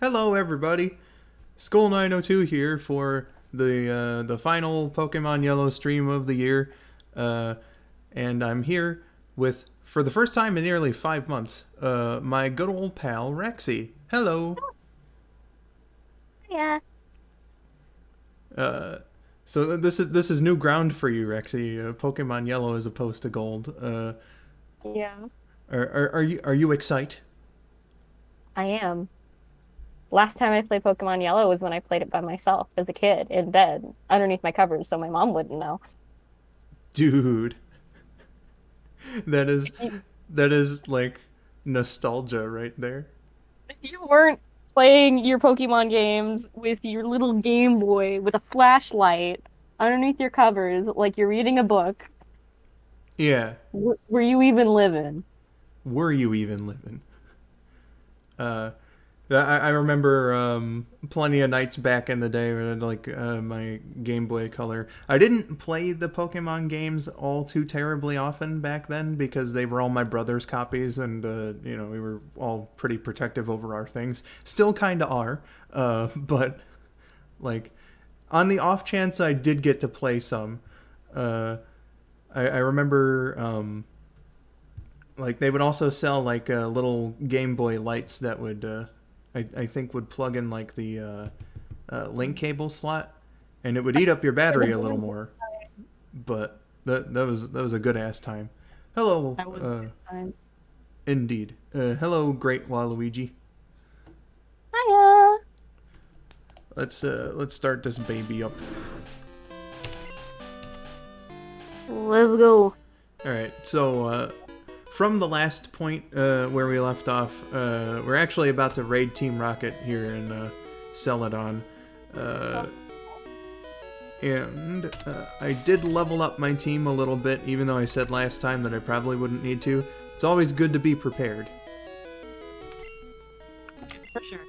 Hello, everybody. Skull902 here for the final Pokemon Yellow stream of the year, and I'm here with, for the first time in nearly 5 months, my good old pal Rexii. Hello. Yeah. So this is new ground for you, Rexii. Pokemon Yellow as opposed to Gold. Yeah. Are you excited? I am. Last time I played Pokemon Yellow was when I played it by myself as a kid in bed underneath my covers so my mom wouldn't know. Dude, that is If you, that is like nostalgia right there. if you weren't playing your Pokemon games with your little Game Boy with a flashlight underneath your covers like you're reading a book, Yeah. were you even living? Were you even living? Uh, I remember plenty of nights back in the day when like my Game Boy Color. I didn't play the Pokemon games all too terribly often back then because they were all my brother's copies, and we were all pretty protective over our things. Still kind of are, but like on the off chance I did get to play some, uh, I remember. Like they would also sell like little Game Boy lights that would I think would plug in like the link cable slot, and it would eat up your battery a little more. But that was a good ass time. Hello, That was a good time. indeed. Hello, great Waluigi. Hiya. Let's start this baby up. Let's go. All right, so from the last point where we left off, we're actually about to raid Team Rocket here in Celadon. And I did level up my team a little bit, even though I said last time that I probably wouldn't need to. It's always good to be prepared. For sure.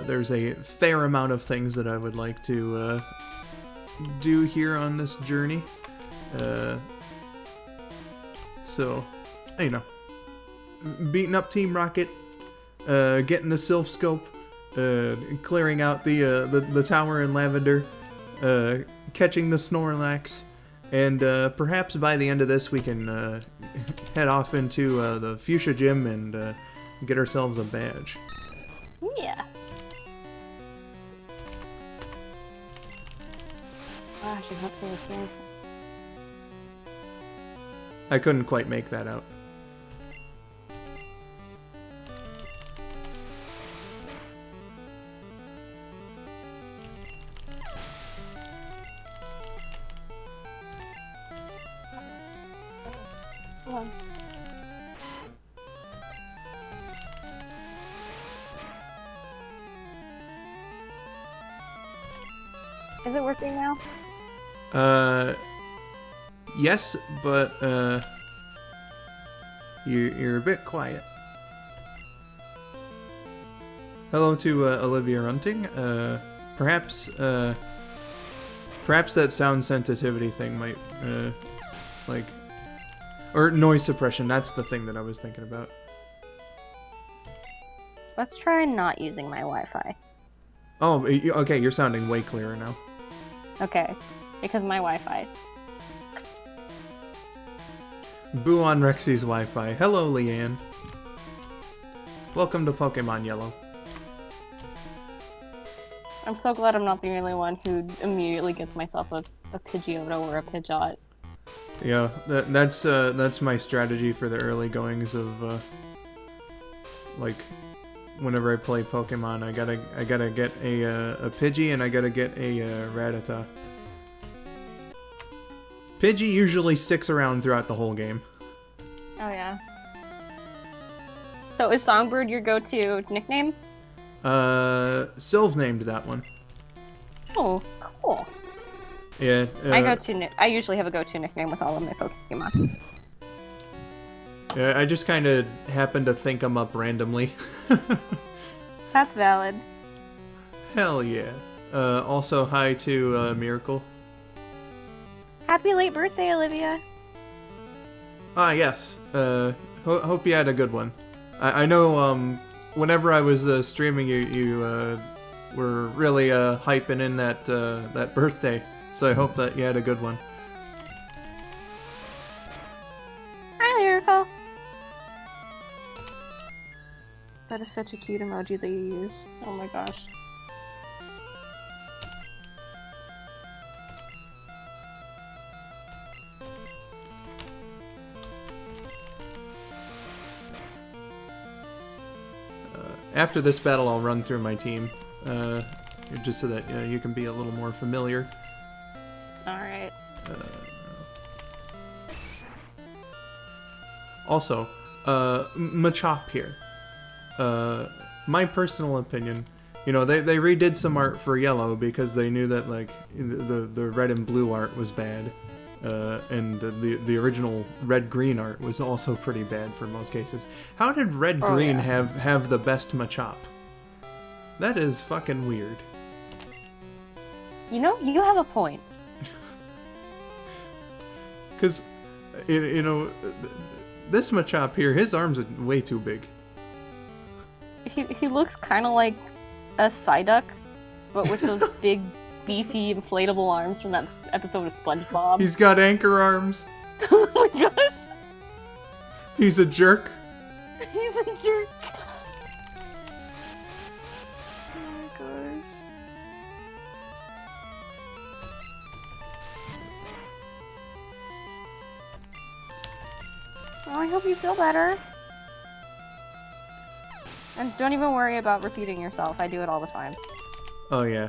There's a fair amount of things that I would like to do here on this journey. So, you know, beating up Team Rocket, getting the Sylph Scope, clearing out the tower in Lavender, catching the Snorlax, and perhaps by the end of this we can head off into the Fuchsia Gym and get ourselves a badge. Yeah. Gosh, I hope they was there. I couldn't quite make that out. Hold on. Is it working now? Yes, but you're a bit quiet. Hello to Olivia Runting. Perhaps that sound sensitivity thing might like, or noise suppression. That's the thing that I was thinking about. Let's try not using my Wi-Fi. Oh, okay. You're sounding way clearer now. Okay, because my Wi-Fi. Boo on Rexi's Wi-Fi. Hello, Leanne. Welcome to Pokemon Yellow. I'm so glad I'm not the only one who immediately gets myself a Pidgeotto or a Pidgeot. Yeah, that's my strategy for the early goings of like whenever I play Pokemon. I gotta get a Pidgey and I gotta get a Rattata. Pidgey usually sticks around throughout the whole game. Oh yeah. So is Songbird your go-to nickname? Sylve named that one. Oh, cool. Yeah. I usually have a go-to nickname with all of my Pokemon. I just kind of happened to think them up randomly. That's valid. Hell yeah. Also, hi to Miracle. Happy late birthday, Olivia. Ah, yes. Hope you had a good one. I know whenever I was streaming, you were really hyping in that birthday. So I hope that you had a good one. Hi, Lyrical. That is such a cute emoji that you used. Oh my gosh. After this battle, I'll run through my team, just so that you can be a little more familiar. Alright. Also, Machop here. My personal opinion, they redid some art for Yellow because they knew that like the red and blue art was bad, and the original red-green art was also pretty bad for most cases. How did red-green have the best Machop? That is fucking weird. You have a point. Because, this Machop here, his arms are way too big. He looks kind of like a Psyduck, but with those big, beefy, inflatable arms from that episode of SpongeBob. He's got anchor arms. Oh my gosh! He's a jerk. He's a jerk. Oh my gosh. Well, I hope you feel better. And don't even worry about repeating yourself. I do it all the time. Oh yeah.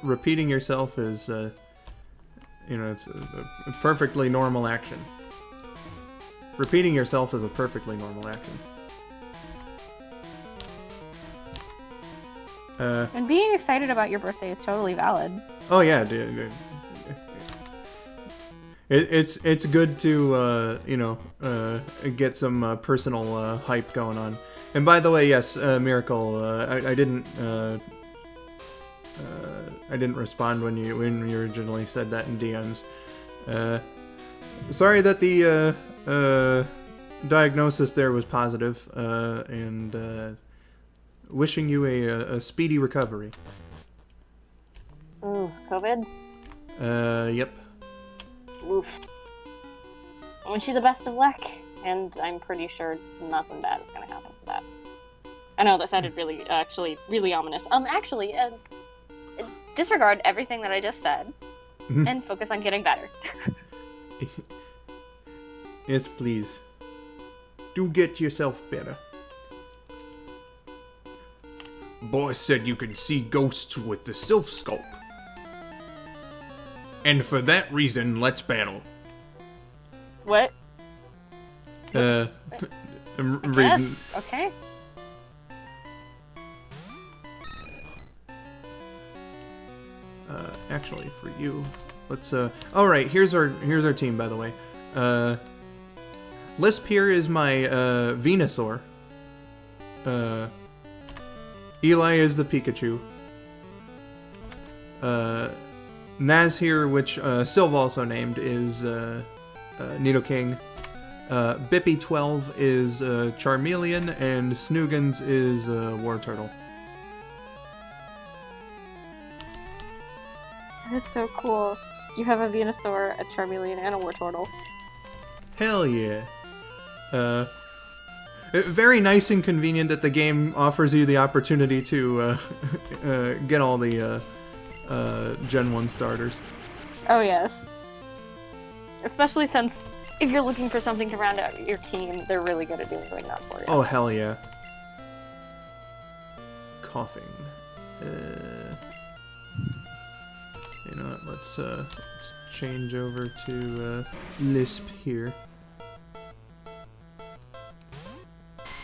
Repeating yourself is, it's a perfectly normal action. Repeating yourself is a perfectly normal action. And being excited about your birthday is totally valid. Oh yeah, dude. It's good to get some personal hype going on. And by the way, yes, Miracle, I didn't respond when you originally said that in DMs. Sorry that the diagnosis there was positive, and wishing you a speedy recovery. Ooh, COVID? Yep. Oof. I wish you the best of luck, and I'm pretty sure nothing bad is gonna happen for that. I know that sounded really ominous. Disregard everything that I just said, and focus on getting better. Yes, please. Do get yourself better. Boss said you can see ghosts with the Sylph Sculpt. And for that reason, let's battle. What? I'm reading. Yes. Okay. Actually, for you, let's. All right, here's our team. By the way, Lisp here is my Venusaur. Eli is the Pikachu. Naz here, which Sylv also named, is Nidoking. Bippy12 is Charmeleon, and Snoogans is Wartortle. That is so cool. You have a Venusaur, a Charmeleon, and a Wartortle. Hell yeah. Very nice and convenient that the game offers you the opportunity to get all the Gen 1 starters. Oh yes. Especially since if you're looking for something to round out your team, they're really good at doing that for you. Oh, hell yeah. Coughing. You know what, let's change over to Lisp here.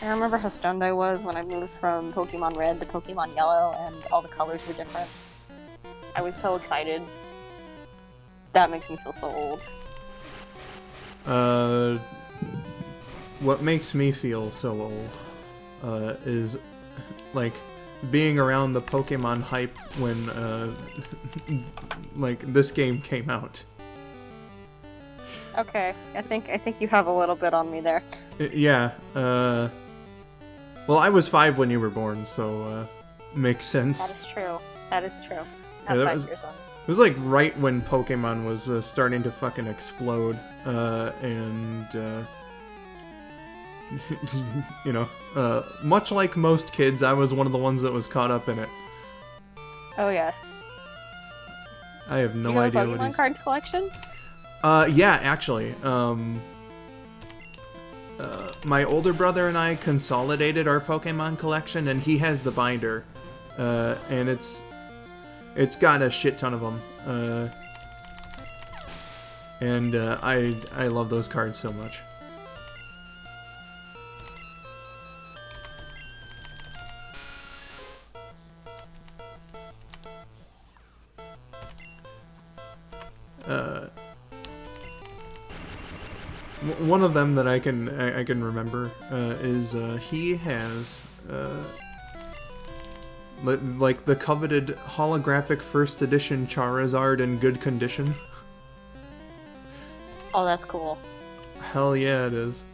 I remember how stunned I was when I moved from Pokemon Red to Pokemon Yellow and all the colors were different. I was so excited. That makes me feel so old. What makes me feel so old is like being around the Pokemon hype when like this game came out. Okay, I think you have a little bit on me there. Yeah, Well, I was 5 when you were born, so makes sense. That is true. That is true. Yeah, I'm that 5 was- years old. It was like right when Pokemon was starting to fucking explode, and you know, much like most kids, I was one of the ones that was caught up in it. Oh yes. I have no You have idea a what Pokemon he's. card collection? Yeah, actually. My older brother and I consolidated our Pokemon collection, and he has the binder, and it's got a shit ton of them. And I love those cards so much. One of them that I can remember is he has like the coveted holographic first edition Charizard in good condition. Oh, that's cool. Hell yeah, it is.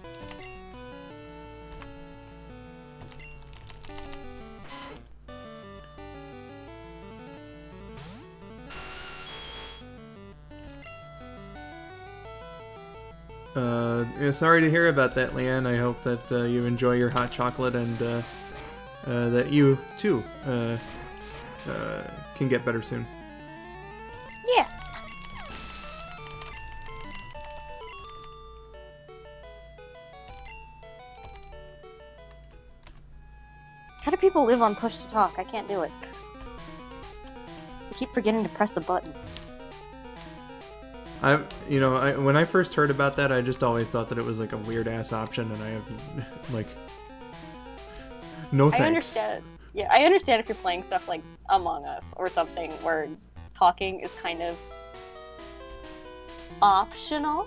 Yeah, sorry to hear about that, Leanne. I hope that you enjoy your hot chocolate and that you, too, can get better soon. Yeah. How do people live on push to talk? I can't do it. I keep forgetting to press the button. When I first heard about that, I just always thought that it was like a weird ass option, and I have like no thanks. I understand. Yeah, I understand if you're playing stuff like Among Us or something where talking is kind of optional.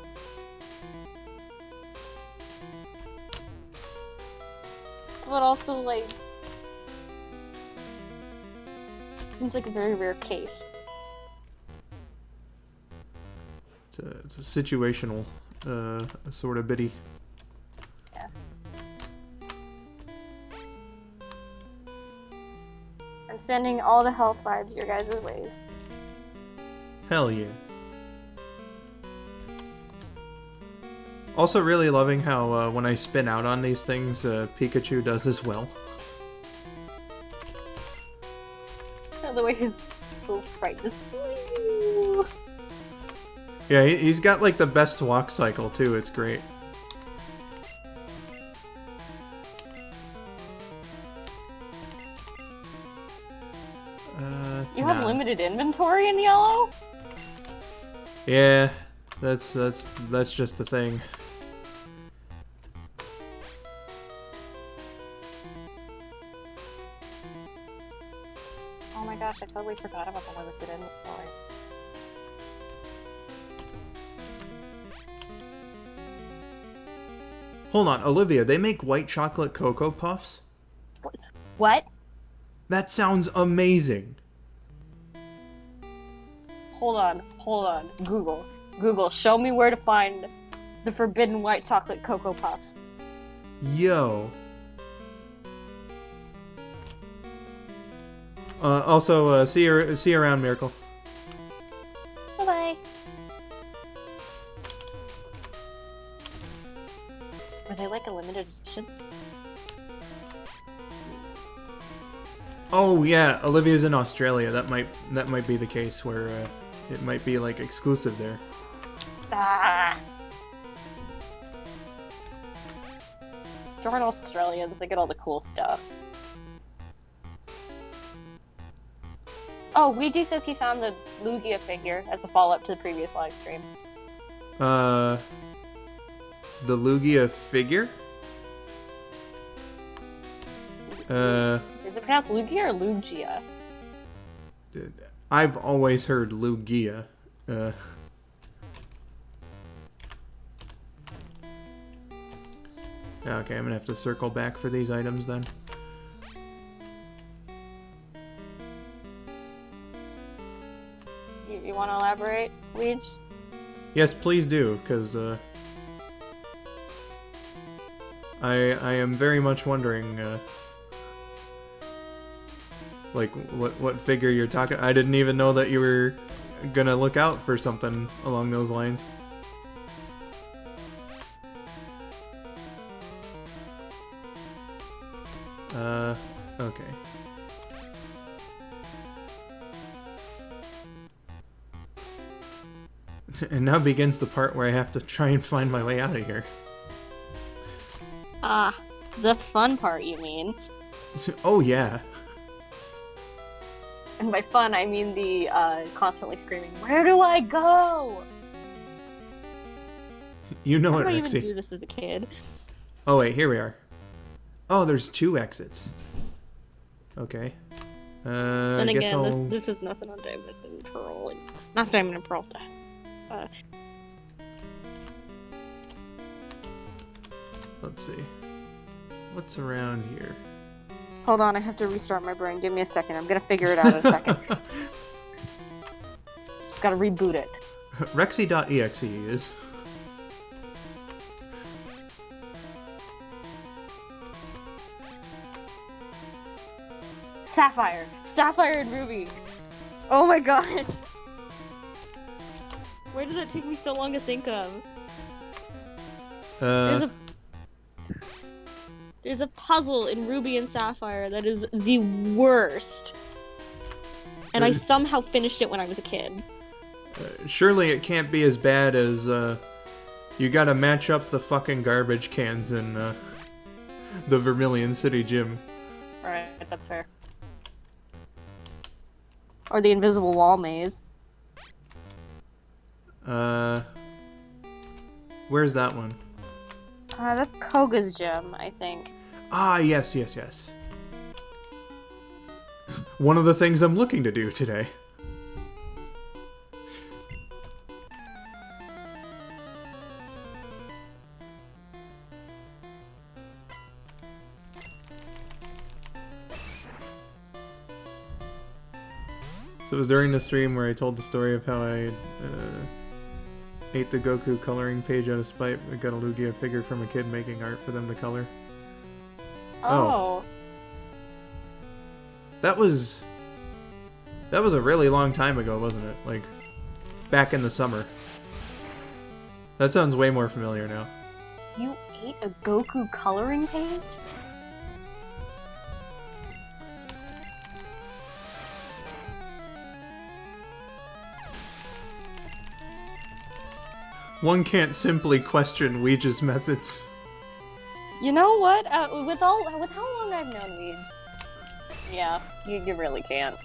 But also, like, seems like a very rare case. It's a situational sort of biddy. Yeah. I'm sending all the health vibes your guys' ways. Hell yeah. Also really loving how when I spin out on these things, Pikachu does as well. The way his little sprite just... Yeah, he's got like the best walk cycle too, it's great. You have limited inventory in Yellow? Yeah, that's just the thing. Oh my gosh, I totally forgot about the limited inventory. Hold on, Olivia, they make white chocolate Cocoa Puffs? What? That sounds amazing. Hold on. Google, show me where to find the forbidden white chocolate Cocoa Puffs. Yo. Also, see you around, Miracle. Bye-bye. Are they like a limited edition? Oh yeah, Olivia's in Australia. That might be the case where it might be like exclusive there. Ah. Darn Australians, they get all the cool stuff. Oh, Ouija says he found the Lugia figure as a follow-up to the previous live stream. The Lugia figure? Is it pronounced Lugia or Lugia? I've always heard Lugia. Okay, I'm gonna have to circle back for these items then. You want to elaborate, Ouija? Yes, please do, because I am very much wondering, like, what figure you're talking. I didn't even know that you were gonna look out for something along those lines. Okay. And now begins the part where I have to try and find my way out of here. Ah, the fun part, you mean? Oh yeah. And by fun, I mean the constantly screaming, "Where do I go?" You know it, How did I even Rexii. do this as a kid? Oh wait, here we are. Oh, there's 2 exits. Okay. And I guess again, I'll... this is nothing on Diamond and Pearl. Not Diamond and Pearl. Let's see. What's around here? Hold on, I have to restart my brain. Give me a second. I'm gonna figure it out in a second. Just gotta reboot it. Rexidot.exe is... Sapphire! Sapphire and Ruby! Oh my gosh! Where did that take me so long to think of? There's a puzzle in Ruby and Sapphire that is the worst. And I somehow finished it when I was a kid. Surely it can't be as bad as, you gotta match up the fucking garbage cans in, the Vermilion City gym. Alright, that's fair. Or the invisible wall maze. Where's that one? That's Koga's gym, I think. Ah, yes, yes, yes. One of the things I'm looking to do today. So it was during the stream where I told the story of how I ate the Goku coloring page out of spite. I got a Lugia figure from a kid making art for them to color. Oh. That was a really long time ago, wasn't it? Like, back in the summer. That sounds way more familiar now. You ate a Goku coloring page? One can't simply question Ouija's methods. You know what? With how long I've known Weeds, yeah, you really can't.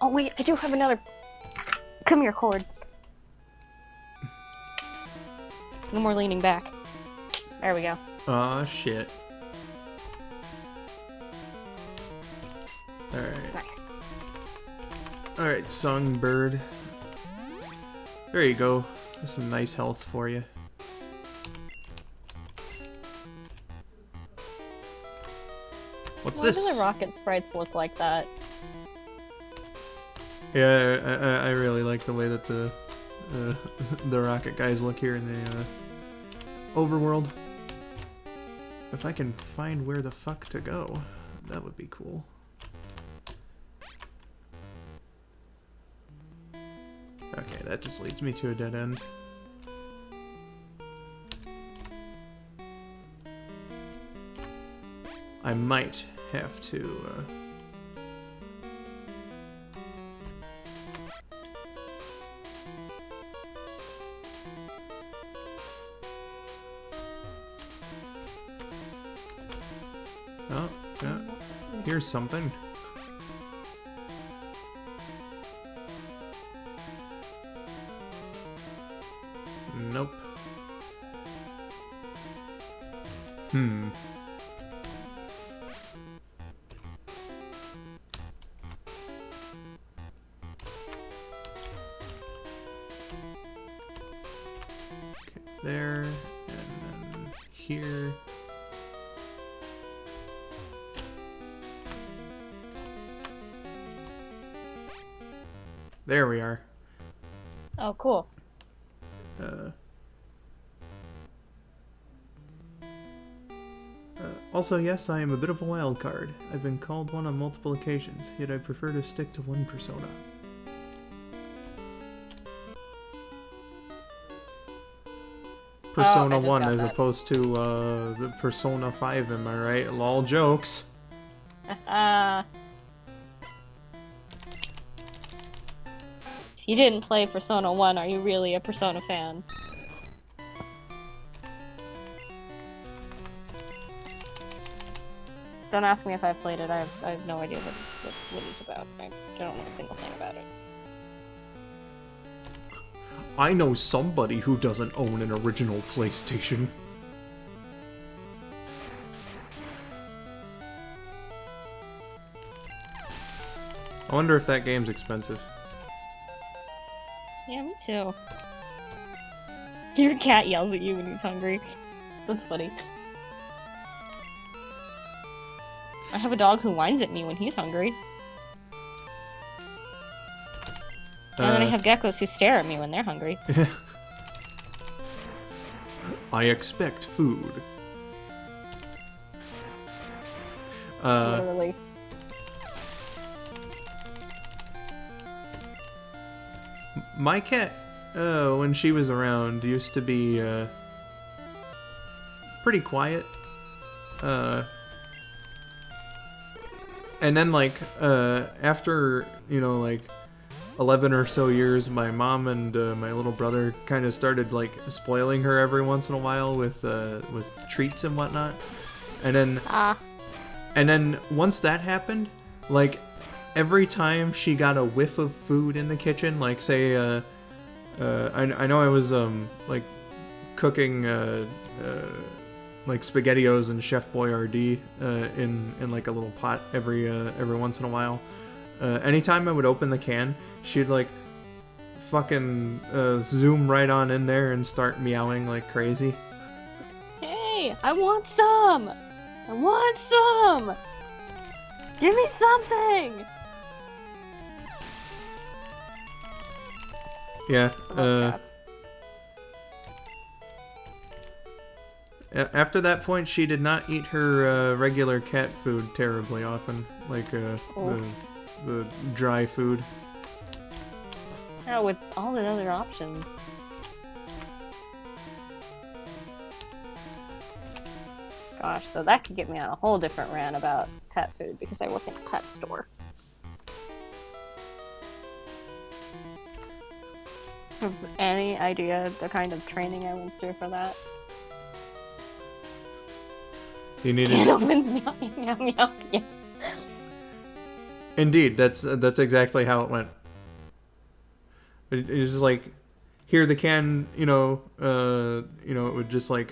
Oh wait, I do have another. Come here, cord. No more leaning back. There we go. Aw, shit. Alright. Nice. Alright, Songbird. There you go. There's some nice health for you. What's this? Why do the rocket sprites look like that? Yeah, I really like the way that the rocket guys look here in the overworld. If I can find where the fuck to go, that would be cool. Okay, that just leads me to a dead end. I might have to oh, yeah. Here's something. Nope. Hmm. there, and then here. There we are. Oh, cool. Also, yes, I am a bit of a wild card. I've been called one on multiple occasions, yet I prefer to stick to one persona. Persona 1 as opposed to the Persona 5, am I right? Lol jokes. If you didn't play Persona 1, are you really a Persona fan? Don't ask me if I've played it. I have no idea what it's about. I don't know a single thing about it. I know somebody who doesn't own an original PlayStation. I wonder if that game's expensive. Yeah, me too. Your cat yells at you when he's hungry. That's funny. I have a dog who whines at me when he's hungry. And then I have geckos who stare at me when they're hungry. I expect food. Literally. My cat, when she was around, used to be pretty quiet. And then, like, after, you know, like, 11 or so years, my mom and my little brother kind of started, like, spoiling her every once in a while with treats and whatnot. And then once that happened, like, every time she got a whiff of food in the kitchen, like, say, I know I was, like, cooking, like SpaghettiOs and Chef Boyardee in like a little pot every once in a while. Anytime I would open the can, she'd like fucking zoom right on in there and start meowing like crazy. Hey, I want some! I want some! Give me something! Yeah. I love cats. After that point, she did not eat her regular cat food terribly often, like the dry food. Yeah, with all the other options. Gosh, so that could get me on a whole different rant about pet food because I work in a pet store. Have any idea the kind of training I went through for that? You needed. It opens meow meow meow. Yes. Indeed, that's exactly how it went. It's just like, here the can, it would just like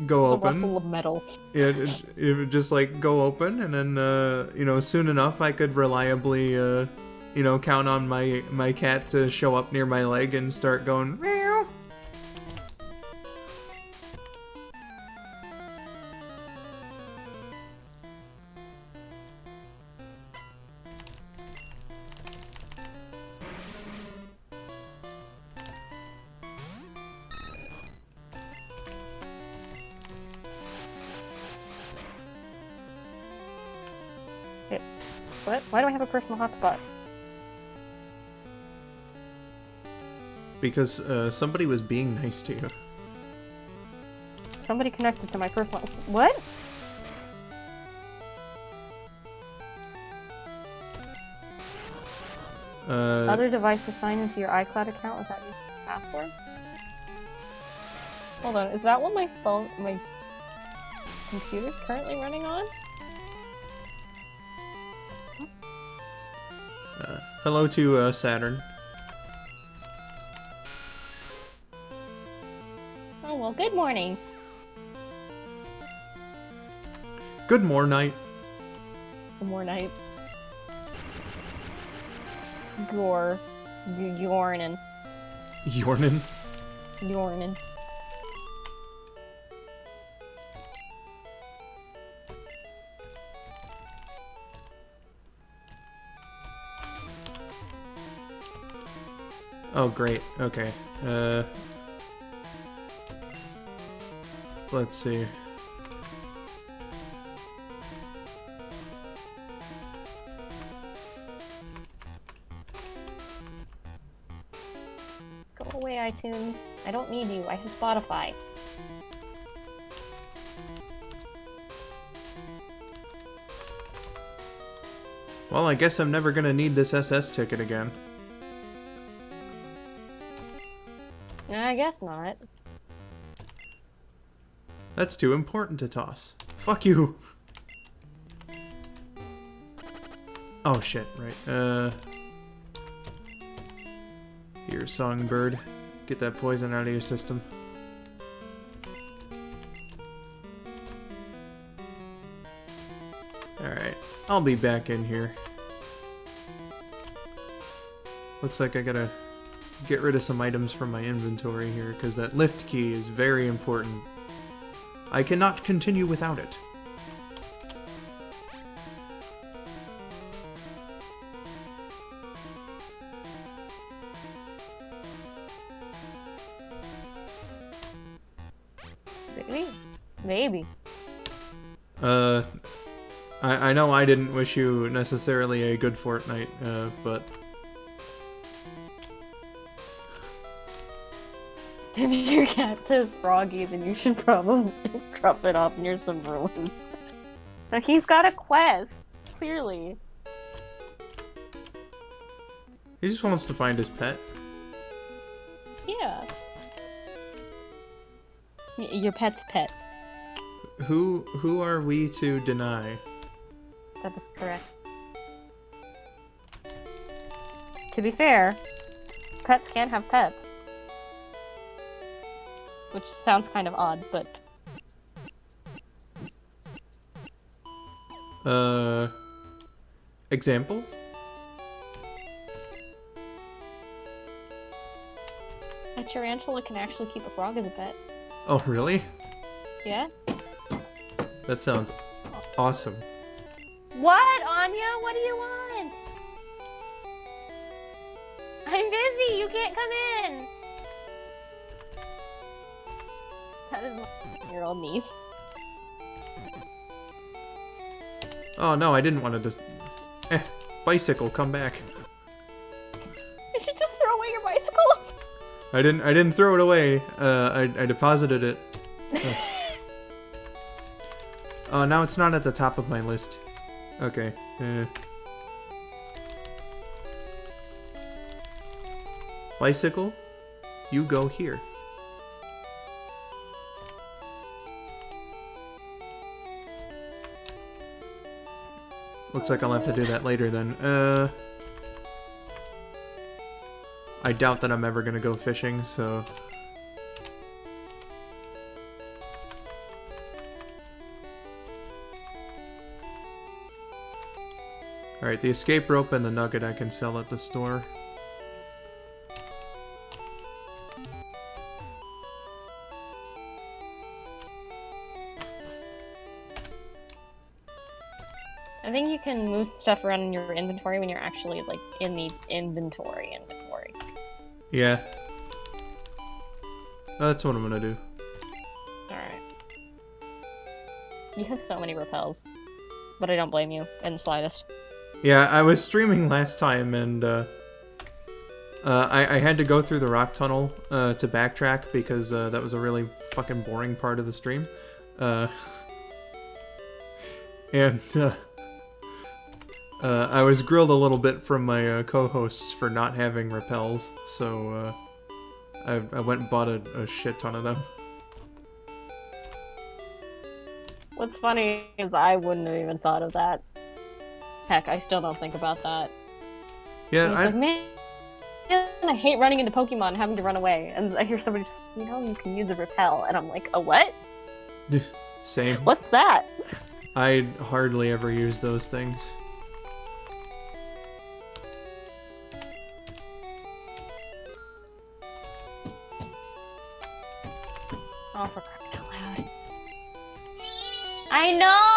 go It's open. a rustle of metal. It would just like go open, and then soon enough I could reliably count on my cat to show up near my leg and start going meow. What? Why do I have a personal hotspot? Because somebody was being nice to you. Somebody connected to my personal... What? Other devices signed into your iCloud account without using the password? Hold on, is that what my computer's currently running on? Hello to Saturn. Oh, well, good morning. Good morning. Good morning. Yornin. Yornin. Yornin. Oh, great. Okay. Let's see. Go away, iTunes. I don't need you. I have Spotify. Well, I guess I'm never gonna need this SS ticket again. I guess not. That's too important to toss. Fuck you! Oh shit, right. Here, songbird. Get that poison out of your system. Alright, I'll be back in here. Looks like I gotta get rid of some items from my inventory here, because that lift key is very important. I cannot continue without it. Maybe. I know I didn't wish you necessarily a good fortnight, but... If your cat says froggy, then you should probably drop it off near some ruins. But he's got a quest, clearly. He just wants to find his pet. Yeah. Your pet's pet. Who are we to deny? That is correct. To be fair, pets can have pets. Which sounds kind of odd, but... Examples? A tarantula can actually keep a frog as a pet. Oh, really? Yeah? That sounds awesome. What, Anya? What do you want? I'm busy! You can't come in! That is my year-old niece. Oh no, I didn't want to just... bicycle, come back. You should just throw away your bicycle! I didn't throw it away. I deposited it. Oh, now it's not at the top of my list. Okay. Bicycle, you go here. Looks like I'll have to do that later then. I doubt that I'm ever gonna go fishing, so... Alright, the escape rope and the nugget I can sell at the store. I think you can move stuff around in your inventory when you're actually, like, in the inventory. Yeah. That's what I'm gonna do. Alright. You have so many repels. But I don't blame you in the slightest. Yeah, I was streaming last time, and I had to go through the rock tunnel to backtrack because that was a really fucking boring part of the stream. I was grilled a little bit from my co-hosts for not having repels, so I went and bought a shit ton of them. What's funny is I wouldn't have even thought of that. Heck, I still don't think about that. Yeah, I was like, man, I hate running into Pokemon and having to run away. And I hear somebody just, you can use a repel. And I'm like, a what? Same. What's that? I hardly ever use those things. Oh, for crying out loud. I know!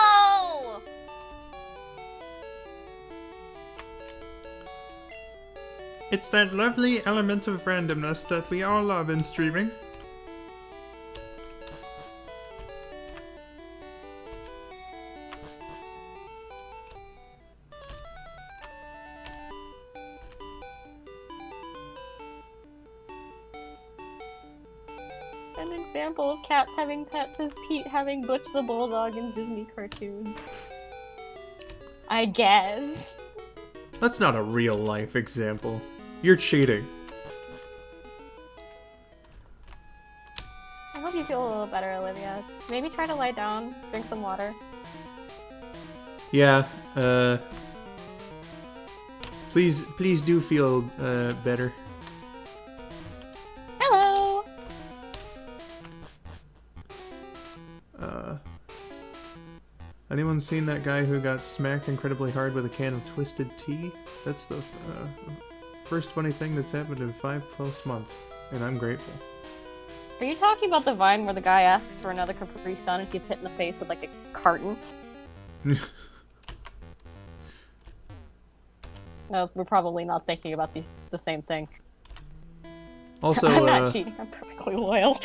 It's that lovely element of randomness that we all love in streaming. An example of cats having pets is Pete having Butch the Bulldog in Disney cartoons. I guess. That's not a real life example. You're cheating. I hope you feel a little better, Olivia. Maybe try to lie down, drink some water. Yeah, please do feel, better. Hello! Anyone seen that guy who got smacked incredibly hard with a can of Twisted Tea? That's the, first funny thing that's happened in 5+ months, and I'm grateful. Are you talking about the Vine where the guy asks for another Capri Sun and gets hit in the face with, like, a carton? No, we're probably not thinking about the same thing. Also, I'm not cheating, I'm perfectly loyal.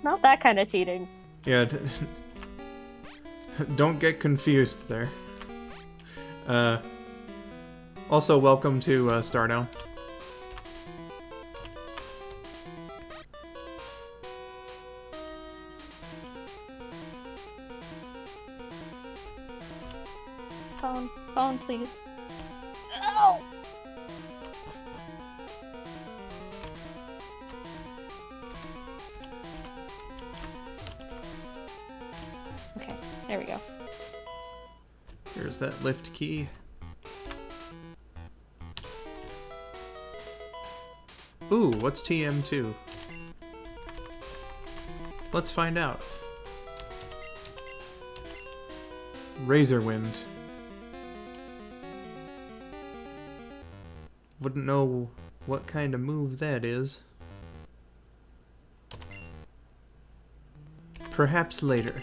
Not that kind of cheating. Yeah, don't get confused there. Also, welcome to Stardown. Phone, please. Oh! Okay, there we go. Here's that lift key. Ooh, what's TM2? Let's find out. Razor Wind. Wouldn't know what kind of move that is. Perhaps later.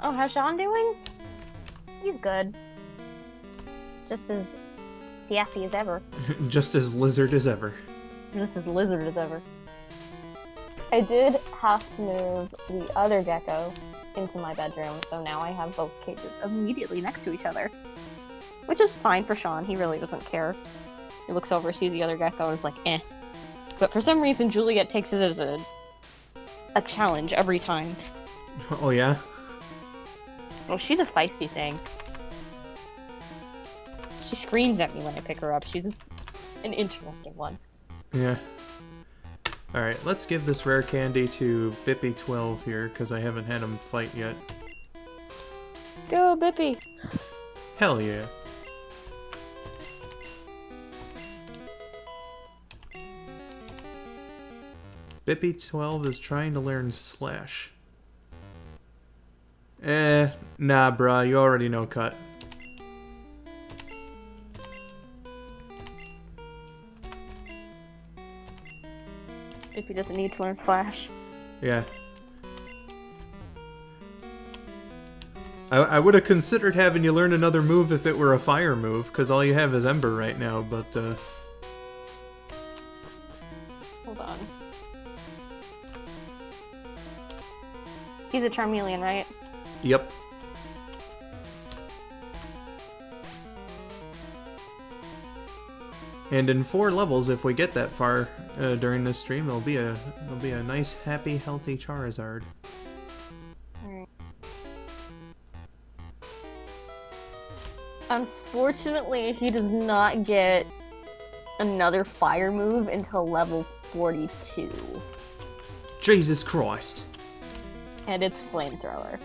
Oh, how's Sean doing? He's good. Just as sassy as ever. Just as lizard as ever. Just as lizard as ever. I did have to move the other gecko into my bedroom, so now I have both cages immediately next to each other. Which is fine for Sean, he really doesn't care. He looks over, sees the other gecko, and is like, eh. But for some reason, Juliet takes it as a challenge every time. Oh yeah? Oh, she's a feisty thing. She screams at me when I pick her up. She's an interesting one. Yeah. Alright, let's give this rare candy to Bippy12 here, because I haven't had him fight yet. Go, Bippy! Hell yeah. Bippy12 is trying to learn Slash. Nah, bruh, you already know Cut. Bippy doesn't need to learn Slash. Yeah. I would have considered having you learn another move if it were a fire move, because all you have is Ember right now, but, Hold on. He's a Charmeleon, right? Yep. And in 4 levels, if we get that far during this stream, there'll be a nice, happy, healthy Charizard. Alright. Unfortunately, he does not get another fire move until level 42. Jesus Christ. And it's Flamethrower.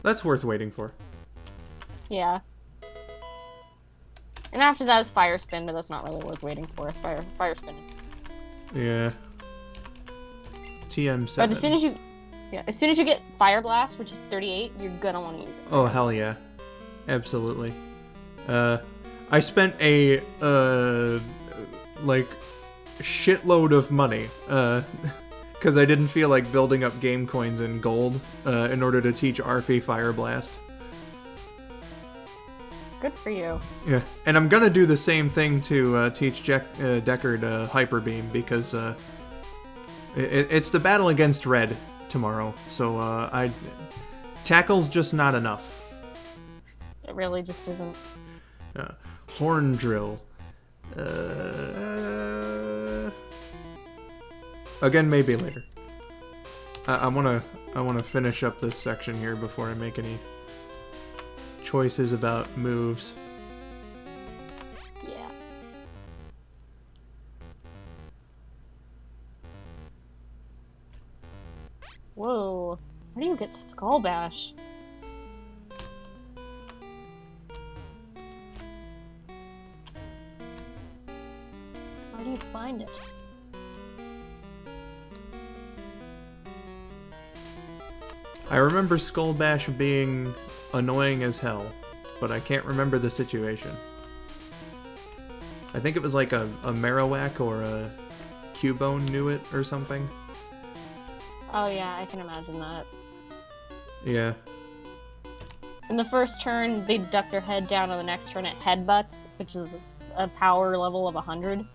That's worth waiting for. Yeah. And after that is Fire Spin, but that's not really worth waiting for. It's Fire Spin. Yeah. TM7. But as soon as you get Fire Blast, which is 38, you're gonna want to use it. Oh, hell yeah. Absolutely. I spent a, like, shitload of money, because I didn't feel like building up game coins in gold, in order to teach Arfie Fire Blast. Good for you. Yeah, and I'm gonna do the same thing to teach Deckard Hyper Beam, because it's the battle against Red tomorrow, so tackle's just not enough. It really just isn't. Horn Drill. Again, maybe later. I wanna finish up this section here before I make any choices about moves. Yeah. Whoa. Where do you get Skull Bash? How do you find it? I remember Skull Bash being annoying as hell, but I can't remember the situation. I think it was like a Marowak or a Cubone knew it or something. Oh yeah, I can imagine that. Yeah. In the first turn, they duck their head down, and the next turn it headbutts, which is a power level of 100.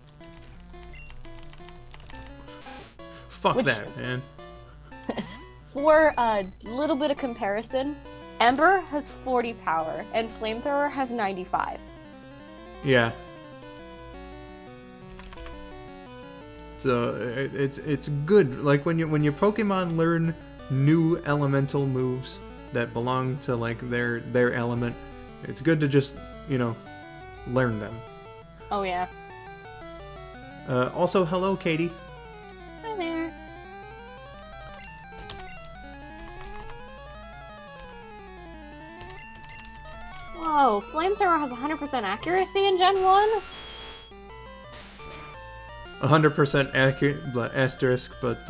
Fuck that, man. For a little bit of comparison, Ember has 40 power, and Flamethrower has 95. Yeah. So it's good. Like when you Pokemon learn new elemental moves that belong to like their element, it's good to just, you know, learn them. Oh yeah. Also, hello, Katie. Hi there. Whoa, Flamethrower has 100% accuracy in Gen 1? 100% accurate, but asterisk, but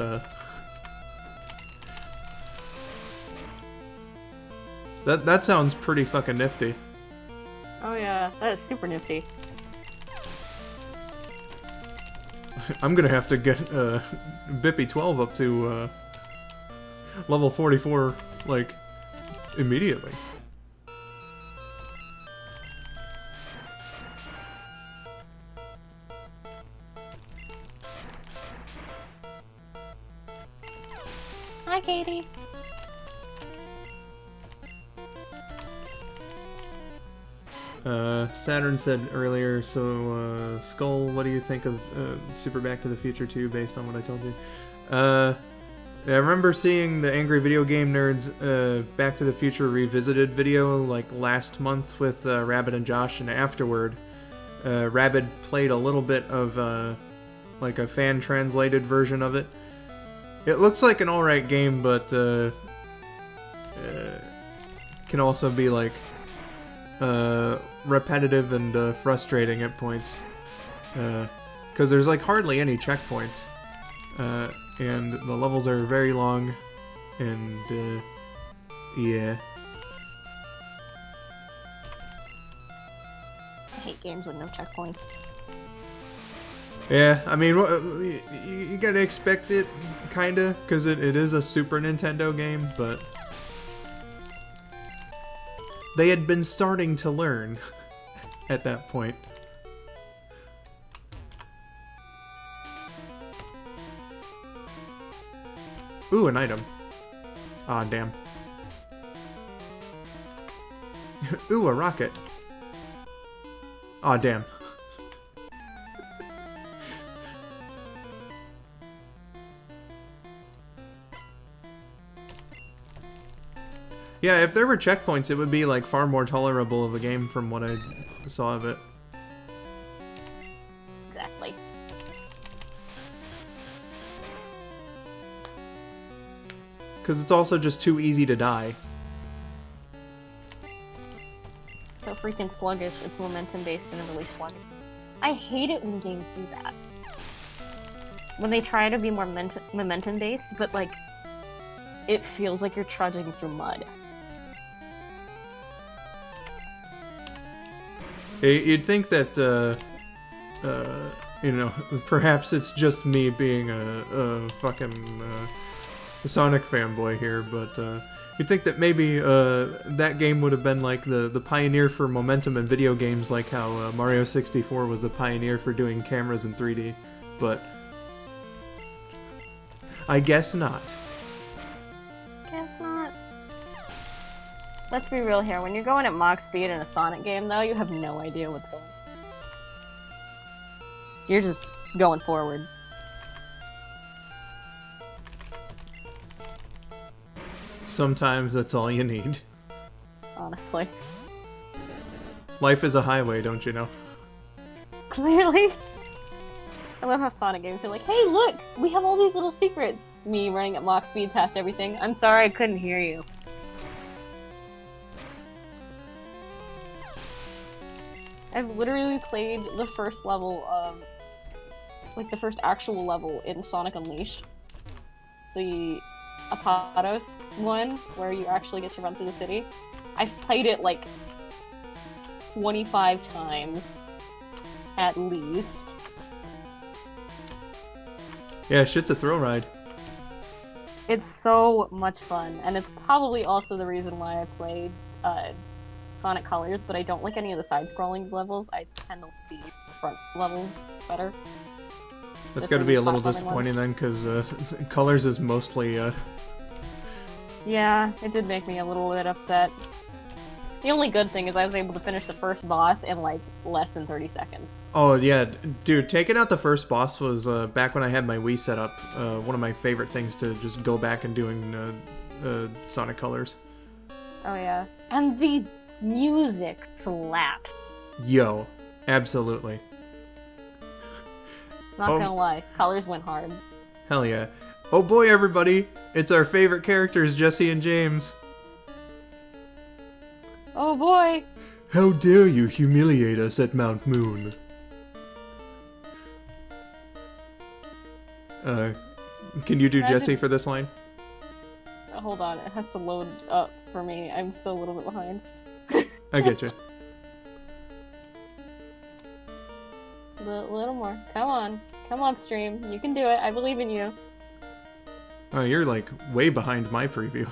that sounds pretty fucking nifty. Oh yeah, that is super nifty. I'm gonna have to get Bippy 12 up to level 44, like, immediately. Hi, Katie. Saturn said earlier, so, Skull, what do you think of Super Back to the Future 2 based on what I told you? I remember seeing the Angry Video Game Nerds Back to the Future Revisited video like last month with Rabbit and Josh, and afterward, Rabbit played a little bit of like a fan-translated version of it. It looks like an alright game, but can also be like repetitive and frustrating at points, because there's like hardly any checkpoints, and the levels are very long, and yeah. I hate games with no checkpoints. Yeah, I mean, you gotta expect it, kinda, because it is a Super Nintendo game, but they had been starting to learn at that point. Ooh, an item. Aw, damn. Ooh, a rocket. Aw, damn. Yeah, if there were checkpoints, it would be like far more tolerable of a game from what I saw of it. Exactly. Because it's also just too easy to die. So freaking sluggish, it's momentum based and really sluggish. I hate it when games do that. When they try to be more momentum based, but like, it feels like you're trudging through mud. You'd think that, you know, perhaps it's just me being a fucking Sonic fanboy here, but You'd think that maybe that game would have been like the pioneer for momentum in video games, like how Mario 64 was the pioneer for doing cameras in 3D, but I guess not. Guess not. Let's be real here. When you're going at Mach speed in a Sonic game, though, you have no idea what's going on. You're just going forward. Sometimes that's all you need. Honestly. Life is a highway, don't you know? Clearly. I love how Sonic games are like, hey, look! We have all these little secrets! Me running at Mach speed past everything. I'm sorry I couldn't hear you. I've literally played the first level of... like, the first actual level in Sonic Unleashed. The Apodos one, where you actually get to run through the city. I've played it, like, 25 times. At least. Yeah, shit's a thrill ride. It's so much fun, and it's probably also the reason why I played Sonic Colors, but I don't like any of the side-scrolling levels. I tend to like the front levels better. That's got to be a little disappointing then, because Colors is mostly... Yeah, it did make me a little bit upset. The only good thing is I was able to finish the first boss in, like, less than 30 seconds. Oh, yeah. Dude, taking out the first boss was, back when I had my Wii set up, one of my favorite things to just go back and doing Sonic Colors. Oh, yeah. And the music slaps. Yo, absolutely. Not gonna lie, Colors went hard. Hell yeah. Oh boy, everybody! It's our favorite characters, Jesse and James. Oh boy! How dare you humiliate us at Mount Moon? Can you do Jesse for this line? Hold on, it has to load up for me. I'm still a little bit behind. I get you. Little more. Come on. Come on, stream. You can do it. I believe in you. Oh, you're like way behind my preview.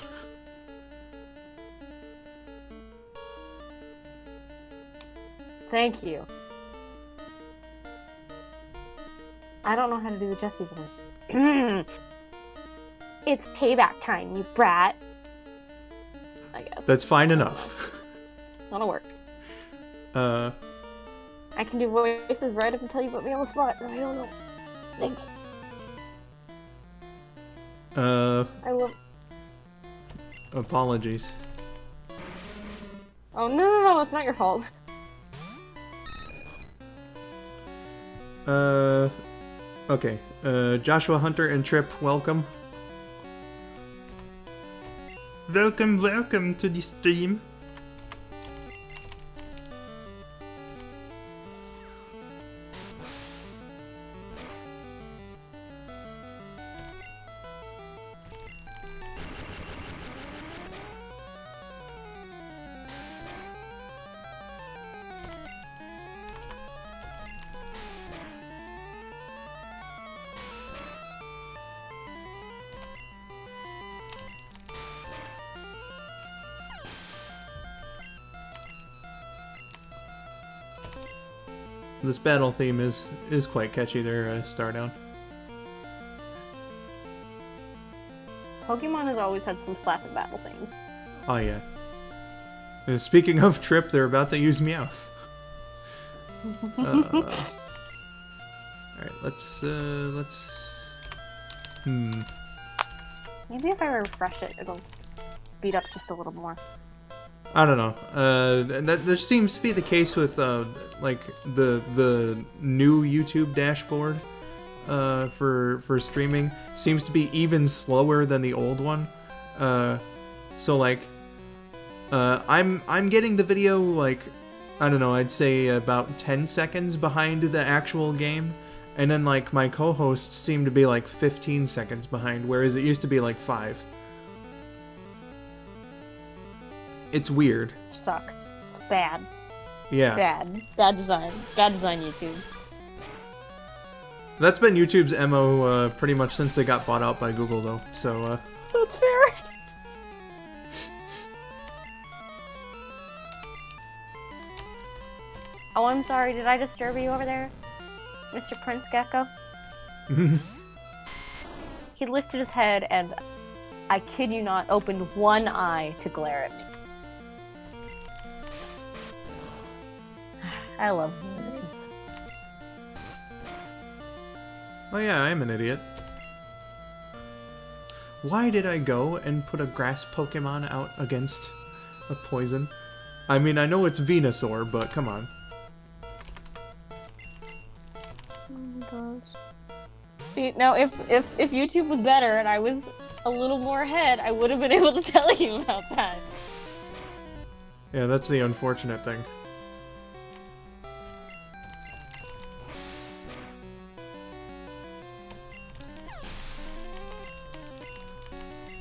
Thank you. I don't know how to do the Jesse voice. It's payback time, you brat. I guess. That's fine enough. That'll work. I can do voices right up until you put me on the spot. I don't know. Thanks. I love... Apologies. Oh, no, it's not your fault. Okay. Joshua Hunter and Trip, welcome. Welcome to the stream. This battle theme is quite catchy there, Stardown. Pokemon has always had some slapping battle themes. Oh yeah. And speaking of Trip, they're about to use Meowth. Alright, let's... Maybe if I refresh it, it'll beat up just a little more. I don't know. That seems to be the case with like the new YouTube dashboard for streaming seems to be even slower than the old one. So like I'm getting the video like I don't know, I'd say about 10 seconds behind the actual game, and then like my co-hosts seem to be like 15 seconds behind, whereas it used to be like 5. It's weird. It sucks. It's bad. Yeah. Bad. Bad design. Bad design, YouTube. That's been YouTube's MO pretty much since they got bought out by Google, though. So, That's fair. Oh, I'm sorry. Did I disturb you over there, Mr. Prince Gecko? He lifted his head and, I kid you not, opened one eye to glare at me. I love humans. Oh yeah, I'm an idiot. Why did I go and put a grass Pokemon out against a poison? I mean, I know it's Venusaur, but come on. Oh my gosh. See, now if YouTube was better and I was a little more ahead, I would have been able to tell you about that. Yeah, that's the unfortunate thing.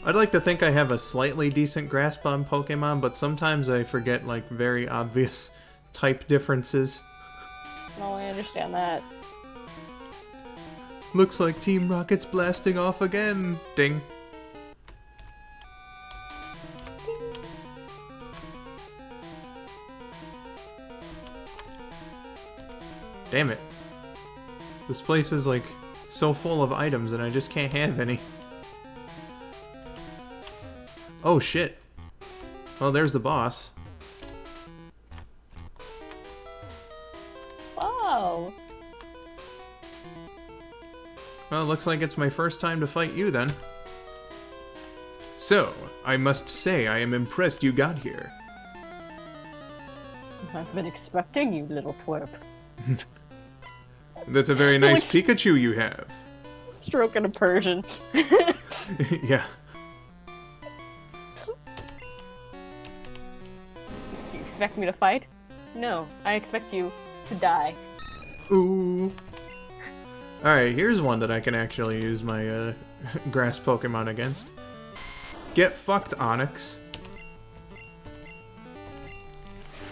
I'd like to think I have a slightly decent grasp on Pokemon, but sometimes I forget, like, very obvious type differences. No, I understand that. Looks like Team Rocket's blasting off again. Ding. Damn it. This place is, like, so full of items and I just can't have any. Oh shit. Oh, there's the boss. Whoa. Well, it looks like it's my first time to fight you then. So, I must say I am impressed you got here. I've been expecting you, little twerp. That's a very nice Pikachu you have. Stroking a Persian. Yeah. You expect me to fight? No, I expect you to die. Ooh. Alright, here's one that I can actually use my grass Pokemon against. Get fucked, Onyx.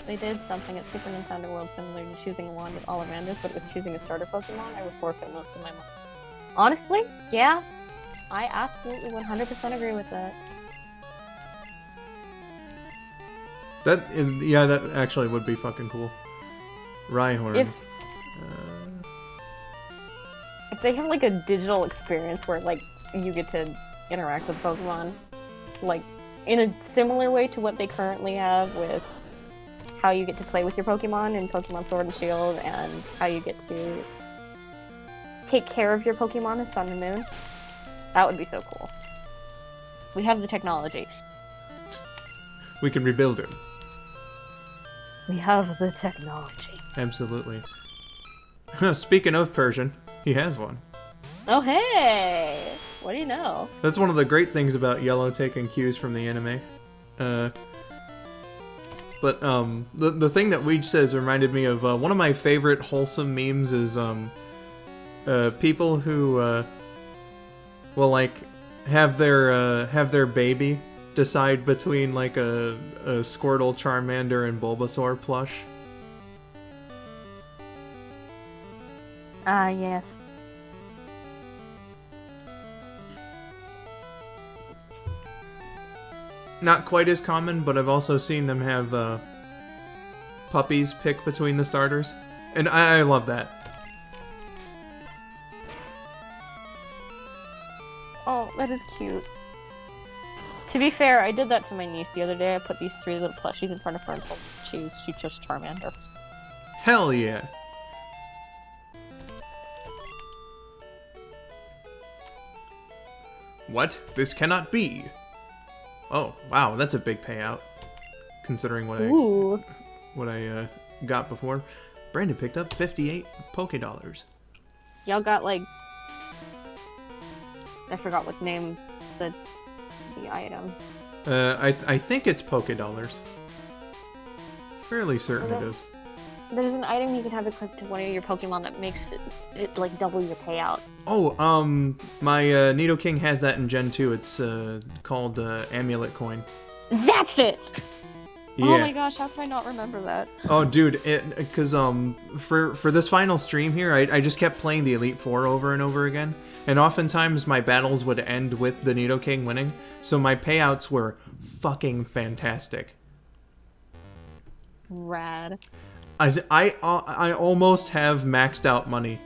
They did something at Super Nintendo World similar to choosing a wand with Ollivanders, but it was choosing a starter Pokemon. I would forfeit most of my money. Honestly, yeah. I absolutely 100% agree with that. Yeah, that actually would be fucking cool. Rhyhorn. If they have like a digital experience where like you get to interact with Pokemon, like in a similar way to what they currently have with how you get to play with your Pokemon in Pokemon Sword and Shield, and how you get to take care of your Pokemon in Sun and Moon, that would be so cool. We have the technology. We can rebuild him. We have the technology. Absolutely. Speaking of Persian, he has one. Oh hey! What do you know? That's one of the great things about Yellow taking cues from the anime. But the thing that Weege says reminded me of one of my favorite wholesome memes is people who will like have their baby decide between like a Squirtle, Charmander, and Bulbasaur plush. Ah, yes. Not quite as common, but I've also seen them have puppies pick between the starters. And I love that. Oh, that is cute. To be fair, I did that to my niece the other day. I put these 3 little plushies in front of her and told her she chose Charmander. Hell yeah. What? This cannot be. Oh, wow, that's a big payout. Considering what I got before. Brandon picked up 58 Pokédollars. Y'all got like... I forgot what name the item. I think it's Pokédollars. Fairly certain it is. There's an item you can have equipped to one of your Pokemon that makes it like double your payout. Oh, my Nidoking has that in Gen 2. It's called Amulet Coin. That's it! Yeah. Oh my gosh, how can I not remember that? Oh, dude, because for this final stream here, I just kept playing the Elite Four over and over again, and oftentimes my battles would end with the Nidoking winning, so my payouts were fucking fantastic. Rad. I almost have maxed out money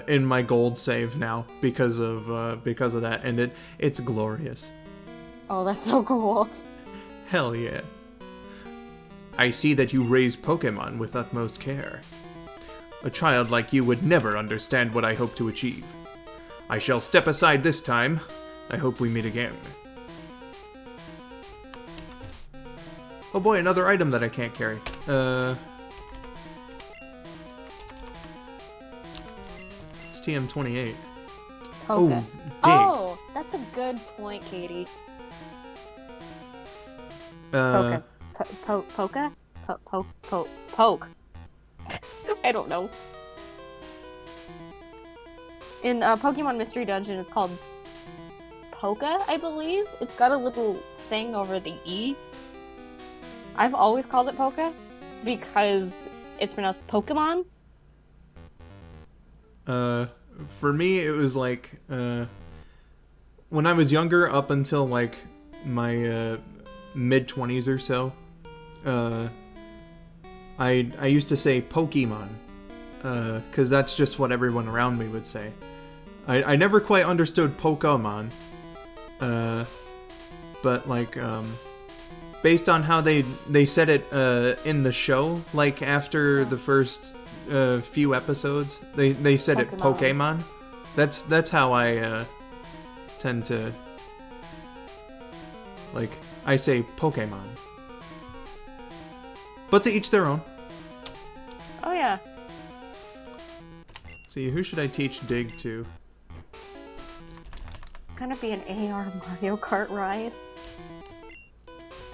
in my gold save now because of that, and it's glorious. Oh, that's so cool. Hell yeah. I see that you raise Pokémon with utmost care. A child like you would never understand what I hope to achieve. I shall step aside this time. I hope we meet again. Oh boy, another item that I can't carry. It's TM28. Oh, dig. Oh, that's a good point, Katie. Poke. Poke. I don't know. In Pokemon Mystery Dungeon, it's called Poka, I believe. It's got a little thing over the E. I've always called it Poka because it's pronounced Pokemon. For me, it was like when I was younger, up until like my mid-20s or so, I used to say Pokemon, because that's just what everyone around me would say. I never quite understood Pokemon, but like based on how they said it in the show, like after the first few episodes, they said Pokemon. It Pokemon. That's how I tend to, like, I say Pokemon. But to each their own. Oh yeah. See, who should I teach Dig to? Gonna be an AR Mario Kart ride.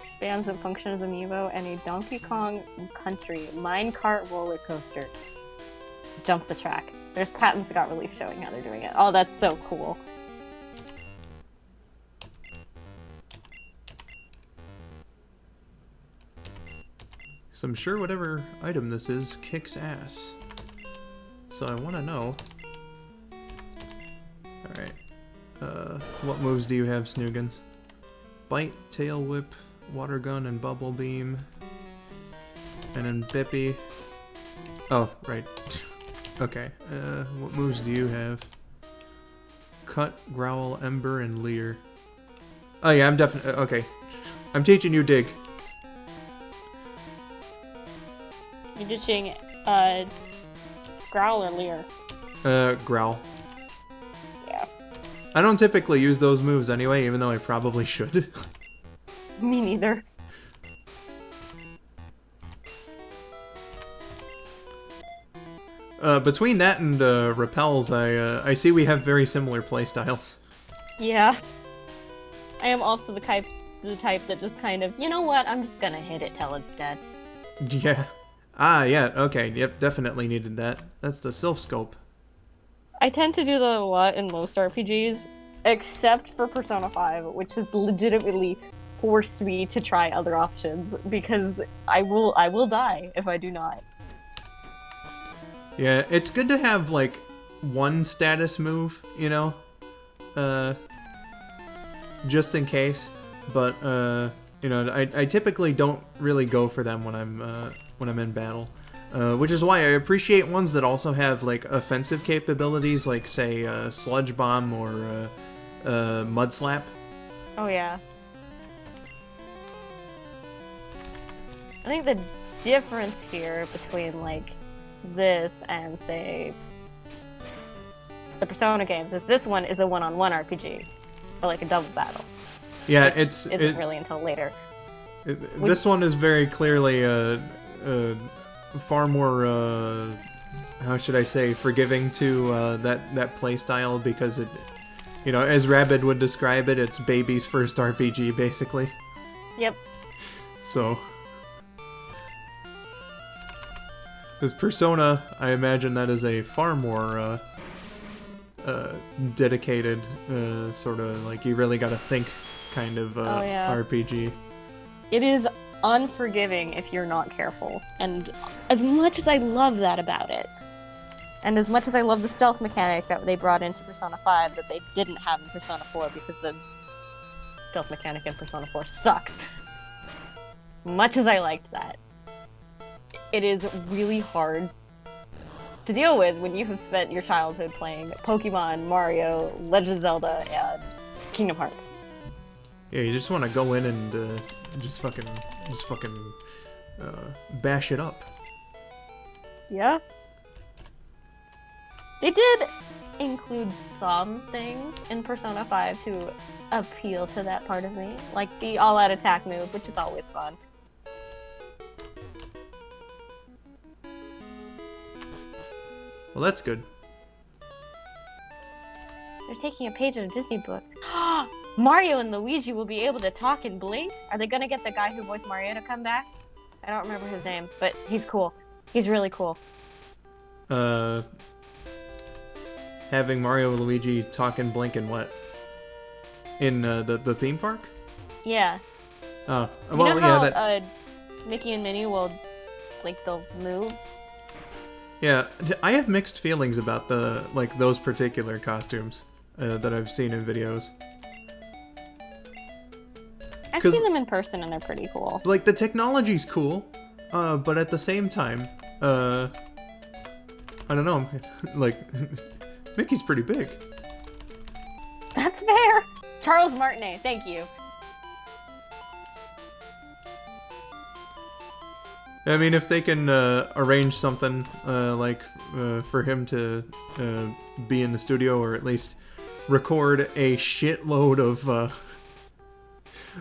Expands and function as amiibo, and a Donkey Kong Country minecart roller coaster. Jumps the track. There's patents that got released showing how they're doing it. Oh, that's so cool. So I'm sure whatever item this is kicks ass. So I want to know. Alright. What moves do you have, Snoogans? Bite, Tail Whip, Water Gun, and Bubble Beam. And then Bippy. Oh, right. Okay. What moves do you have? Cut, Growl, Ember, and Leer. Oh yeah, I'm definitely... Okay. I'm teaching you Dig. You're teaching, Growl or Leer? Growl. Yeah. I don't typically use those moves anyway, even though I probably should. Me neither. Between that and repels, I see we have very similar playstyles. Yeah. I am also the type that just kind of, you know what, I'm just gonna hit it till it's dead. Yeah. Ah, yeah, okay, yep, definitely needed that. That's the Sylph Scope. I tend to do that a lot in most RPGs, except for Persona 5, which has legitimately forced me to try other options, because I will die if I do not. Yeah, it's good to have, like, one status move, you know? Just in case. But, you know, I typically don't really go for them when I'm in battle. Which is why I appreciate ones that also have, like, offensive capabilities, like, say, Sludge Bomb or Mud Slap. Oh, yeah. I think the difference here between, like, this and, say, the Persona games is this one is a one-on-one RPG, or like a double battle. Yeah, it isn't really until later. This one is very clearly far more, how should I say, forgiving to that playstyle, because it, you know, as Rabid would describe it, it's baby's first RPG, basically. Yep. So... With Persona, I imagine that is a far more dedicated, sort of like you really gotta think kind of RPG. It is unforgiving if you're not careful, and as much as I love that about it, and as much as I love the stealth mechanic that they brought into Persona 5 that they didn't have in Persona 4 because the stealth mechanic in Persona 4 sucks, much as I liked that, it is really hard to deal with when you have spent your childhood playing Pokemon, Mario, Legend of Zelda, and Kingdom Hearts. Yeah, you just want to go in and just fucking bash it up. Yeah. They did include some things in Persona 5 to appeal to that part of me, like the all-out attack move, which is always fun. Well, that's good. They're taking a page in a Disney book. Mario and Luigi will be able to talk and blink? Are they gonna get the guy who voiced Mario to come back? I don't remember his name, but he's cool. He's really cool. Having Mario and Luigi talk and blink and what? In the theme park? Yeah. Oh, You well, know yeah, how, that. Mickey and Minnie will, like, they'll move? Yeah, I have mixed feelings about those particular costumes that I've seen in videos. I've seen them in person and they're pretty cool. Like, the technology's cool, but at the same time, I don't know, like, Mickey's pretty big. That's fair! Charles Martinet, thank you. I mean, if they can arrange something for him to be in the studio, or at least record a shitload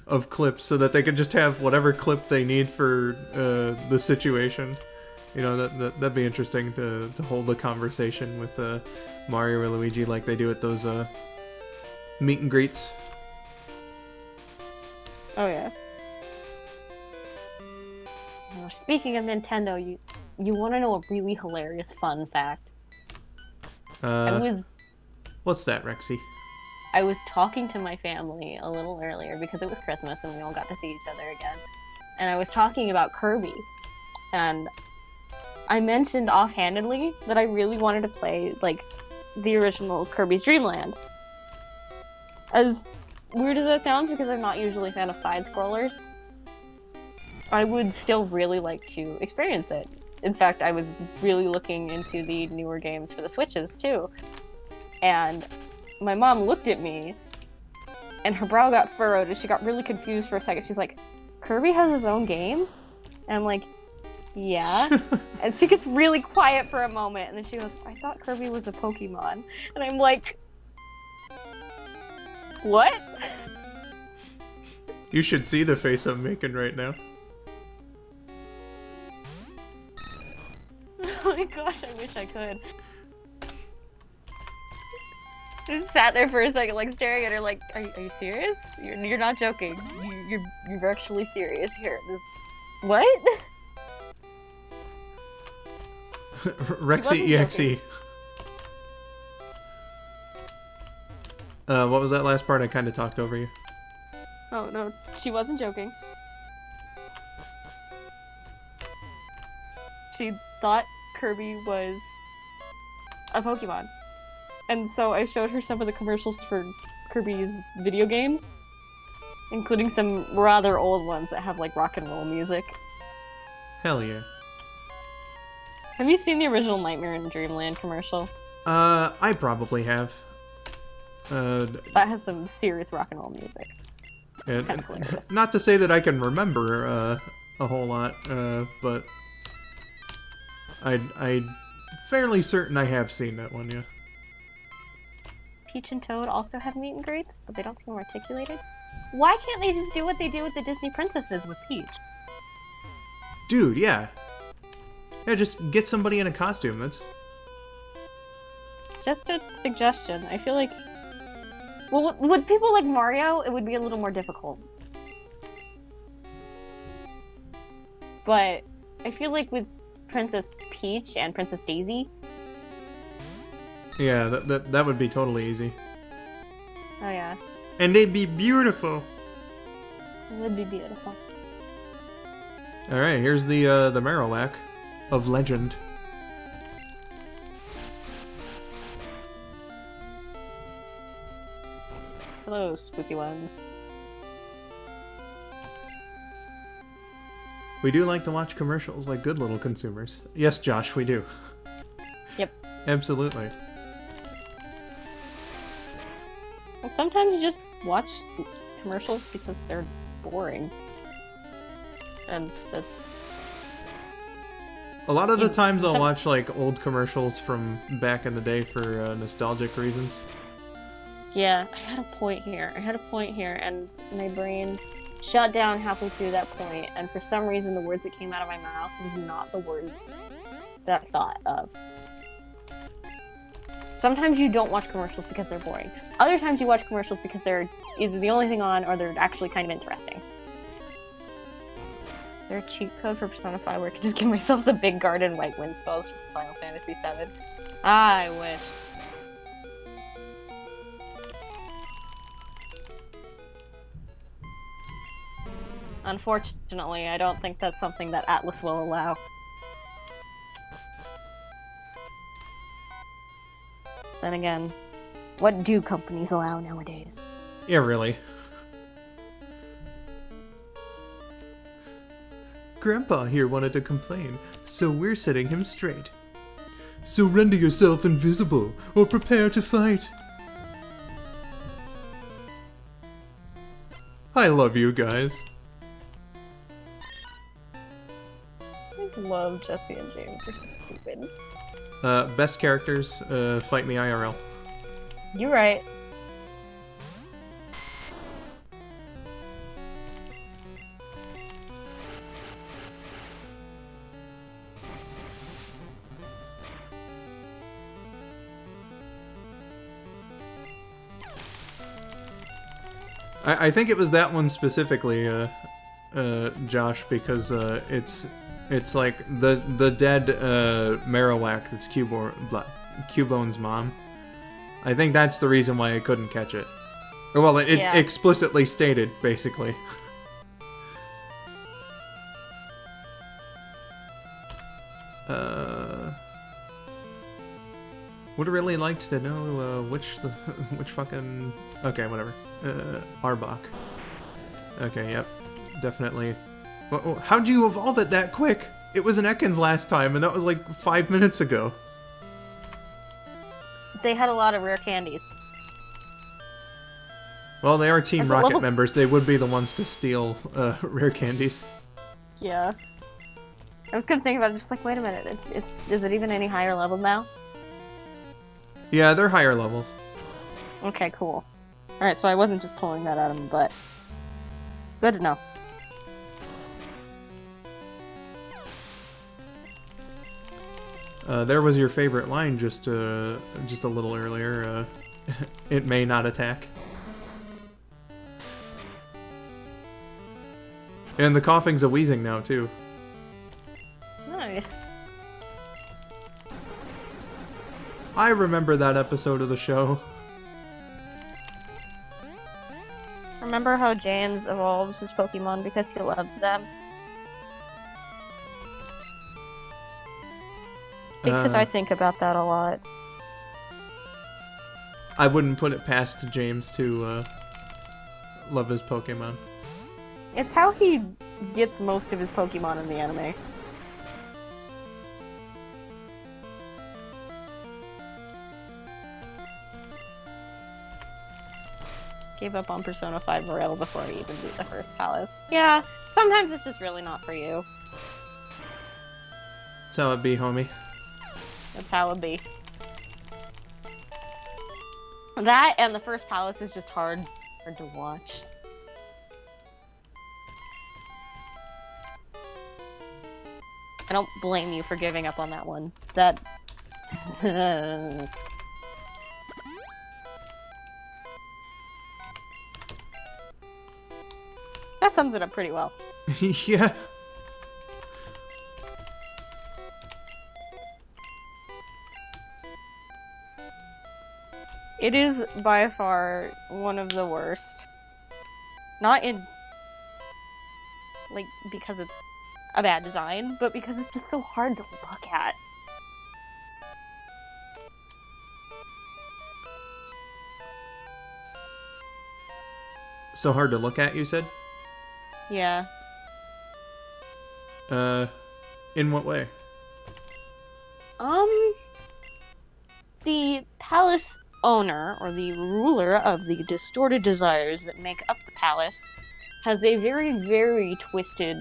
of clips, so that they can just have whatever clip they need for the situation, you know, that'd be interesting to hold a conversation with Mario or Luigi like they do at those meet and greets. Oh yeah. Speaking of Nintendo, you want to know a really hilarious fun fact? What's that, Rexii? I was talking to my family a little earlier because it was Christmas and we all got to see each other again. And I was talking about Kirby. And I mentioned offhandedly that I really wanted to play, like, the original Kirby's Dream Land. As weird as that sounds, because I'm not usually a fan of side-scrollers, I would still really like to experience it. In fact, I was really looking into the newer games for the Switches, too. And my mom looked at me, and her brow got furrowed, and she got really confused for a second. She's like, Kirby has his own game? And I'm like, yeah. And she gets really quiet for a moment, and then she goes, I thought Kirby was a Pokemon. And I'm like, what? You should see the face I'm making right now. Oh my gosh, I wish I could. Just sat there for a second, like, staring at her like, are you serious? You're not joking. You're actually serious here. What? Rexii EXE. What was that last part? I kind of talked over you. Oh no, she wasn't joking. She thought Kirby was a Pokemon. And so I showed her some of the commercials for Kirby's video games, including some rather old ones that have, like, rock and roll music. Hell yeah. Have you seen the original Nightmare in Dreamland commercial? I probably have. That has some serious rock and roll music. Not to say that I can remember a whole lot, but I'm fairly certain I have seen that one, yeah. Peach and Toad also have meet and greets, but they don't seem articulated. Why can't they just do what they do with the Disney princesses with Peach? Dude, yeah. Yeah, just get somebody in a costume, that's... Just a suggestion. I feel like... Well, with people like Mario, it would be a little more difficult. But I feel like with Princess Peach and Princess Daisy... Yeah, that would be totally easy. Oh yeah. And they'd be beautiful. It would be beautiful. Alright, here's the Marowak of legend. Hello, spooky ones. We do like to watch commercials like good little consumers. Yes, Josh, we do. Yep. Absolutely. And sometimes you just watch commercials because they're boring. And that's... A lot of the times I'll watch like old commercials from back in the day for nostalgic reasons. Yeah, I had a point here, and my brain shut down halfway through that point, and for some reason the words that came out of my mouth was not the words that I thought of. Sometimes you don't watch commercials because they're boring. Other times you watch commercials because they're either the only thing on or they're actually kind of interesting. Is there a cheat code for Persona 5 where I could just give myself the big garden white wind spells from Final Fantasy VII? I wish. Unfortunately, I don't think that's something that Atlas will allow. Then again, what do companies allow nowadays? Yeah, really. Grandpa here wanted to complain, so we're setting him straight. So render yourself invisible, or prepare to fight. I love you guys. I love Jesse and James, they're so stupid. Best characters, Fight Me IRL. You're right. I think it was that one specifically, Josh, because it's like the dead Marowak that's Cubone's mom. I think that's the reason why I couldn't catch it. Or, well, it Yeah. explicitly stated, basically. Would really like to know which fucking... Okay, whatever. Arbok. Okay, yep. Definitely. How'd you evolve it that quick? It was an Ekans last time, and that was like 5 minutes ago. They had a lot of rare candies. Well, they are Team As a Rocket level- members. They would be the ones to steal rare candies. Yeah. I was gonna think about it, just like, wait a minute, is it even any higher level now? Yeah, they're higher levels. Okay, cool. Alright, so I wasn't just pulling that out of my butt. Good to know. There was your favorite line just a little earlier. It may not attack. And the coughing's a wheezing now, too. Nice. I remember that episode of the show. Remember how James evolves his Pokemon because he loves them? Because I think about that a lot. I wouldn't put it past James to love his Pokemon. It's how he gets most of his Pokemon in the anime. Gave up on Persona 5 Morel before I even beat the first palace. Yeah, sometimes it's just really not for you. That's how it be, homie. That's how it be. That and the first palace is just hard to watch. I don't blame you for giving up on that one. That... That sums it up pretty well. Yeah. It is by far one of the worst. Not in... like, because it's a bad design, but because it's just so hard to look at. So hard to look at, you said? Yeah. In what way? The palace owner, or the ruler of the distorted desires that make up the palace, has a very, very twisted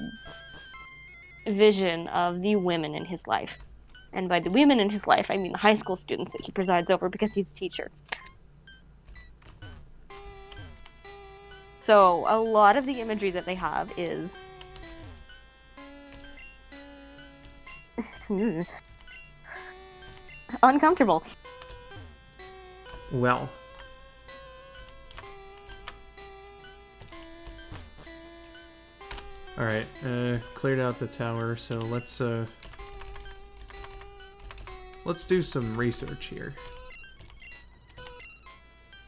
vision of the women in his life. And by the women in his life, I mean the high school students that he presides over because he's a teacher. So a lot of the imagery that they have is uncomfortable. Well. Alright, cleared out the tower, so let's do some research here.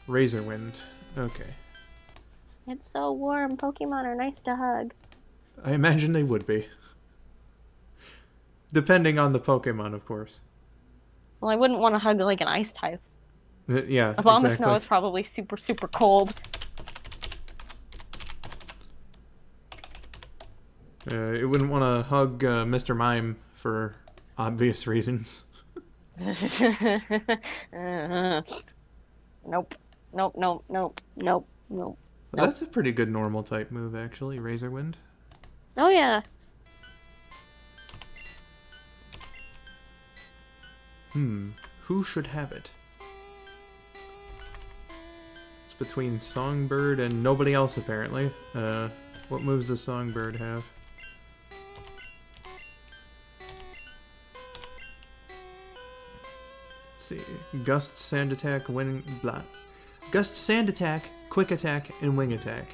Razorwind. Okay. It's so warm. Pokemon are nice to hug. I imagine they would be. Depending on the Pokemon, of course. Well, I wouldn't want to hug like an ice type. Yeah, A bomb of exactly. snow is probably super, super cold. You wouldn't want to hug Mr. Mime for obvious reasons. Nope. Nope, nope, nope, nope, nope. That's a pretty good normal type move, actually, Razorwind. Oh, yeah. Who should have it? It's between Songbird and nobody else, apparently. What moves does Songbird have? Let's see. Gust, Sand Attack, Wing... blah. Gust, Sand Attack, Quick Attack, and Wing Attack.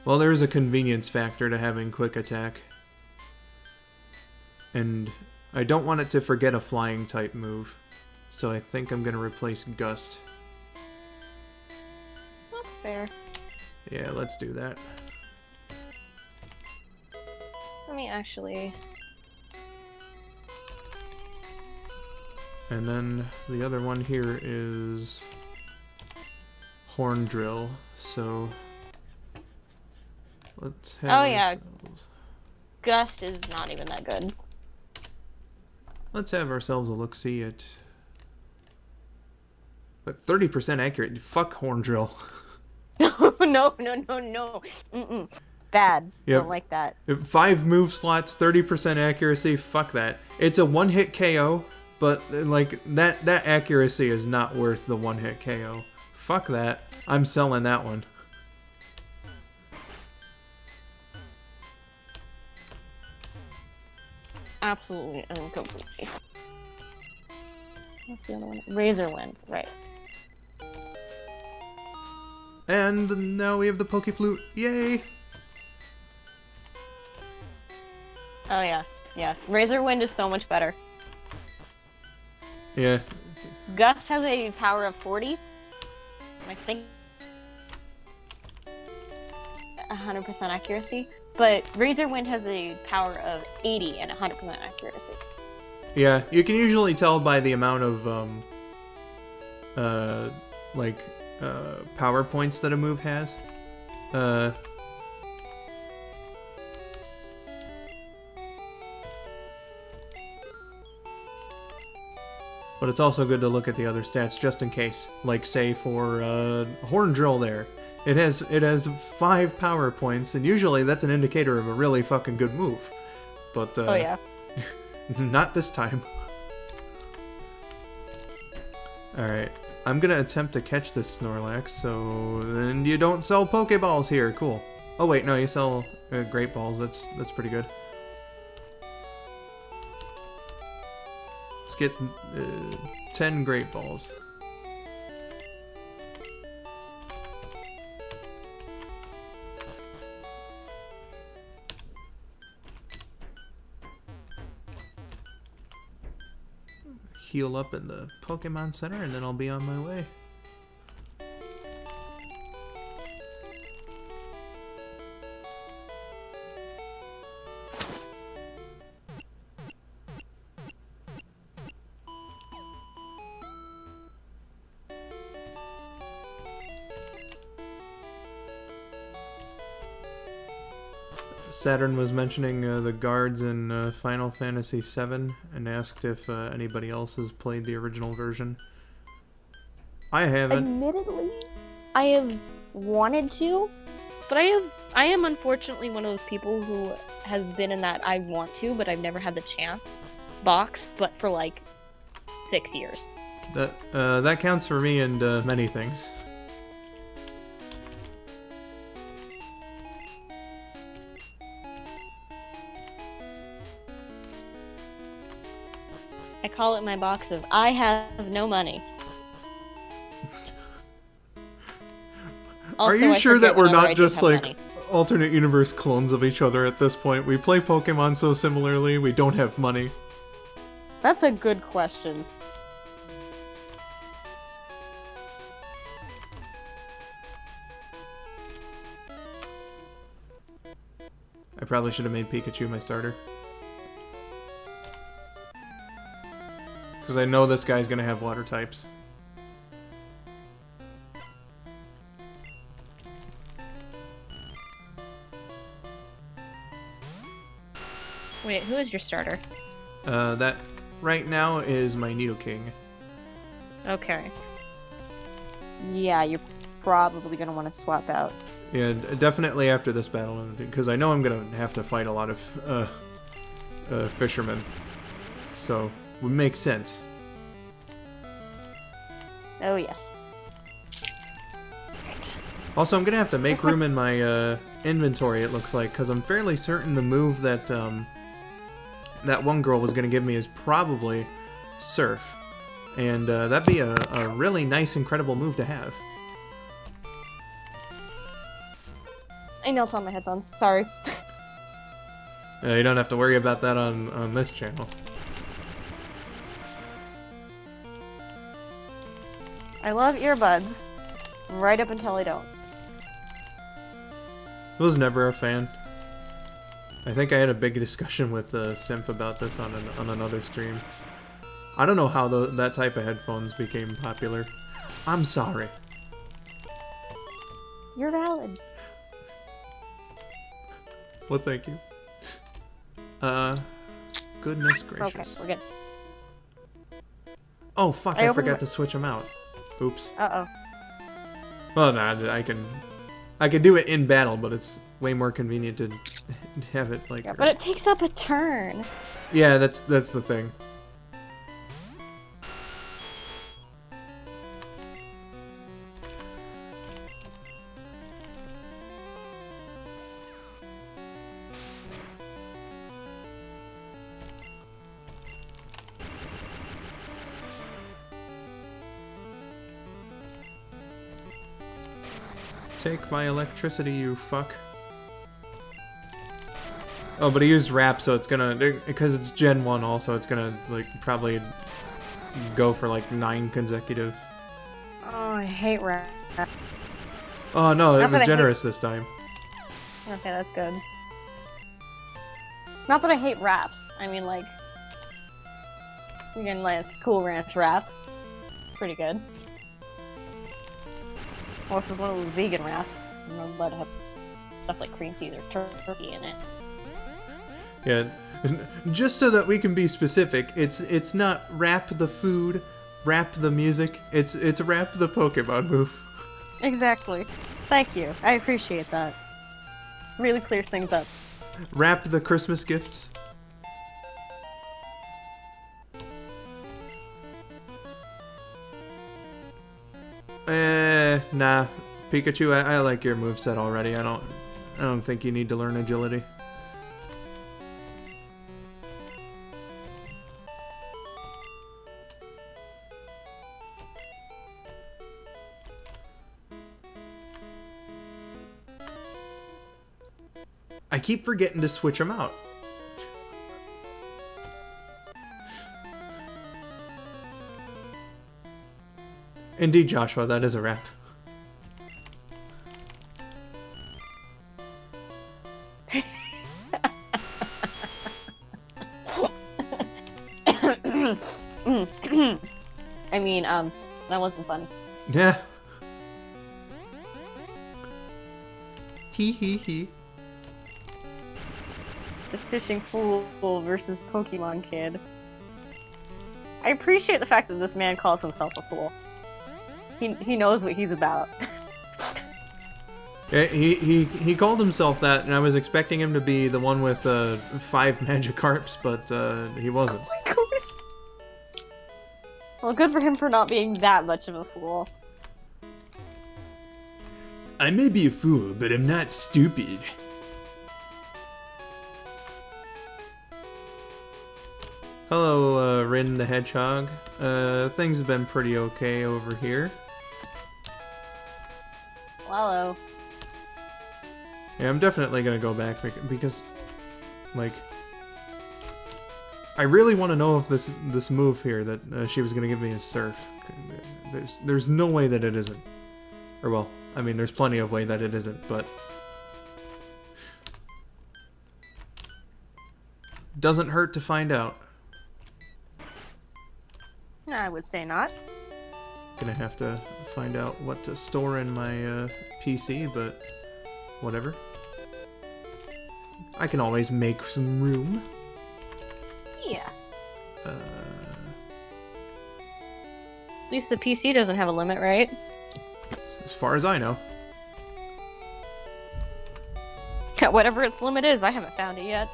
Well, there is a convenience factor to having Quick Attack. And I don't want it to forget a flying type move. So I think I'm going to replace Gust. That's fair. Yeah, let's do that. Let me actually... And then the other one here is Horn Drill. So let's have ourselves... Gust is not even that good. Let's have ourselves a look-see at... But 30% accurate. Fuck Horn Drill. No, no, no, no. Mm-mm. Bad. Yep. Don't like that. 5 move slots, 30% accuracy. Fuck that. It's a one-hit KO, but like that accuracy is not worth the one-hit KO. Fuck that. I'm selling that one. Absolutely and completely. What's the other one? Razorwind, right. And now we have the Pokeflute. Yay! Oh yeah, yeah. Razorwind is so much better. Yeah. Gust has a power of 40. I think 100% accuracy. But Razorwind has a power of 80 and 100% accuracy. Yeah, you can usually tell by the amount of power points that a move has. But it's also good to look at the other stats just in case. Like, say, for Horn Drill there. It has 5 power points, and usually that's an indicator of a really fucking good move. But, oh yeah. not this time. Alright. I'm gonna attempt to catch this Snorlax, so then you don't sell Pokeballs here. Cool. Oh wait, no, you sell Great Balls. That's pretty good. Let's get 10 Great Balls. Heal up in the Pokemon Center, and then I'll be on my way. Saturn was mentioning the guards in Final Fantasy VII and asked if anybody else has played the original version. I haven't. Admittedly, I have wanted to, but I am unfortunately one of those people who has been in that I want to, but I've never had the chance box, but for like 6 years. That counts for me and many things. I call it my box of I have no money. Are Also, you I sure forget that we're whenever I not do just have like money. alternate universe clones of each other at this point? We play Pokemon so similarly, we don't have money. That's a good question. I probably should have made Pikachu my starter. Because I know this guy's gonna have water types. Wait, who is your starter? That right now is my Nidoking. Okay. Yeah, you're probably gonna want to swap out. Yeah, definitely after this battle, because I know I'm gonna have to fight a lot of fishermen. So, it would make sense. Oh yes. Also, I'm gonna have to make room in my inventory, it looks like, because I'm fairly certain the move that that one girl was gonna give me is probably Surf. And that'd be a really nice, incredible move to have. I know it's on my headphones. Sorry. You don't have to worry about that on this channel. I love earbuds. Right up until I don't. I was never a fan. I think I had a big discussion with Simp about this on another stream. I don't know how that type of headphones became popular. I'm sorry. You're valid. Well, thank you. Goodness Okay, gracious. we're good. Oh, fuck, I I opened forgot my- to switch them out. Oops. Uh-oh. Well, nah, I can do it in battle, but it's way more convenient to have it like... Yeah, but it takes up a turn. Yeah, that's the thing. Take my electricity, you fuck. Oh, but he used rap, so it's gonna... Because it's Gen 1 also, it's gonna, like, probably go for, like, 9 consecutive. Oh, I hate rap. Oh, no, it Not that was I generous this time. Okay, that's good. Not that I hate raps. I mean, like... You can Lance Cool Ranch rap. Pretty good. Well, this is one of those vegan wraps. I'm not allowed to have stuff like cream cheese or turkey in it. Yeah, just so that we can be specific, it's not rap the food, rap the music, it's rap the Pokemon move. Exactly. Thank you. I appreciate that. Really clears things up. Rap the Christmas gifts. Nah. Pikachu, I like your moveset already. I don't think you need to learn agility. I keep forgetting to switch them out. Indeed, Joshua, that is a rap. I mean, that wasn't funny. Yeah. Tee hee hee. The fishing fool versus Pokemon kid. I appreciate the fact that this man calls himself a fool. He knows what he's about. Yeah, he called himself that, and I was expecting him to be the one with 5 Magikarps, but he wasn't. Oh my gosh. Well, good for him for not being that much of a fool. I may be a fool, but I'm not stupid. Hello, Rin the Hedgehog. Things have been pretty okay over here. Hello. Yeah, I'm definitely gonna go back because, like, I really want to know if this move here that she was gonna give me is Surf. There's no way that it isn't. Or well, I mean, there's plenty of way that it isn't, but doesn't hurt to find out. I would say not. Gonna have to find out what to store in my PC, but whatever. I can always make some room. Yeah. At least the PC doesn't have a limit, right? As far as I know. Whatever its limit is, I haven't found it yet.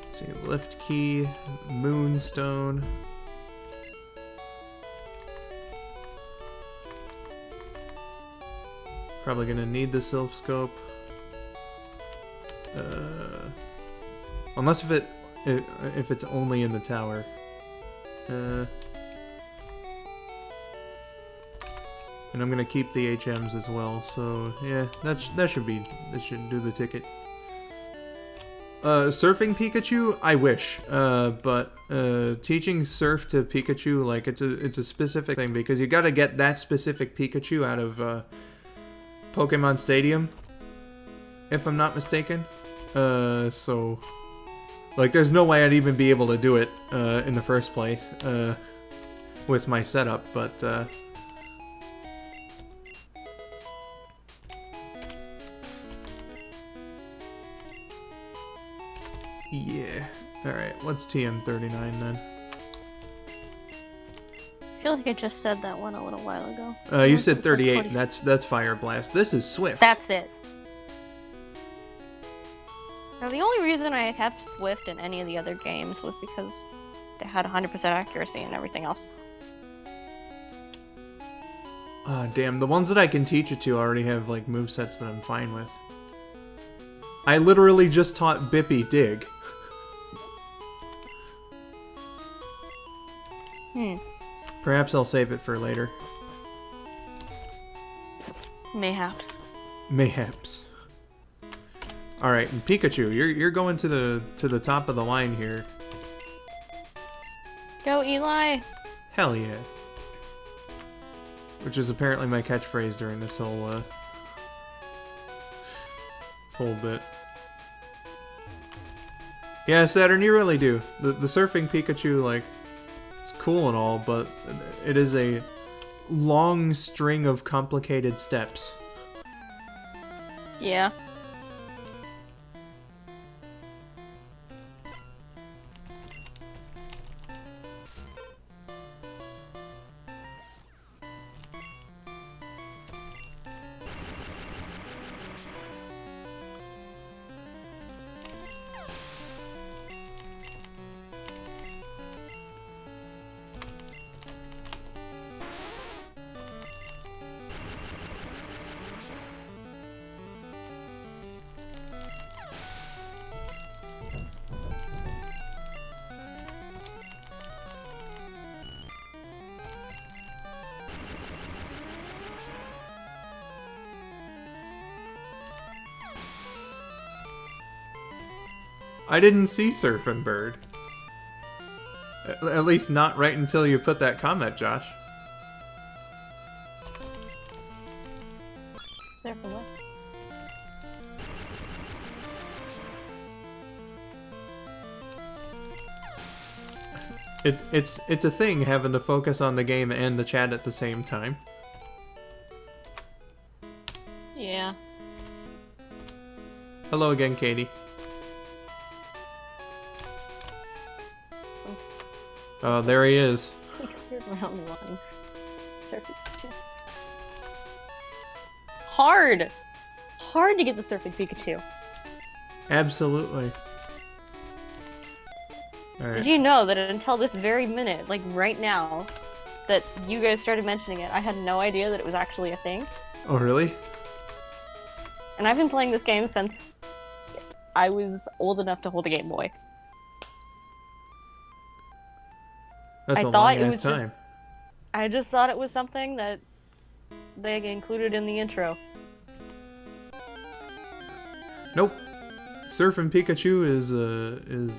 Let's see, lift key, moonstone. Probably gonna need the Sylph Scope. Unless if it's only in the tower. And I'm gonna keep the HMs as well, so yeah, that should do the ticket. Surfing Pikachu, I wish, but teaching Surf to Pikachu, like, it's a specific thing, because you gotta get that specific Pikachu out of Pokemon Stadium, if I'm not mistaken. So, like, there's no way I'd even be able to do it in the first place with my setup, but yeah. Alright, what's TM39 then? I feel like I just said that one a little while ago. You said 38, and that's Fire Blast. This is Swift. That's it. Now, the only reason I kept Swift in any of the other games was because they had 100% accuracy and everything else. Ah, damn. The ones that I can teach it to already have, like, movesets that I'm fine with. I literally just taught Bippy Dig. Perhaps I'll save it for later. Mayhaps. Mayhaps. Alright, and Pikachu, you're going to the top of the line here. Go, Eli! Hell yeah. Which is apparently my catchphrase during this whole bit. Yeah, Saturn, you really do. The surfing Pikachu, like, it's cool and all, but it is a long string of complicated steps. Yeah. I didn't see Surfing Bird. At least not right until you put that comment, Josh. There for what? It's a thing having to focus on the game and the chat at the same time. Yeah. Hello again, Katie. Oh, there he is. Here's round one. Surfing Pikachu. Hard! Hard to get the Surfing Pikachu. Absolutely. Alright. Did you know that until this very minute, like right now, that you guys started mentioning it, I had no idea that it was actually a thing? Oh, really? And I've been playing this game since I was old enough to hold a Game Boy. That's I a thought long it ass was time. I just thought it was something that they included in the intro. Nope. Surfing Pikachu is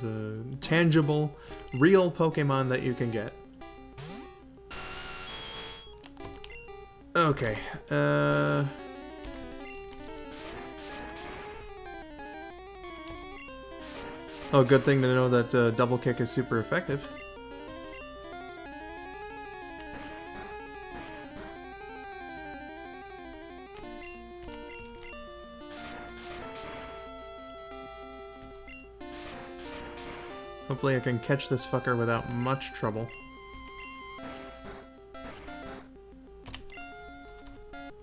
a tangible, real Pokemon that you can get. Okay. Oh, good thing to know that double kick is super effective. Hopefully I can catch this fucker without much trouble.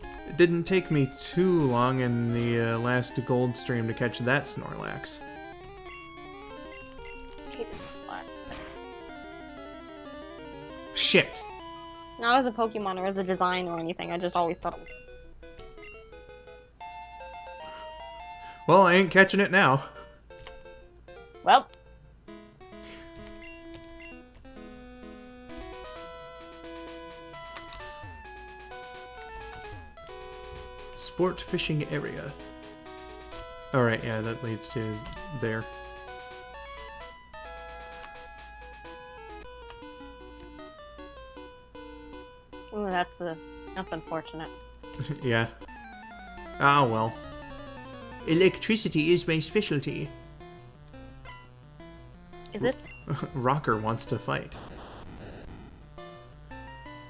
It didn't take me too long in the last gold stream to catch that Snorlax. Shit! Not as a Pokemon or as a design or anything, I just always thought it was... Well, I ain't catching it now. Well... Sport fishing area. Alright, yeah, that leads to there. Oh, that's unfortunate. Yeah. Ah, well. Electricity is my specialty. Is it? Rocker wants to fight.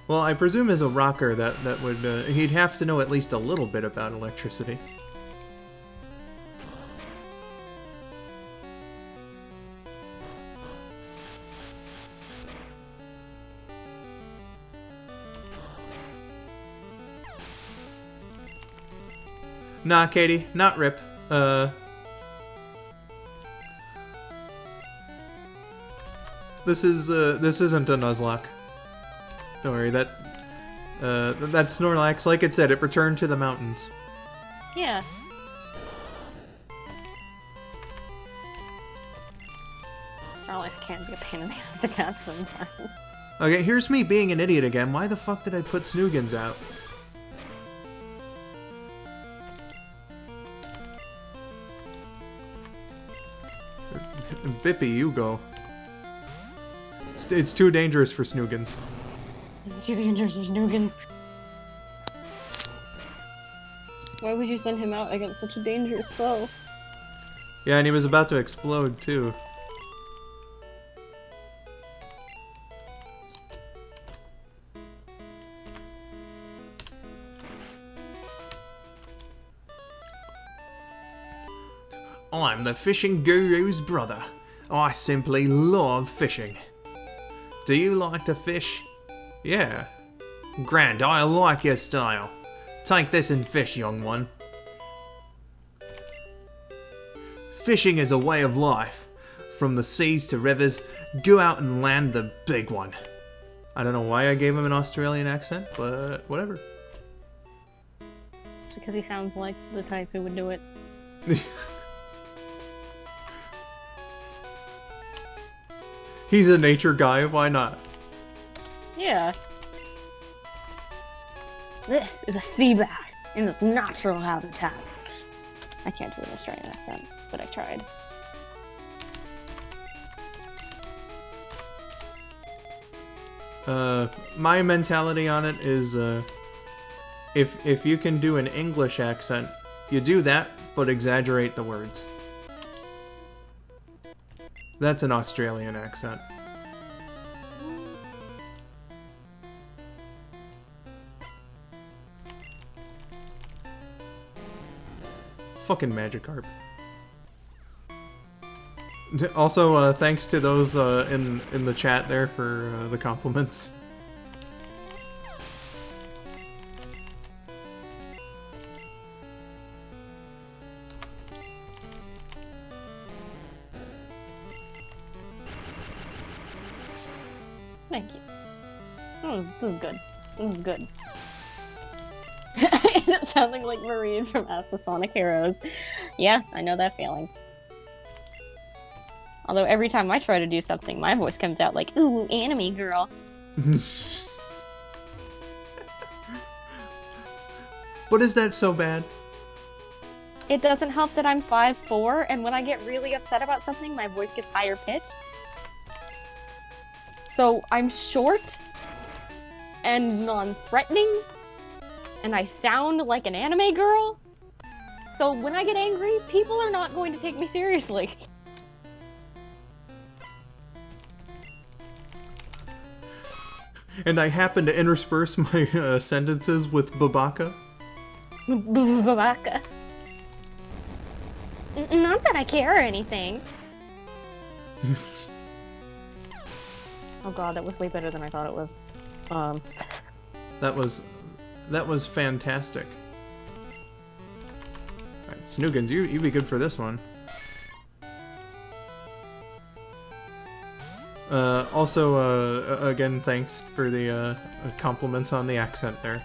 Well, I presume as a rocker that would he'd have to know at least a little bit about electricity. Nah, Katie, not Rip. This isn't a Nuzlocke. Don't worry, that Snorlax, like it said, it returned to the mountains. Yeah. Snorlax can be a pain in the ass to catch sometimes. Okay, here's me being an idiot again. Why the fuck did I put Snoogans out? Bippy, you go. It's too dangerous for Snoogans. It's too dangerous for Snoogans. Why would you send him out against such a dangerous foe? Yeah, and he was about to explode, too. I'm the fishing guru's brother. I simply love fishing. Do you like to fish? Yeah. Grand, I like your style. Take this and fish, young one. Fishing is a way of life. From the seas to rivers, go out and land the big one. I don't know why I gave him an Australian accent, but whatever. Because he sounds like the type who would do it. He's a nature guy, why not? Yeah. This is a sea bass in its natural habitat. I can't do an Australian accent, but I tried. My mentality on it is, if you can do an English accent, you do that, but exaggerate the words. That's an Australian accent. Fucking Magikarp. Also, thanks to those in the chat there for the compliments. Thank you. This is good. This is good. It's sounding like Marine from Ask the Sonic Heroes. Yeah, I know that feeling. Although every time I try to do something, my voice comes out like, ooh, anime girl. But is that so bad? It doesn't help that I'm 5'4", and when I get really upset about something, my voice gets higher pitched. So I'm short and non-threatening, and I sound like an anime girl. So when I get angry, people are not going to take me seriously. And I happen to intersperse my sentences with babaka. Babaka. Not that I care or anything. Oh god, that was way better than I thought it was. That was fantastic. Alright, Snoogans, you be good for this one. Also, again, thanks for the compliments on the accent there.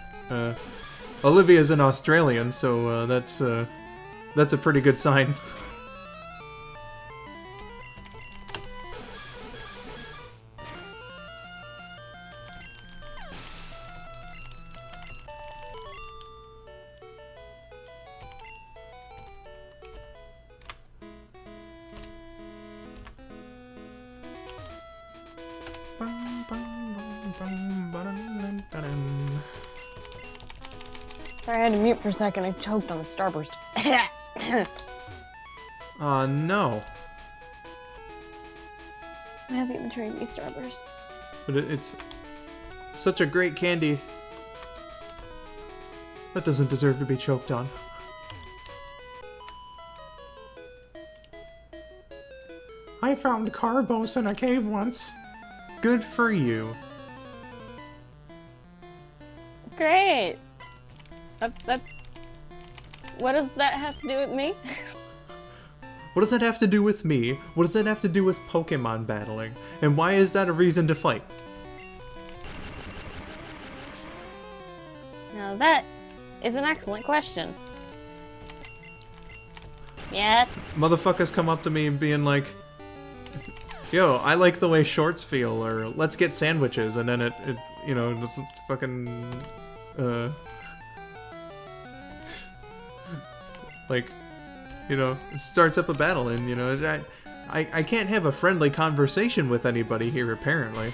Olivia's an Australian, so that's a pretty good sign. Sorry, I had to mute for a second. I choked on the starburst. No. I haven't even tried these starbursts. But it's such a great candy. That doesn't deserve to be choked on. I found Carbos in a cave once. Good for you. Great! What does that have to do with me? What does that have to do with me? What does that have to do with Pokemon battling? And why is that a reason to fight? Now that is an excellent question. Yes? Motherfuckers come up to me and being like, yo, I like the way shorts feel, or let's get sandwiches, and then it you know, it's fucking, like, you know, it starts up a battle, and, you know, I can't have a friendly conversation with anybody here, apparently.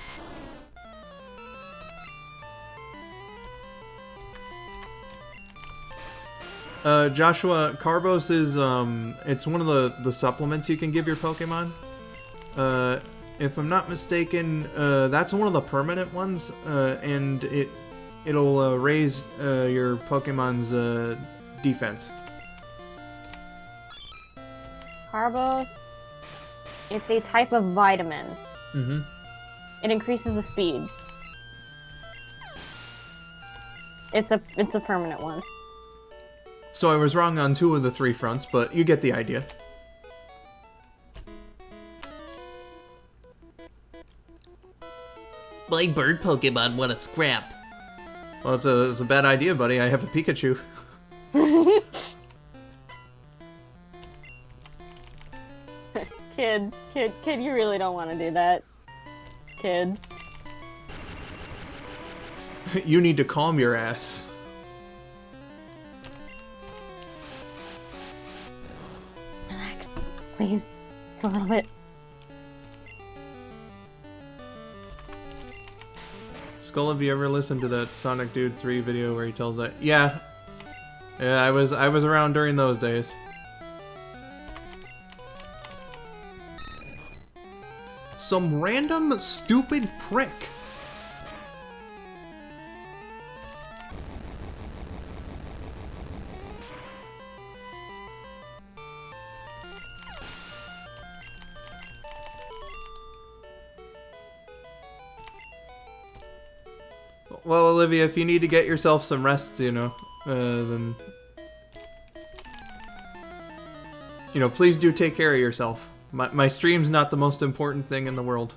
Joshua, Carbos is, it's one of the supplements you can give your Pokemon. If I'm not mistaken, that's one of the permanent ones, and it'll raise your Pokemon's defense. Carbos. It's a type of vitamin. Mm-hmm. It increases the speed. It's a permanent one. So I was wrong on 2 of the 3 fronts, but you get the idea. My bird Pokemon want to scrap. Well, it's a bad idea, buddy. I have a Pikachu. Kid, you really don't want to do that. Kid. You need to calm your ass. Relax. Please. Just a little bit. Skull, have you ever listened to that Sonic Dude 3 video where he tells that? Yeah. Yeah, I was around during those days. Some random stupid prick. Well, Olivia, if you need to get yourself some rest, you know, then... You know, please do take care of yourself. My stream's not the most important thing in the world.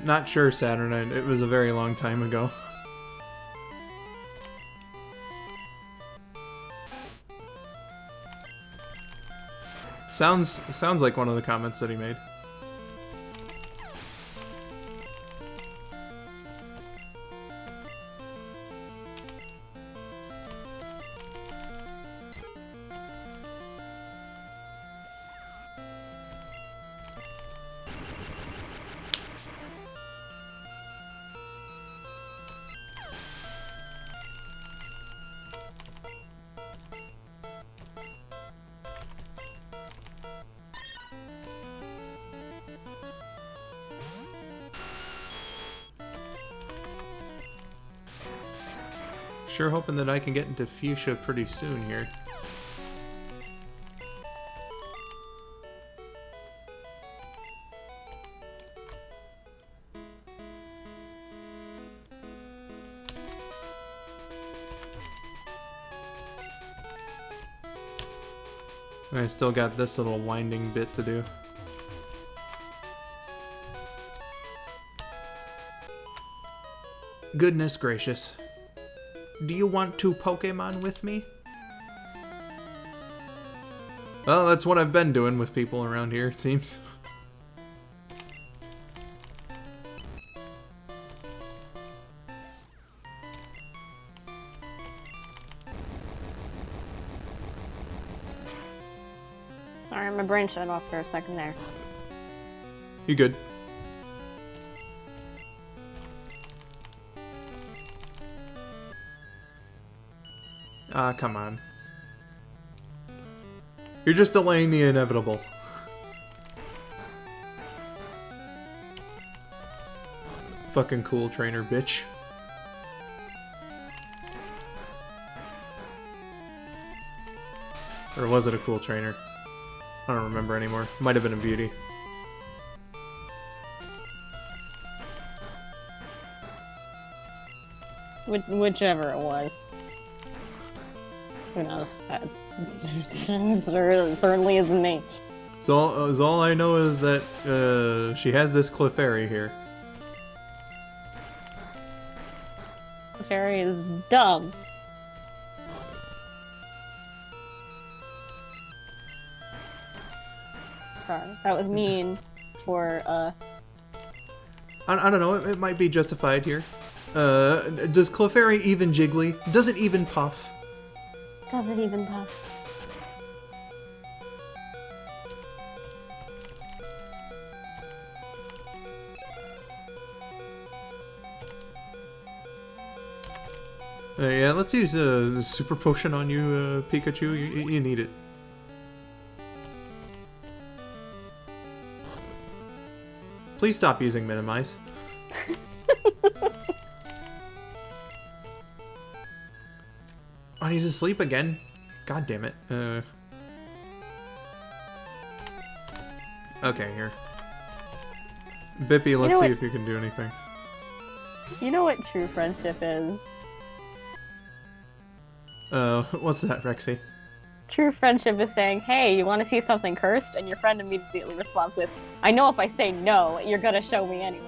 Not sure, Saturn. It was a very long time ago. Sounds like one of the comments that he made. Sure hoping that I can get into Fuchsia pretty soon here. I still got this little winding bit to do. Goodness gracious. Do you want to Pokemon with me? Well, that's what I've been doing with people around here, it seems. Sorry, my brain shut off for a second there. You good? Ah, come on. You're just delaying the inevitable. Fucking cool trainer, bitch. Or was it a cool trainer? I don't remember anymore. Might have been a beauty. Whichever it was. Who knows? Certainly isn't me. So all I know is that she has this Clefairy here. Fairy is dumb. Sorry, that was mean for, I don't know, it might be justified here. Does Clefairy even jiggly? Does it even puff? Does it even puff? Yeah, let's use the super potion on you, Pikachu. You need it. Please stop using minimize. Oh, he's asleep again. God damn it. Okay, here. Bippy, let's see if you can do anything. You know what true friendship is? What's that, Rexii? True friendship is saying, hey, you want to see something cursed? And your friend immediately responds with, I know if I say no, you're gonna show me anyway.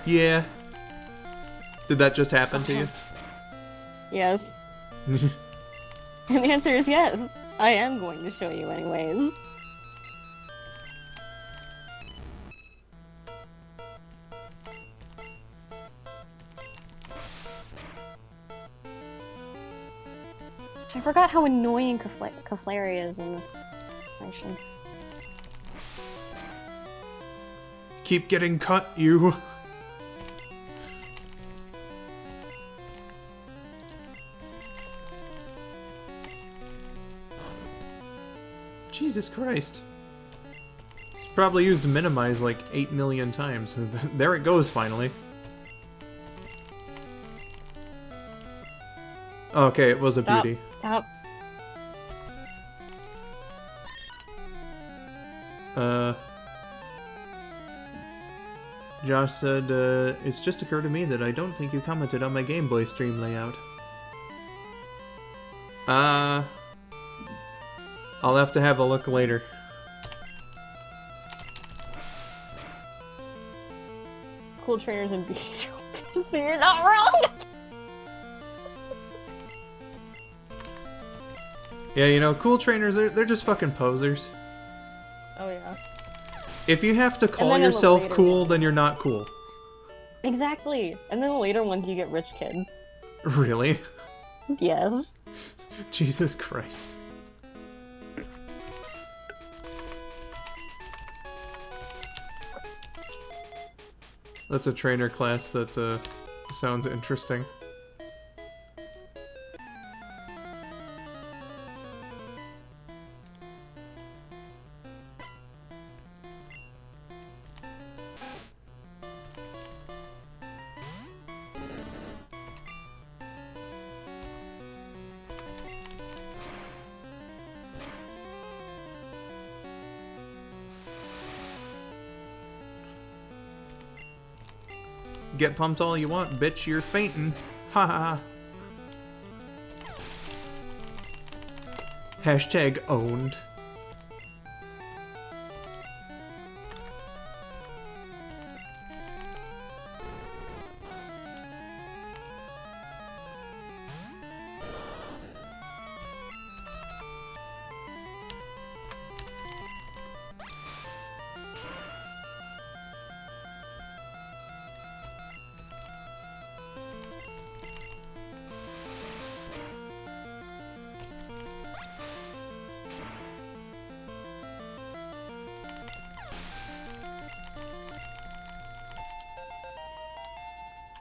Yeah. Did that just happen to you? Yes. And the answer is yes. I am going to show you anyways. forgot how annoying Kaflari is in this nation. Keep getting cut, you. Jesus Christ. It's probably used minimize like 8 million times. There it goes, finally. Okay, it was a beauty. Stop. Josh said, it's just occurred to me that I don't think you commented on my Game Boy stream layout. I'll have to have a look later. Cool trainers and beauty. Just so you're not wrong! Yeah, you know, cool trainers, they're just fucking posers. Oh yeah. If you have to call in the yourself later cool, ones- then you're not cool. Exactly. And then the later ones you get rich kid. Really? Yes. Jesus Christ. That's a trainer class that sounds interesting. Get pumped all you want, bitch, you're fainting. Ha ha ha. Hashtag owned.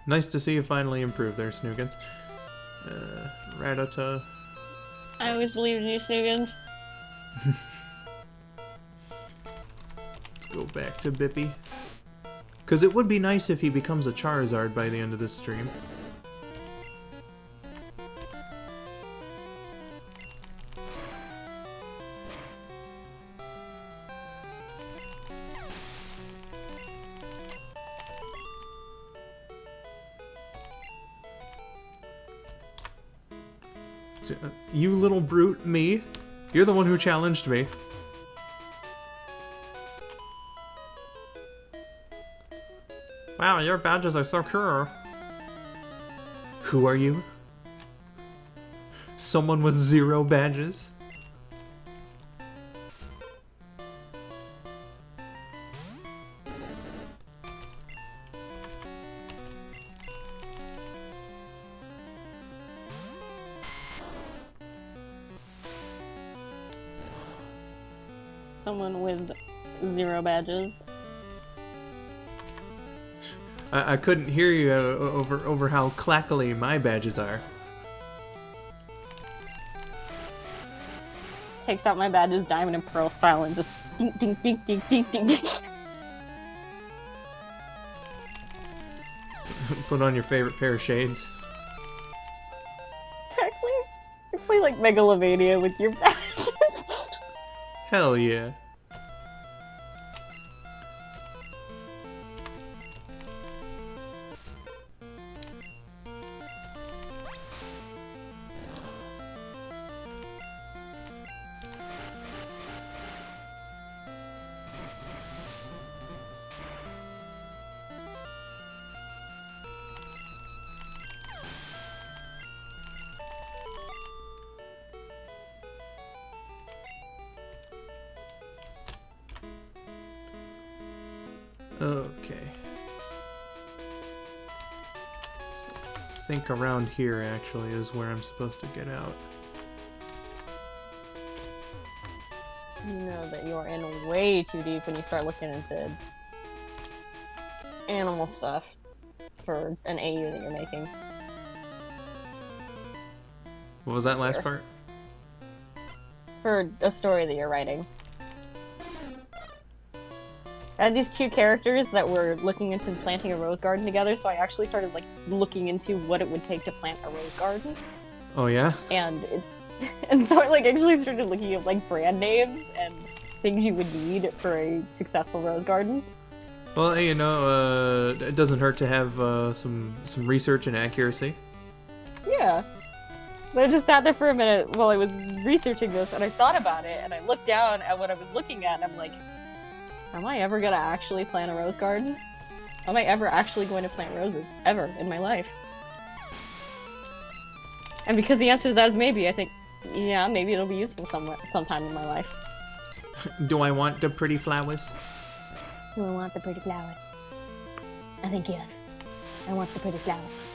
Nice to see you finally improve there, Snoogans. Ratata. I always believe in you, Snoogans. Let's go back to Bippy. Because it would be nice if he becomes a Charizard by the end of this stream. You little brute, me. You're the one who challenged me. Wow, your badges are so cool. Who are you? Someone with 0 badges? Someone with 0 badges. I couldn't hear you over how clackly my badges are. Takes out my badges, diamond and pearl style, and just ding ding ding ding ding ding ding. Put on your favorite pair of shades. Exactly. You play like Megalovania with your badges. Hell yeah. Okay. I think around here actually is where I'm supposed to get out. You know that you are in way too deep when you start looking into animal stuff for an AU that you're making. What was that last part? For a story that you're writing. I had these two characters that were looking into planting a rose garden together, so I actually started like looking into what it would take to plant a rose garden. Oh yeah? And so I like actually started looking at like brand names and things you would need for a successful rose garden. Well, hey, you know, it doesn't hurt to have some research and accuracy. Yeah. But I just sat there for a minute while I was researching this, and I thought about it, and I looked down at what I was looking at, and I'm like, am I ever gonna actually plant a rose garden? Am I ever actually going to plant roses? Ever in my life? And because the answer to that is maybe, I think, yeah, maybe it'll be useful sometime in my life. Do I want the pretty flowers? Do I want the pretty flowers? I think yes. I want the pretty flowers.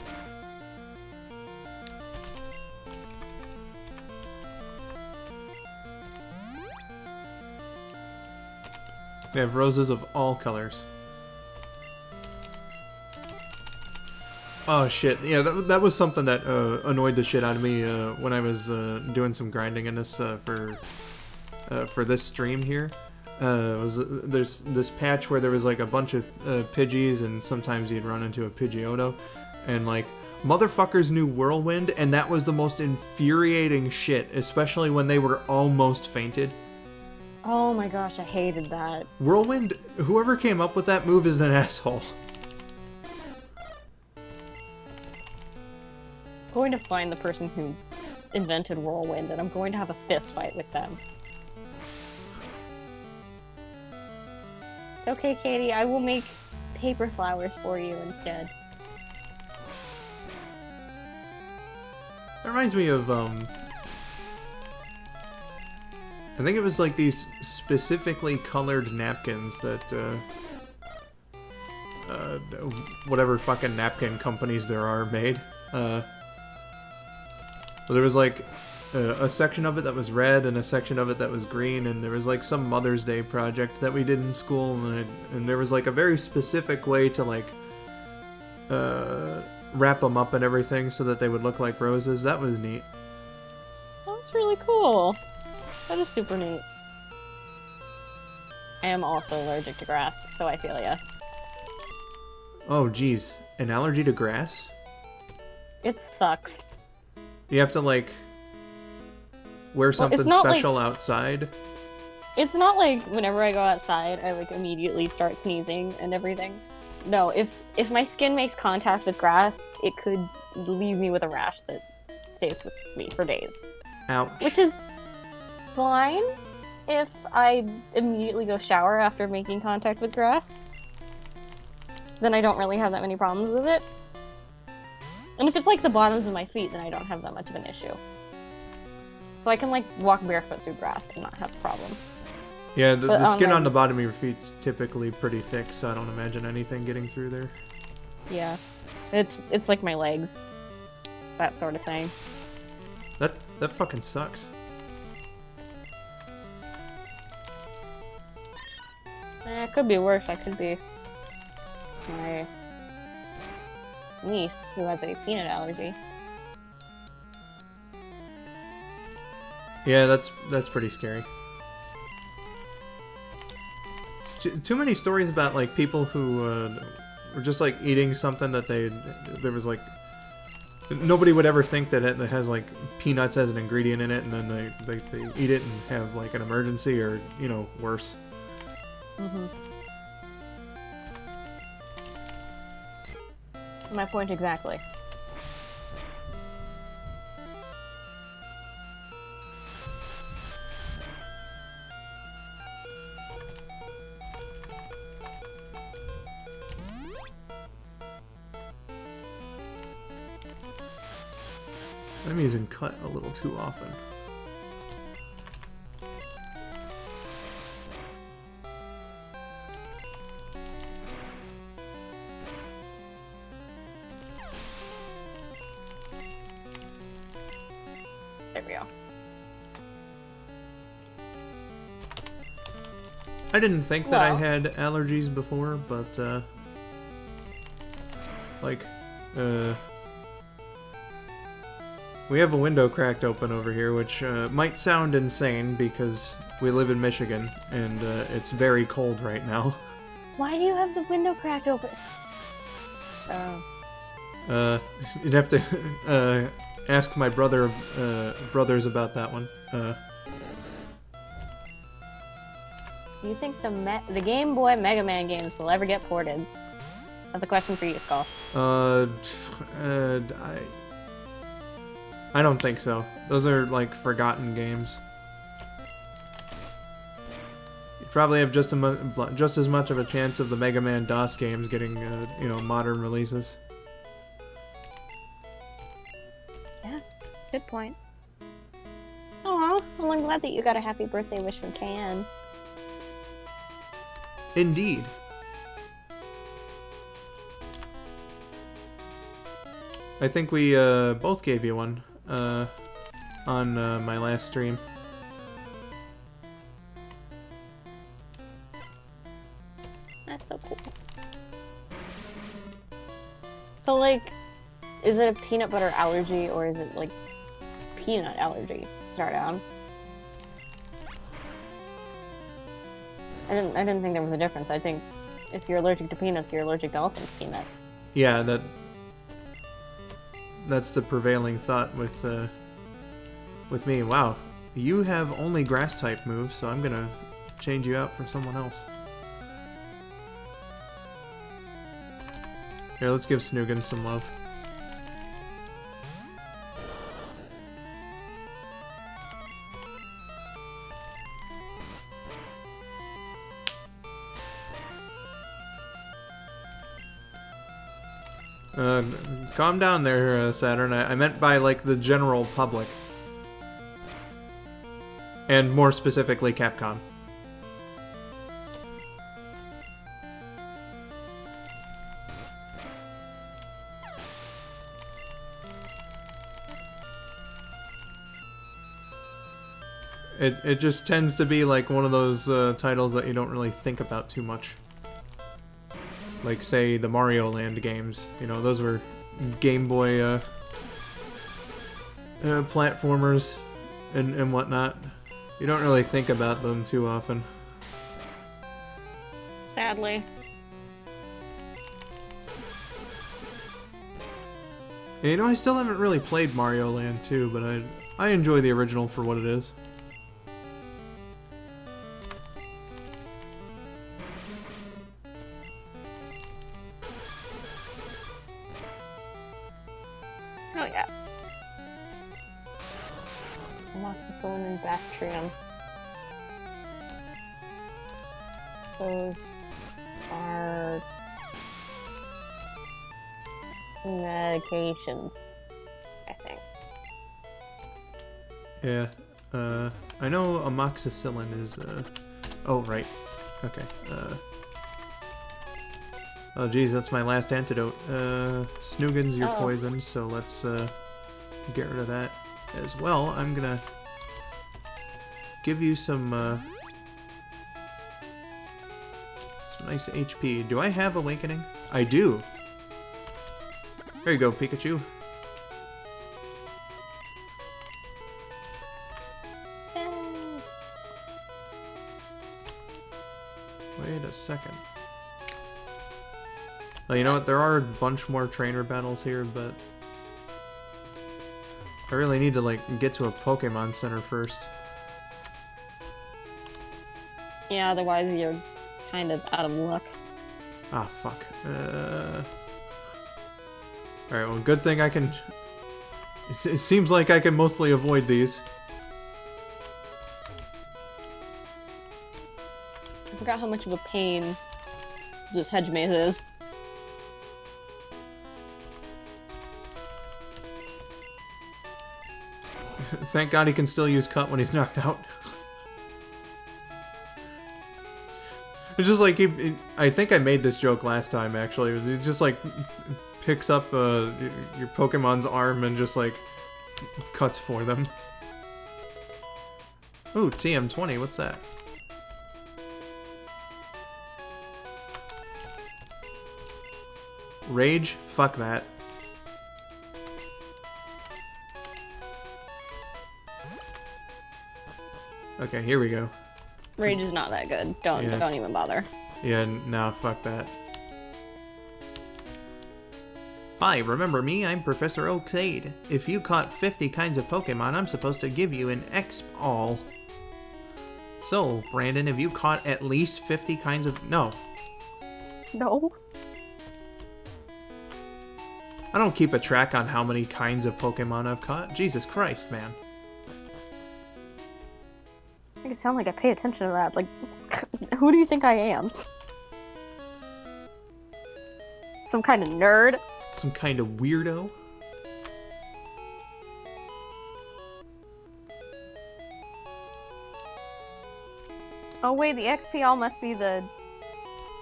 We have roses of all colors. Oh shit, yeah, that was something that annoyed the shit out of me when I was doing some grinding in this for this stream here. There's this patch where there was like a bunch of Pidgeys, and sometimes you'd run into a Pidgeotto, and like motherfuckers knew Whirlwind, and that was the most infuriating shit, especially when they were almost fainted. Oh my gosh, I hated that. Whirlwind, whoever came up with that move is an asshole. I'm going to find the person who invented Whirlwind, and I'm going to have a fist fight with them. It's okay, Katie, I will make paper flowers for you instead. That reminds me of, I think it was like these specifically colored napkins that, whatever fucking napkin companies there are made. Well, there was like a section of it that was red and a section of it that was green, and there was like some Mother's Day project that we did in school, and there was like a very specific way to like wrap them up and everything so that they would look like roses. That was neat. That's really cool. That is super neat. I am also allergic to grass, so I feel ya. Oh geez, an allergy to grass? It sucks. You have to like wear something special outside? It's not like whenever I go outside, I like immediately start sneezing and everything. No, if my skin makes contact with grass, it could leave me with a rash that stays with me for days. Ouch. Which is fine if I immediately go shower after making contact with grass. Then I don't really have that many problems with it. And if it's like the bottoms of my feet, then I don't have that much of an issue. So I can like walk barefoot through grass and not have a problem. Yeah, the skin on the bottom of your feet's typically pretty thick, so I don't imagine anything getting through there. Yeah. It's like my legs. That sort of thing. That fucking sucks. It could be worse. I could be my niece who has a peanut allergy. Yeah, that's pretty scary. Too many stories about like people who were just like eating something that there was like nobody would ever think that it has like peanuts as an ingredient in it, and then they eat it and have like an emergency or, you know, worse. Mm-hmm. My point exactly. I'm using cut a little too often. There we go. I didn't think that I Well. had allergies before, but, like, we have a window cracked open over here, which might sound insane because we live in Michigan and it's very cold right now. Why do you have the window cracked open? You'd have to ask my brothers about that one. Do you think the Game Boy Mega Man games will ever get ported? That's a question for you, Skull. I don't think so. Those are like forgotten games. You probably have just as much of a chance of the Mega Man DOS games getting you know, modern releases. Yeah, good point. Aw, well, I'm glad that you got a happy birthday wish from Can. Indeed. I think we both gave you one on my last stream. That's so cool. So, like, is it a peanut butter allergy or is it, like, peanut allergy to start out? I didn't think there was a difference. I think if you're allergic to peanuts, you're allergic to all things peanut. Yeah, that's the prevailing thought with me. Wow, you have only grass type moves, so I'm gonna change you out for someone else. Here, let's give Snoogan some love. Calm down there, Saturn. I meant by, like, the general public. And more specifically, Capcom. It just tends to be, like, one of those titles that you don't really think about too much. Like, say, the Mario Land games. You know, those were Game Boy platformers and whatnot. You don't really think about them too often. Sadly. And, you know, I still haven't really played Mario Land 2, but I enjoy the original for what it is. Oh yeah. Amoxicillin and Bactrium. Those are medications, I think. Yeah, I know amoxicillin is, oh, right. Okay, oh, geez, that's my last antidote. Snoogan's your poison, so let's, get rid of that as well. I'm gonna give you some nice HP. Do I have Awakening? I do! There you go, Pikachu. Wait a second. Well, you know what? There are a bunch more trainer battles here, but I really need to, like, get to a Pokemon Center first. Yeah, otherwise you're kind of out of luck. Ah, fuck. Alright, well, good thing I can... It seems like I can mostly avoid these. I forgot how much of a pain this hedge maze is. Thank God he can still use Cut when he's knocked out. It's just like, I think I made this joke last time, actually. He just, like, picks up your Pokemon's arm and just, like, cuts for them. Ooh, TM20, what's that? Rage? Fuck that. Okay, here we go. Rage is not that good. Don't even bother. Yeah, nah, fuck that. Hi, remember me? I'm Professor Oak's aide. If you caught 50 kinds of Pokemon, I'm supposed to give you an Exp all. So, Brandon, have you caught at least 50 kinds of... No. No. I don't keep a track on how many kinds of Pokemon I've caught. Jesus Christ, man. I make it sound like I pay attention to that. Like, who do you think I am? Some kind of nerd? Some kind of weirdo? Oh wait, the XP all must be the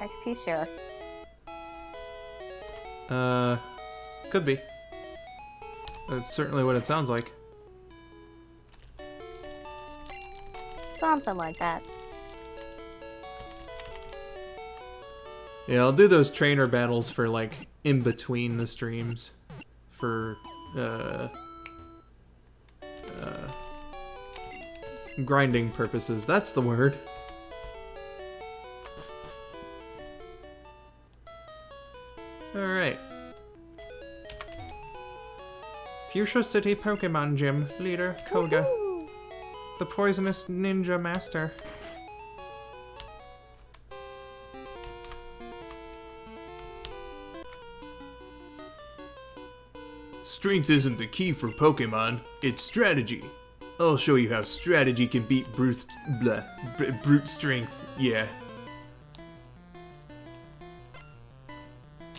XP share. Could be. That's certainly what it sounds like. Something like that. Yeah, I'll do those trainer battles for, like, in between the streams. For, grinding purposes. That's the word. Alright. Fuchsia City Pokemon Gym. Leader, Koga. The poisonous ninja master. Strength isn't the key for Pokemon, it's strategy. I'll show you how strategy can beat brute strength, yeah.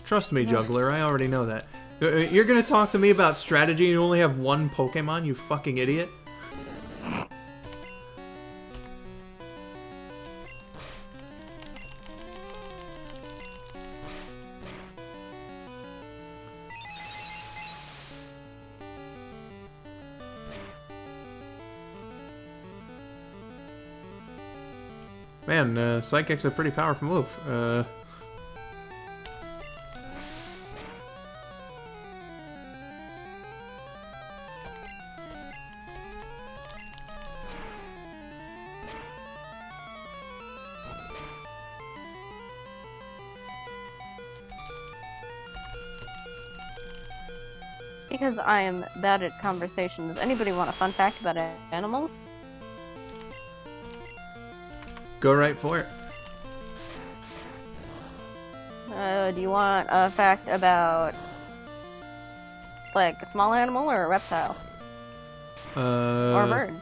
Trust me, Juggler, I already know that. You're gonna talk to me about strategy and you only have one Pokemon, you fucking idiot? Man, Psychic's a pretty powerful move. Because I am bad at conversation, does anybody want a fun fact about animals? Go right for it. Do you want a fact about, like, a small animal or a reptile? Or a bird?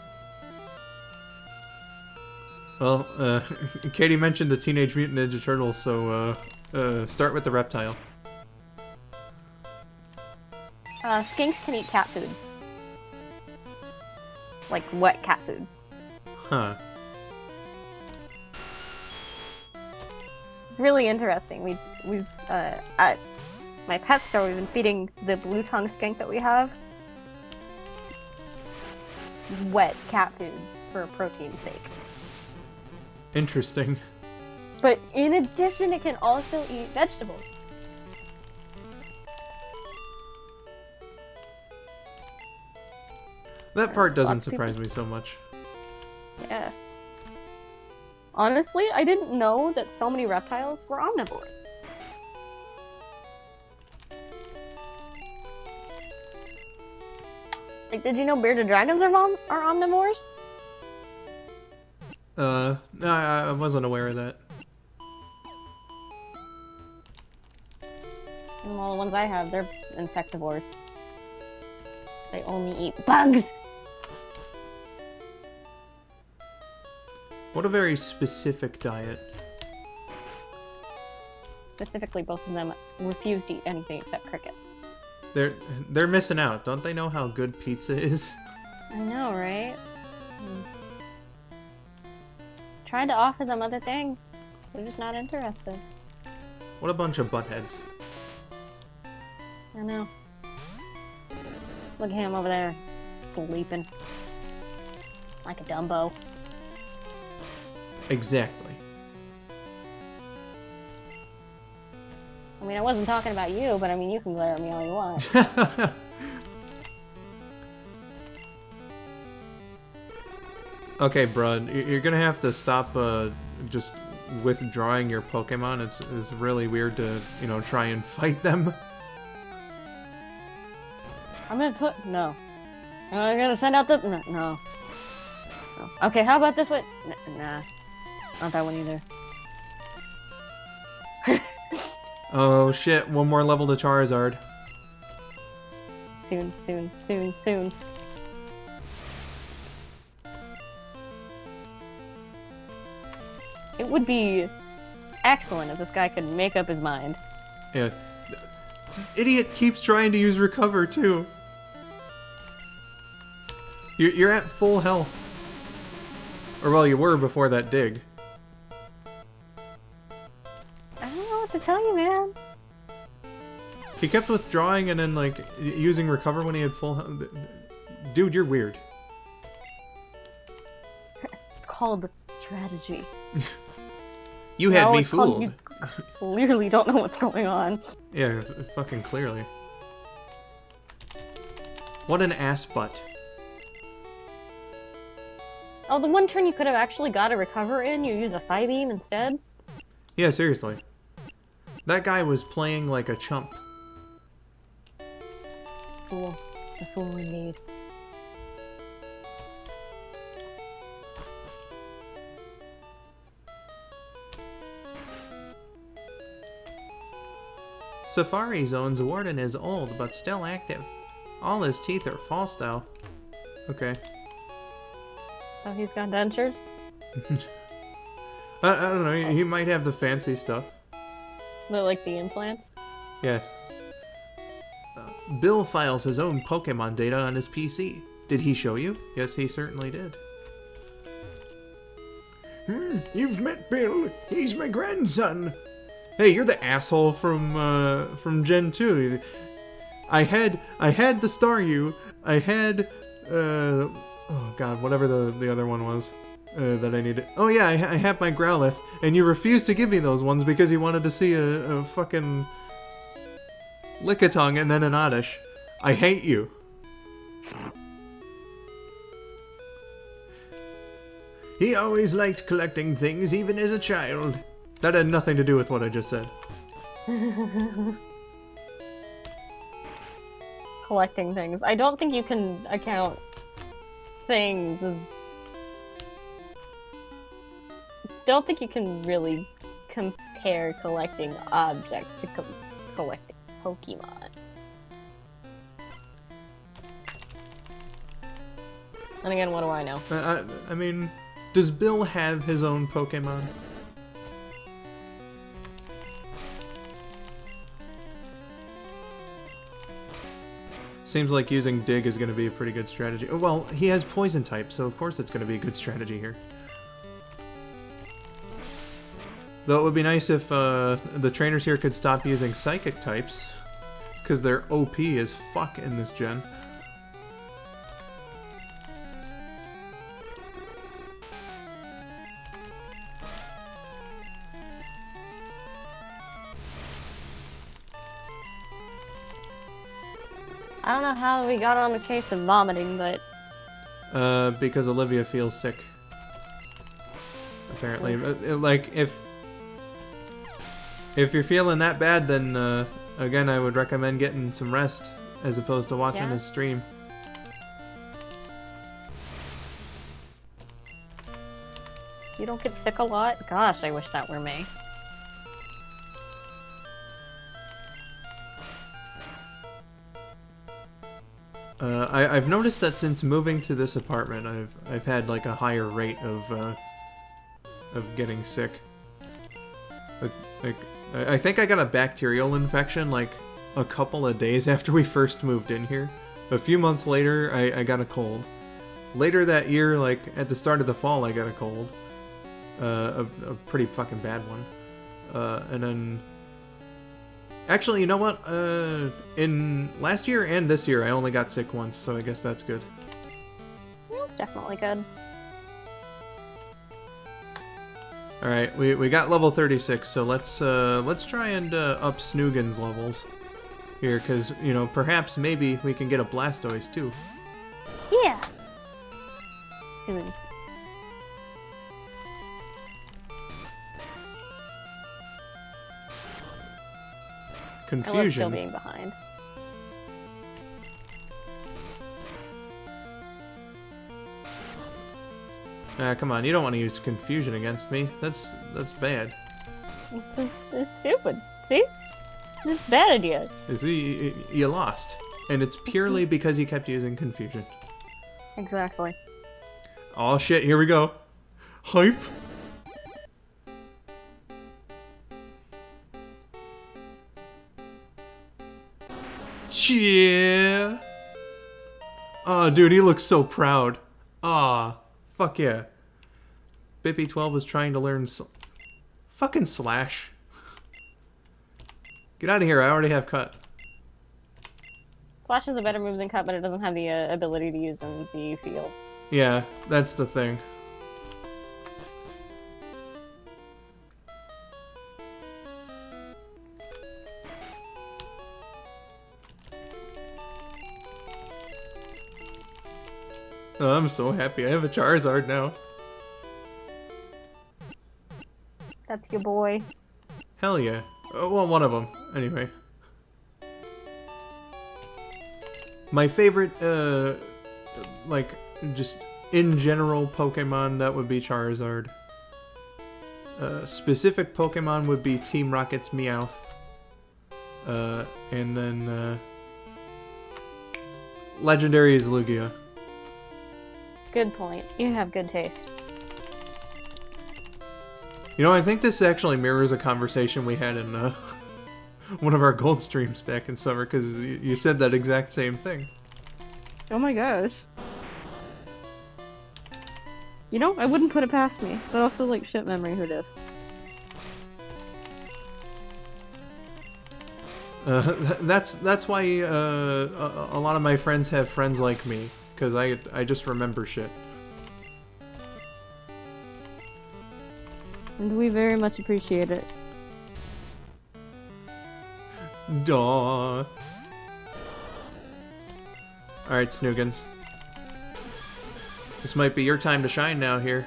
Well, Katie mentioned the Teenage Mutant Ninja Turtles, so, start with the reptile. Skinks can eat cat food. Like, wet cat food. Huh. It's really interesting. We've at my pet store, we've been feeding the blue tongue skink that we have wet cat food for protein's sake. Interesting. But in addition, it can also eat vegetables. That part doesn't Lots of surprise me so much. Yeah. Honestly, I didn't know that so many reptiles were omnivores. Like, did you know bearded dragons are omnivores? No, I wasn't aware of that. And all the ones I have, they're insectivores. They only eat bugs! What a very specific diet. Specifically, both of them refuse to eat anything except crickets. They're missing out. Don't they know how good pizza is? I know, right? Tried to offer them other things. They're just not interested. What a bunch of buttheads. I know. Look at him over there, sleeping. Like a Dumbo. Exactly. I mean, I wasn't talking about you, but I mean, you can glare at me all you want. Okay, bro, you're gonna have to stop just withdrawing your Pokemon. It's really weird to, you know, try and fight them. I'm gonna put... No. I'm gonna send out the... No. No. Okay, how about this one? Nah. Not that one either. Oh shit, one more level to Charizard. Soon, soon, soon, soon. It would be excellent if this guy could make up his mind. Yeah. This idiot keeps trying to use Recover, too. You're at full health. Or, well, you were before that dig. I don't know what to tell you, man. He kept withdrawing and then, like, using Recover when he had full health. Dude, you're weird. It's called strategy. You had No, me it's called fooled. you clearly don't know what's going on. Yeah, fucking clearly. What an ass butt. Oh, the one turn you could have actually got a recover in, you use a Psybeam instead? Yeah, seriously. That guy was playing like a chump. Fool. The fool indeed. Safari Zone's warden is old, but still active. All his teeth are false, though. Okay. Oh, he's got dentures? I don't know, he might have the fancy stuff. Like the implants? Yeah. Bill files his own Pokemon data on his PC. Did he show you? Yes, he certainly did. You've met Bill. He's my grandson. Hey, you're the asshole from Gen 2. I had the Staryu. I had oh god, whatever the other one was that I needed. Oh yeah, I had my Growlithe, and you refused to give me those ones because you wanted to see a fucking Lickitung and then an Oddish. I hate you. He always liked collecting things, even as a child. That had nothing to do with what I just said. Collecting things. I don't think you can account things as... Don't think you can really compare collecting objects to collecting Pokemon. And again, what do I know? I mean, does Bill have his own Pokemon? Seems like using Dig is going to be a pretty good strategy. Oh, well, he has Poison type, so of course it's going to be a good strategy here. Though it would be nice if the trainers here could stop using Psychic types, because they're OP as fuck in this gen. I don't know how we got on the case of vomiting, but... Because Olivia feels sick. Apparently. Like, if you're feeling that bad, then, again, I would recommend getting some rest, as opposed to watching his stream. You don't get sick a lot? Gosh, I wish that were me. I've noticed that since moving to this apartment, I've had like a higher rate of getting sick. Like I think I got a bacterial infection like a couple of days after we first moved in here. A few months later, I got a cold. Later that year, like at the start of the fall, I got a cold. A pretty fucking bad one. And then... Actually, you know what? In last year and this year, I only got sick once, so I guess that's good. That's definitely good. All right, we got level 36, so let's try and up Snoogan's levels here, because you know perhaps maybe we can get a Blastoise too. Yeah. Soon. I love still Confusion. being behind. Come on, you don't want to use confusion against me. That's bad. It's stupid. See? It's a bad idea. You see, you lost, and it's purely because you kept using confusion. Exactly. Oh shit! Here we go. Hype. Yeah. Oh, dude, he looks so proud. Ah, fuck yeah. Bippy12 is trying to learn fucking Slash. Get out of here, I already have Cut. Flash is a better move than Cut, but it doesn't have the ability to use in the field. Yeah, that's the thing. Oh, I'm so happy. I have a Charizard now. That's your boy. Hell yeah. Oh, well, one of them. Anyway. My favorite, like, just in general Pokemon, that would be Charizard. Specific Pokemon would be Team Rocket's Meowth. And then, Legendary is Lugia. Good point. You have good taste. You know, I think this actually mirrors a conversation we had in one of our gold streams back in summer, because you said that exact same thing. Oh my gosh. You know, I wouldn't put it past me, but also like shit memory, who did? That's why a lot of my friends have friends like me, because I just remember shit. And we very much appreciate it. Duh. Alright, Snoogans. This might be your time to shine now here.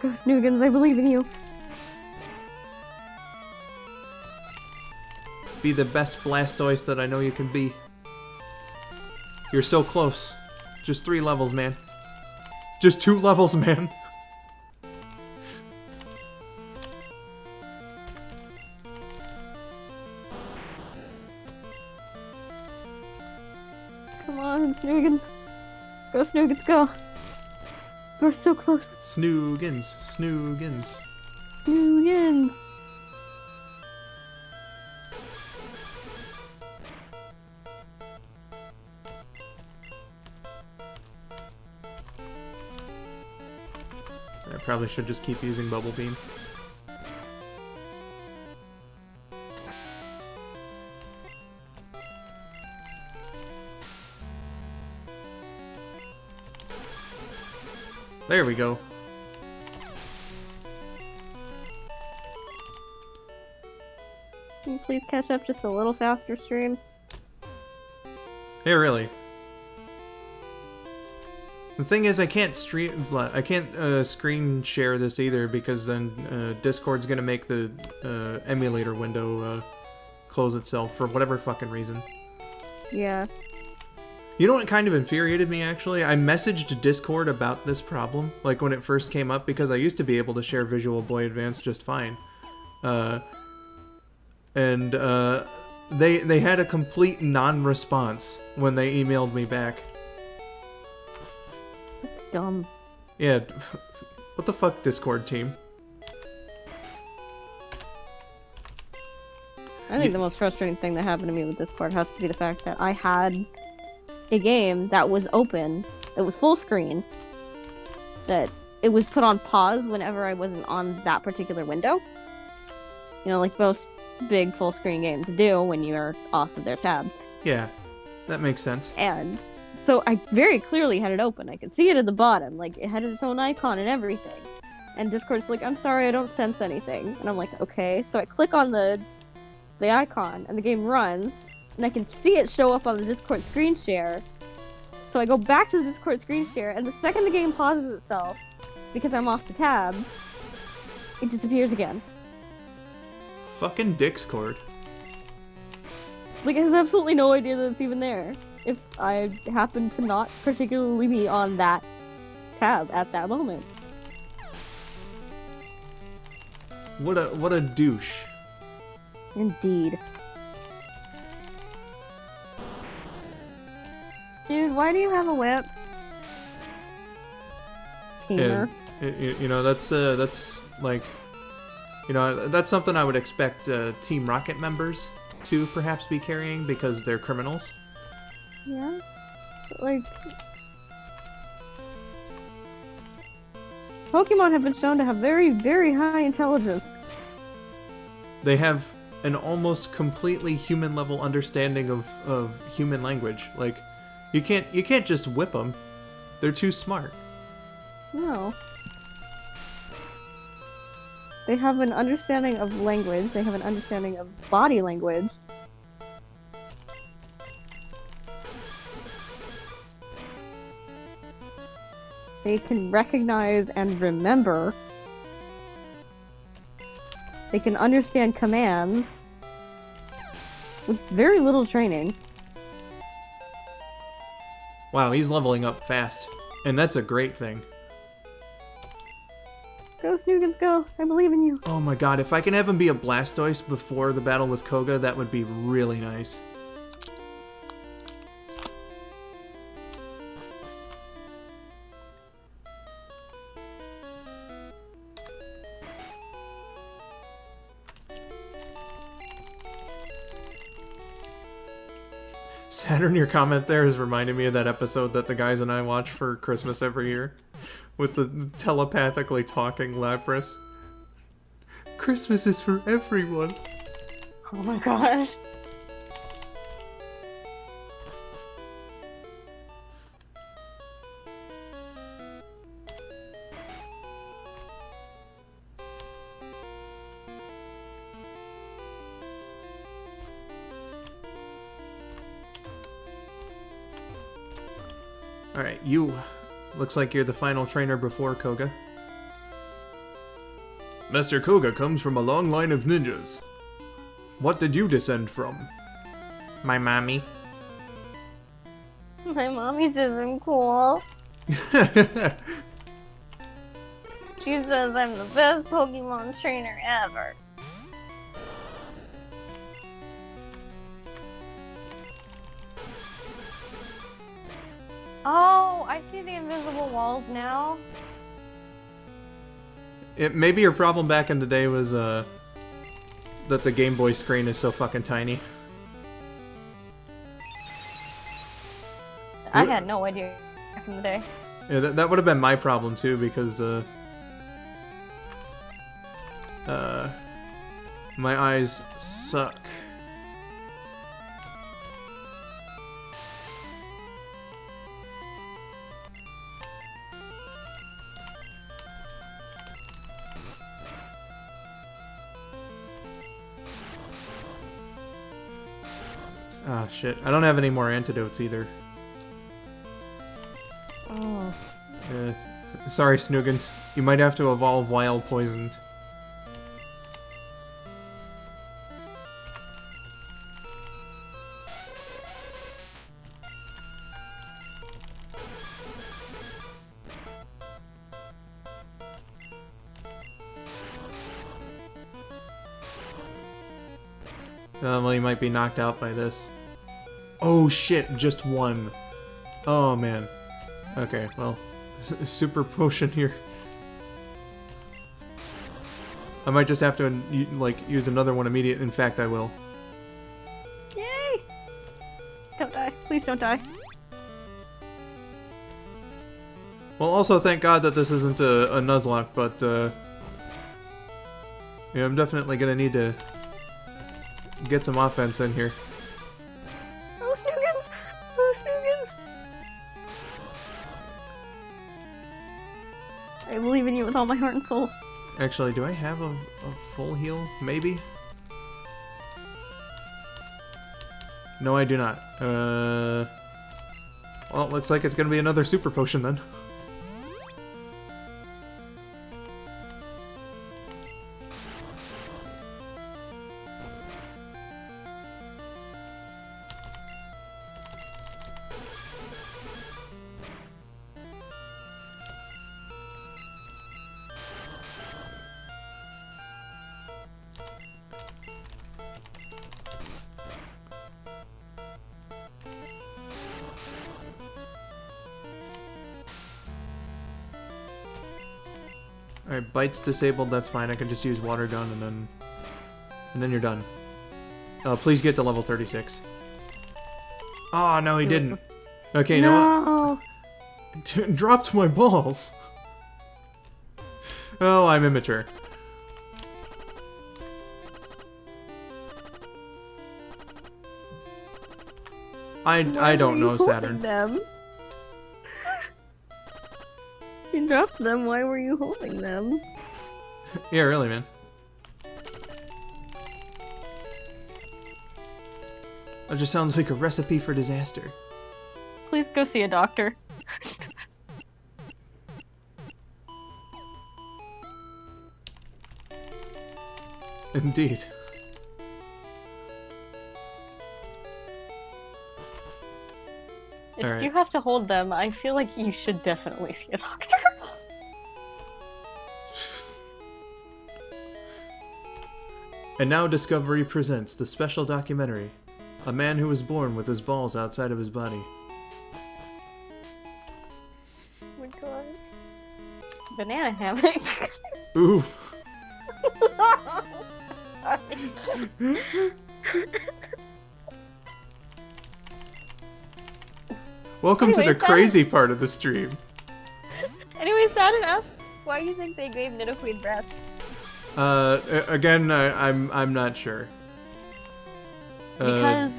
Go Snoogans, I believe in you. Be the best Blastoise that I know you can be. You're so close. Just 3 levels, man. Just 2 levels, man. Come on, Snoogans. Go Snoogans, go. We're so close. Snoogans. Snoogans. Snoogans. I probably should just keep using Bubble Beam. There we go. Can you please catch up just a little faster, stream? Hey, really? The thing is, I can't screen share this either, because then Discord's gonna make the emulator window close itself for whatever fucking reason. Yeah. You know what kind of infuriated me, actually? I messaged Discord about this problem, like when it first came up, because I used to be able to share Visual Boy Advance just fine. They had a complete non-response when they emailed me back. That's dumb. Yeah, what the fuck, Discord team? I think the most frustrating thing that happened to me with Discord has to be the fact that I had a game that was open, that was full screen, that it was put on pause whenever I wasn't on that particular window. You know, like most big full screen games do when you're off of their tab. Yeah, that makes sense. And so I very clearly had it open. I could see it at the bottom, like it had its own icon and everything. And Discord's like, I'm sorry, I don't sense anything. And I'm like, okay. So I click on the icon, and the game runs, and I can see it show up on the Discord screen share. So I go back to the Discord screen share, and the second the game pauses itself, because I'm off the tab, it disappears again. Fucking Discord. Like, it has absolutely no idea that it's even there. If I happen to not particularly be on that tab at that moment. What a douche. Indeed. Dude, why do you have a whip? Gamer. You know, that's like, you know, that's something I would expect Team Rocket members to perhaps be carrying because they're criminals. Yeah. Like, Pokemon have been shown to have very, very high intelligence. They have an almost completely human level understanding of human language. Like, you can't just whip them. They're too smart. No. They have an understanding of language. They have an understanding of body language. They can recognize and remember. They can understand commands with very little training. Wow, he's leveling up fast. And that's a great thing. Go, Snoogans, go. I believe in you. Oh my god, if I can have him be a Blastoise before the battle with Koga, that would be really nice. Saturn, your comment there is reminding me of that episode that the guys and I watch for Christmas every year. With the telepathically talking Lapras. Christmas is for everyone. Oh my gosh. Alright, you. Looks like you're the final trainer before Koga. Master Koga comes from a long line of ninjas. What did you descend from? My mommy. My mommy says I'm cool. She says I'm the best Pokemon trainer ever. Oh, I see the invisible walls now. Maybe your problem back in the day was that the Game Boy screen is so fucking tiny. I had no idea back in the day. Yeah, that would have been my problem too, because my eyes suck. Ah, shit. I don't have any more antidotes either. Oh. Sorry, Snoogans. You might have to evolve while poisoned. Well, you might be knocked out by this. Oh shit, just one. Oh man. Okay, well, super potion here. I might just have to, like, use another one immediate. In fact, I will. Yay! Don't die. Please don't die. Well, also thank God that this isn't a Nuzlocke, but, yeah, I'm definitely gonna need to get some offense in here. Oh, Snoogans! Oh, Snoogans! I believe in you with all Oh, my heart and soul. Actually, do I have a full heal? Maybe? No, I do not. Well, looks like it's gonna be another super potion then. Alright, bite's disabled, that's fine. I can just use water gun and then you're done. Please get to level 36. Oh, no, he didn't. Okay, you know what? Dropped my balls. Oh, I'm immature. I don't know, Saturn. Them? You dropped them, why were you holding them? Yeah, really, man. That just sounds like a recipe for disaster. Please go see a doctor. Indeed. If Alright. you have to hold them, I feel like you should definitely see a doctor. And now Discovery presents the special documentary, A Man Who Was Born with His Balls Outside of His Body. Oh my gosh. Banana hammock. Ooh. Welcome to the Anyways, crazy part of the stream. Anyway, Saturn asked, why do you think they gave Nidoqueen breasts? Again, I'm not sure. Because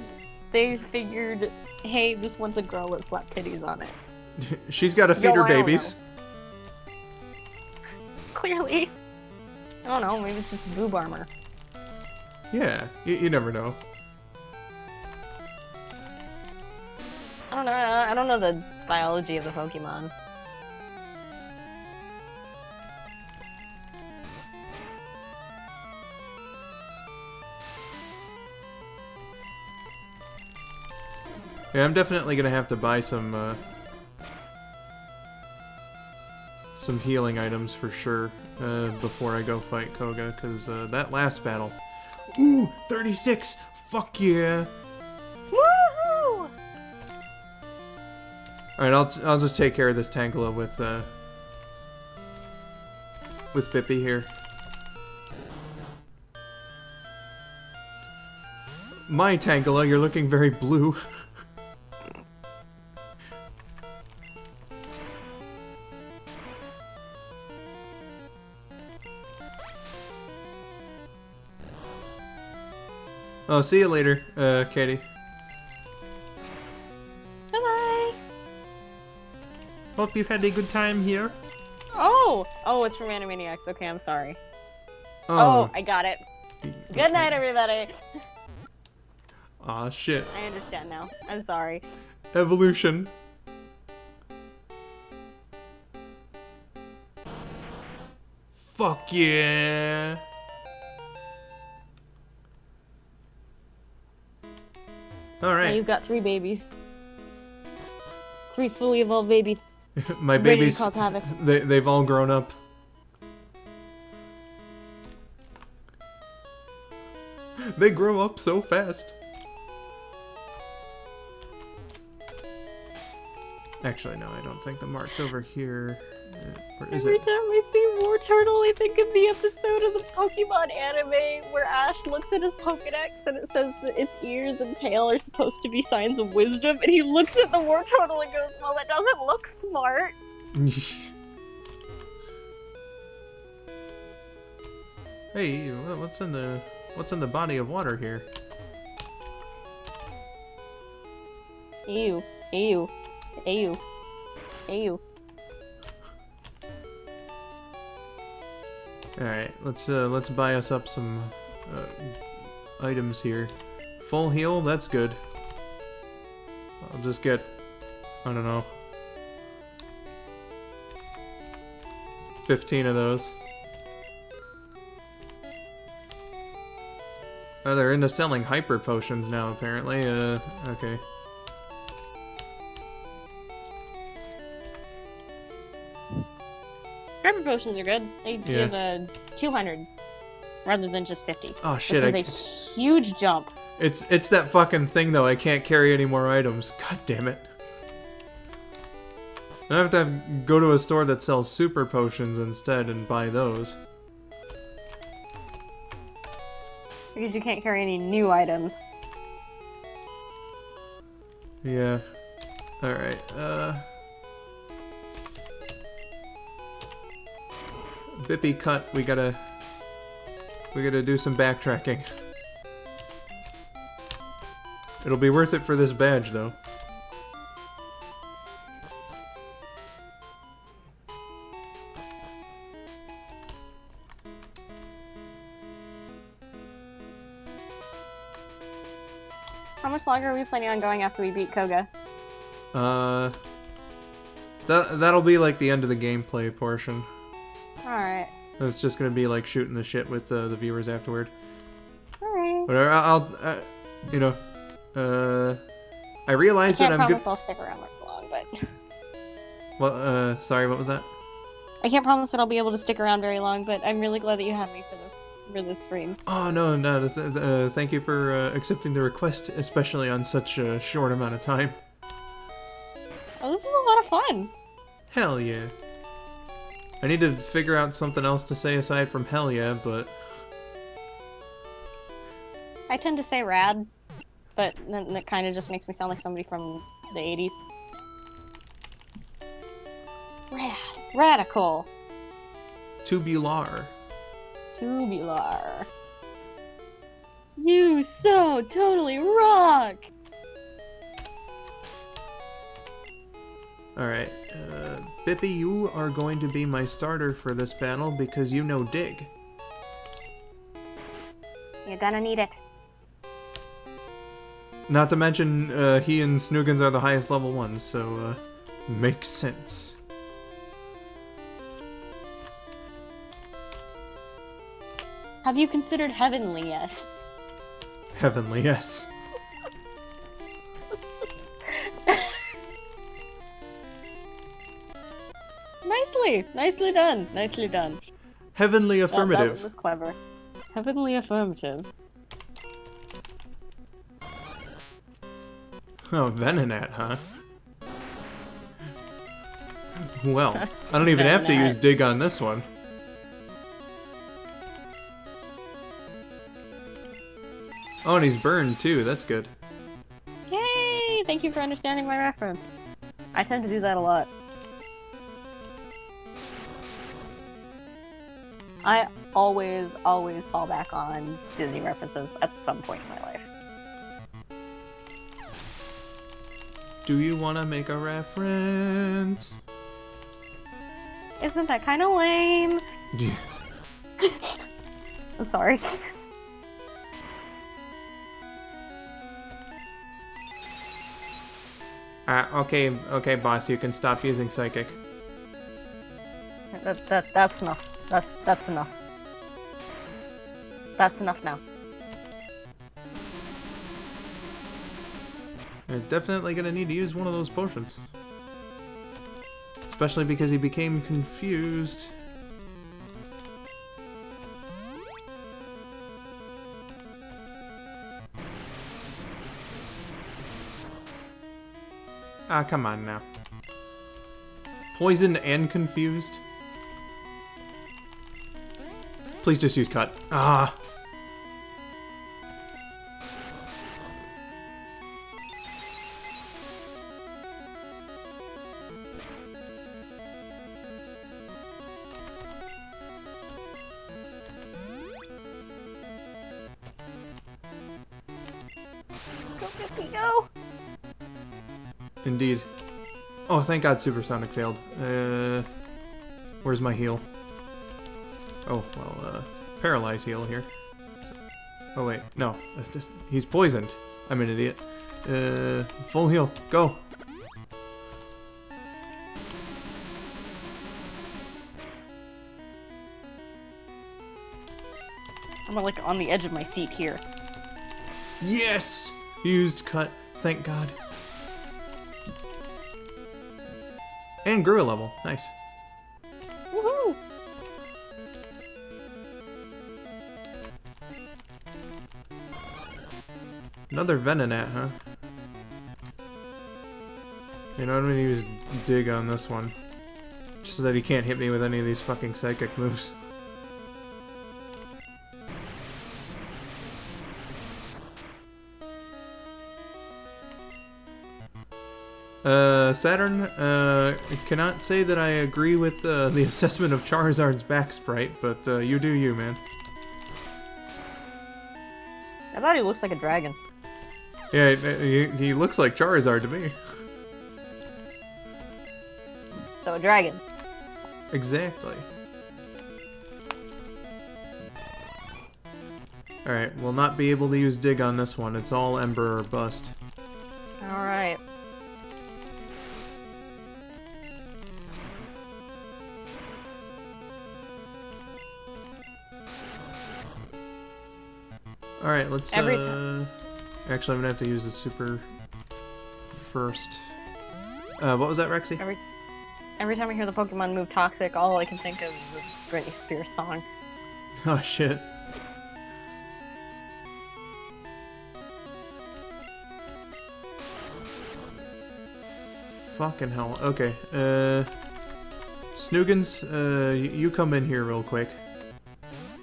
they figured, hey, this one's a girl, let's slap titties on it. She's got to feed her I don't babies. know. Clearly. I don't know, maybe it's just boob armor. Yeah, you never know. I don't know the biology of the Pokemon. Yeah, I'm definitely gonna have to buy some healing items for sure before I go fight Koga, because that last battle. Ooh, 36! Fuck yeah! Woohoo! Alright, I'll just take care of this Tangela with Bippy here. My Tangela, you're looking very blue. Oh, see you later, Katie. Bye-bye! Hope you've had a good time here. Oh! Oh, it's from Animaniacs. Okay, I'm sorry. Oh, I got it. Good night, everybody! Aw, shit. I understand now. I'm sorry. Evolution. Fuck yeah! Now Alright. you've got 3 babies. 3 fully evolved babies. My ready babies, to cause havoc. they've all grown up. They grow up so fast. Actually, no, I don't think the mart's over here. Or is Every it? time I see War Turtle, I think of the episode of the Pokemon anime where Ash looks at his Pokedex and it says that its ears and tail are supposed to be signs of wisdom, and he looks at the War Turtle and goes, well, that doesn't look smart. Hey, what's in the body of water here? Ew. Ew. Ew. Ew. Alright, let's buy us up some items here. Full heal, that's good. I'll just get, I don't know, 15 of those. Oh, they're into selling hyper potions now, apparently. Okay. Hyper potions are good. They give 200 rather than just 50. Oh shit! Which is a huge jump. It's that fucking thing though. I can't carry any more items. God damn it! I have to go to a store that sells super potions instead and buy those. Because you can't carry any new items. Yeah. Alright, Bippy cut, we gotta do some backtracking. It'll be worth it for this badge, though. How much longer are we planning on going after we beat Koga? That'll be like the end of the gameplay portion. Alright. It's just gonna be like shooting the shit with the viewers afterward. Alright. But I realized that I'm good. I can't promise I'll stick around for long, but... Well, sorry, what was that? I can't promise that I'll be able to stick around very long, but I'm really glad that you had me for this stream. Oh, no, thank you for accepting the request, especially on such a short amount of time. Oh, this is a lot of fun! Hell yeah. I need to figure out something else to say aside from hell yeah, but... I tend to say rad, but then that kind of just makes me sound like somebody from the 80s. Rad. Radical. Tubular. Tubular. You so totally rock! Alright, Bippy, you are going to be my starter for this battle because you know dig. You're gonna need it. Not to mention, he and Snoogans are the highest level ones, so, makes sense. Have you considered Heavenly Yes? Heavenly, yes. Nicely done. Nicely done. Heavenly affirmative. That was clever. Heavenly affirmative. Oh, Venonat, huh? Well, I don't even have to use dig on this one. Oh, and he's burned too, that's good. Yay! Thank you for understanding my reference. I tend to do that a lot. I always fall back on Disney references at some point in my life. Do you want to make a reference? Isn't that kind of lame? Yeah. I'm sorry. Okay, boss, you can stop using psychic. That's enough. That's enough. That's enough now. You're definitely gonna need to use one of those potions. Especially because he became confused. Ah, come on now. Poisoned and confused? Please just use cut. Ah. Go! Indeed. Oh, thank God Supersonic failed. Where's my heal? Oh, well, paralyze heal here. Oh, wait. No. He's poisoned. I'm an idiot. Full heal. Go. I'm like on the edge of my seat here. Yes! Used cut. Thank God. And grew a level. Nice. Woohoo! Another Venonat, huh? You know, I'm gonna use Dig on this one. Just so that he can't hit me with any of these fucking psychic moves. Saturn, cannot say that I agree with the assessment of Charizard's back sprite, but you do you, man. I thought he looks like a dragon. Yeah, he looks like Charizard to me. So a dragon. Exactly. Alright, we'll not be able to use Dig on this one. It's all Ember or bust. Alright. Alright, let's, Every time. Actually, I'm gonna have to use the super first. What was that, Rexii? Every time I hear the Pokemon move Toxic, all I can think of is the Britney Spears song. Oh, shit. Fucking hell. Okay, Snoogans, you come in here real quick.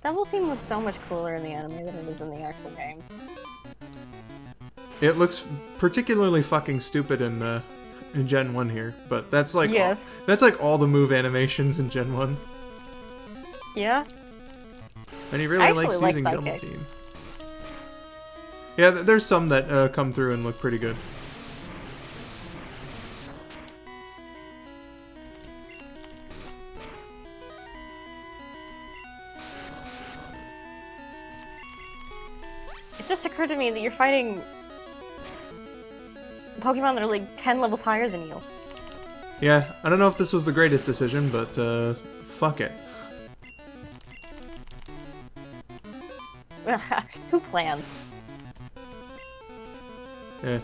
Devil Scene was so much cooler in the anime than it is in the actual game. It looks particularly fucking stupid in Gen 1 here, but that's like Yes. that's like all the move animations in Gen 1. Yeah? And he I really actually likes like using Double Psychic. Team. Yeah, there's some that come through and look pretty good. It just occurred to me that you're fighting Pokemon that are like 10 levels higher than you. Yeah, I don't know if this was the greatest decision, but fuck it. Who plans? Yeah.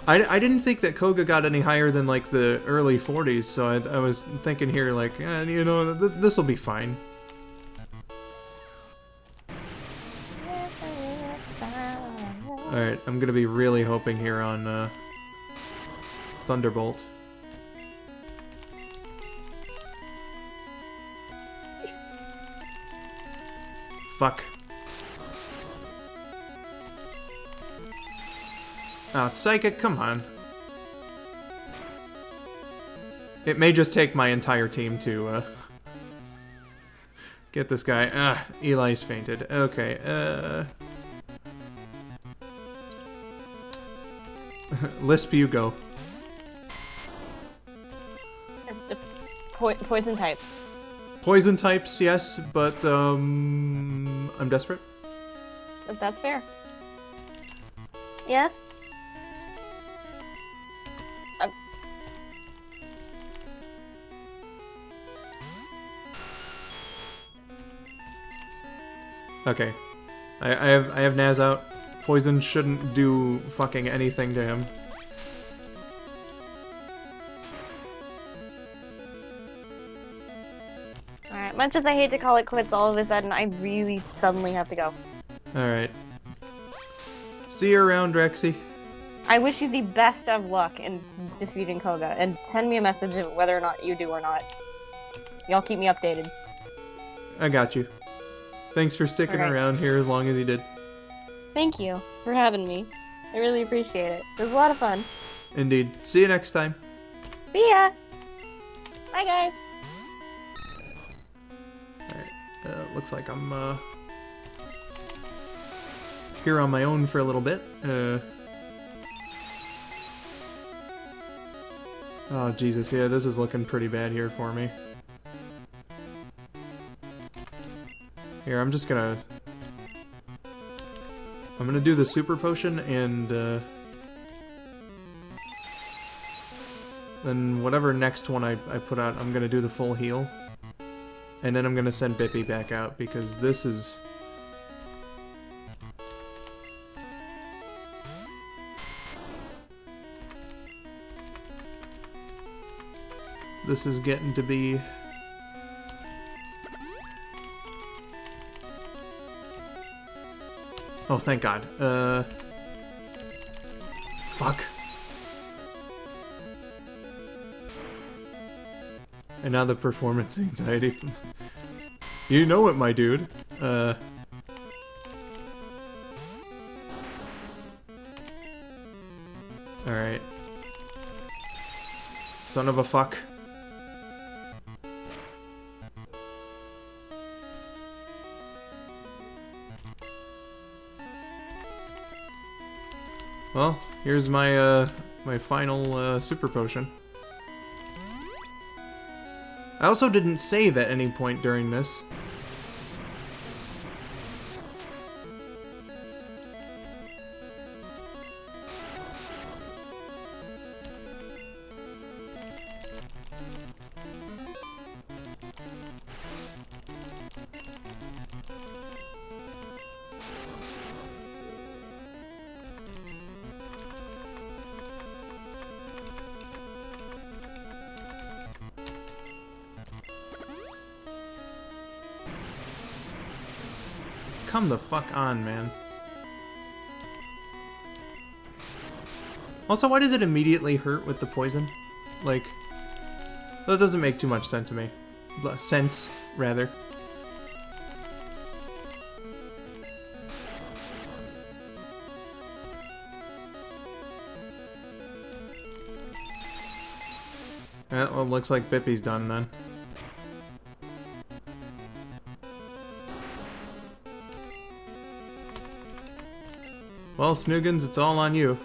I didn't think that Koga got any higher than like the early 40s, so I was thinking here like, you know, this will be fine. Alright, I'm gonna be really hoping here on Thunderbolt. Fuck. Oh, it's Psychic, come on. It may just take my entire team to get this guy. Ah, Eli's fainted. Okay, Lisp, you go. Poison types. Poison types, yes, but I'm desperate. If that's fair. Yes? Okay, I have Naz out. Poison shouldn't do fucking anything to him. Alright, much as I hate to call it quits all of a sudden, I really suddenly have to go. Alright. See you around, Rexii. I wish you the best of luck in defeating Koga, and send me a message of whether or not you do or not. Y'all keep me updated. I got you. Thanks for sticking Alright. around here as long as you did. Thank you for having me. I really appreciate it. It was a lot of fun. Indeed. See you next time. See ya! Bye, guys! Alright, looks like I'm, here on my own for a little bit. Oh, Jesus, yeah, this is looking pretty bad here for me. Here, I'm gonna do the super potion, and then whatever next one I put out, I'm gonna do the full heal. And then I'm gonna send Bippy back out, because this is... This is getting to be... Oh, thank God. Fuck. And now the performance anxiety. You know it, my dude. Alright. Son of a fuck. Well, here's my my final super potion. I also didn't save at any point during this. Come the fuck on, man. Also, why does it immediately hurt with the poison? Like, that doesn't make too much sense to me. Sense, rather. Well, it looks like Bippy's done then. Well, Snoogans, it's all on you.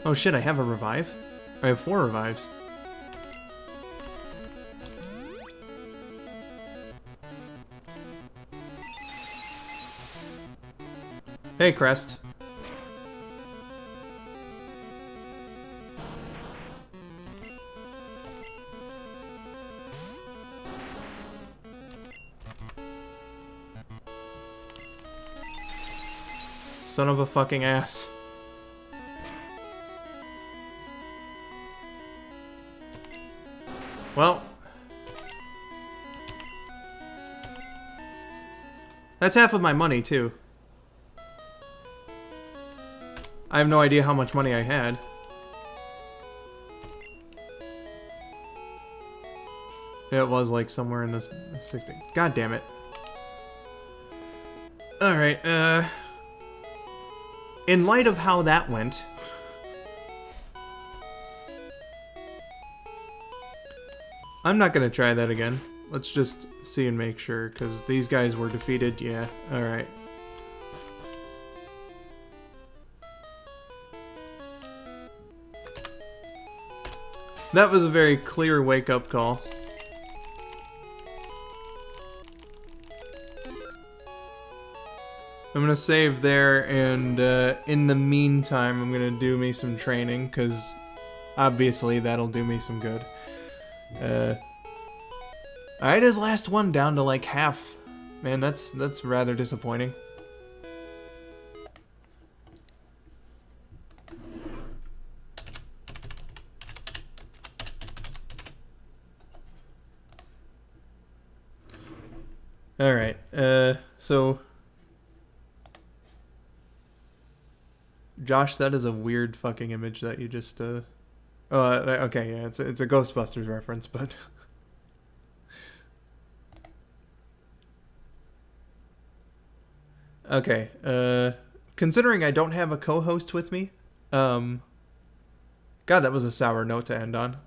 Oh shit, I have a revive? I have 4 revives. Hey, Crest. Son of a fucking ass. Well. That's half of my money, too. I have no idea how much money I had. It was like somewhere in the 60. God damn it. Alright, in light of how that went, I'm not gonna try that again. Let's just see and make sure, because these guys were defeated. Yeah, alright. That was a very clear wake-up call. I'm gonna save there, and in the meantime, I'm gonna do me some training, because obviously that'll do me some good. I had his last one down to like half. Man, that's rather disappointing. Alright, so... Josh, that is a weird fucking image that you just, Oh, okay, yeah, it's a Ghostbusters reference, but... Okay, considering I don't have a co-host with me, God, that was a sour note to end on.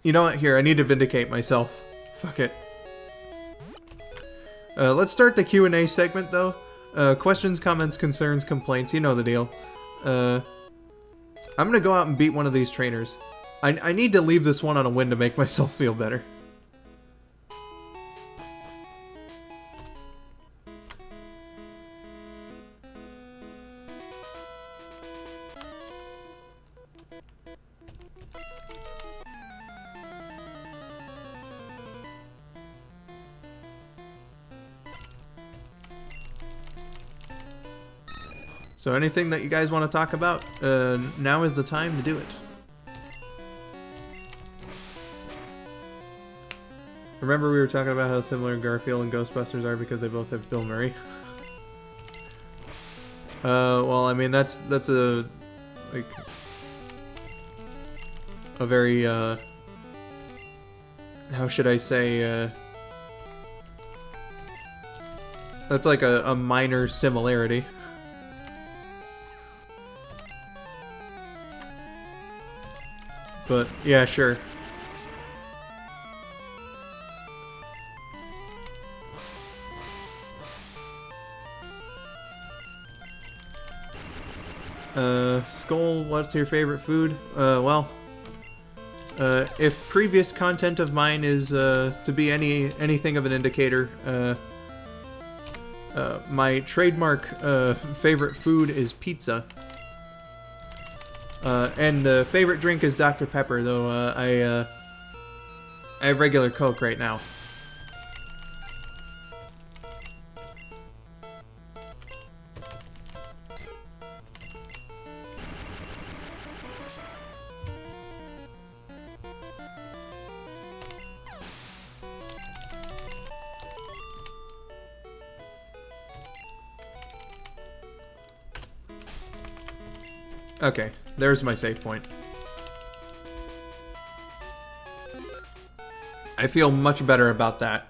You know what? Here, I need to vindicate myself. Fuck it. Let's start the Q&A segment, though. Questions, comments, concerns, complaints. You know the deal. I'm gonna go out and beat one of these trainers. I need to leave this one on a win to make myself feel better. So anything that you guys want to talk about, now is the time to do it. Remember we were talking about how similar Garfield and Ghostbusters are because they both have Bill Murray? Well, I mean, that's a, like, a very, how should I say, that's like a minor similarity. But, yeah, sure. Skull, what's your favorite food? Well, if previous content of mine is, to be anything of an indicator, my trademark, favorite food is pizza. And the favorite drink is Dr. Pepper, though, I have regular Coke right now. Okay, there's my save point. I feel much better about that.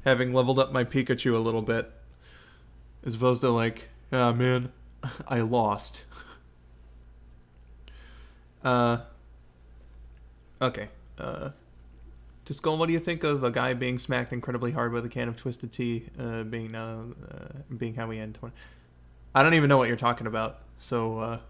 Having leveled up my Pikachu a little bit. As opposed to like, ah man, I lost. Okay. To Skull, what do you think of a guy being smacked incredibly hard with a can of Twisted Tea, being how we end 20... I don't even know what you're talking about, so,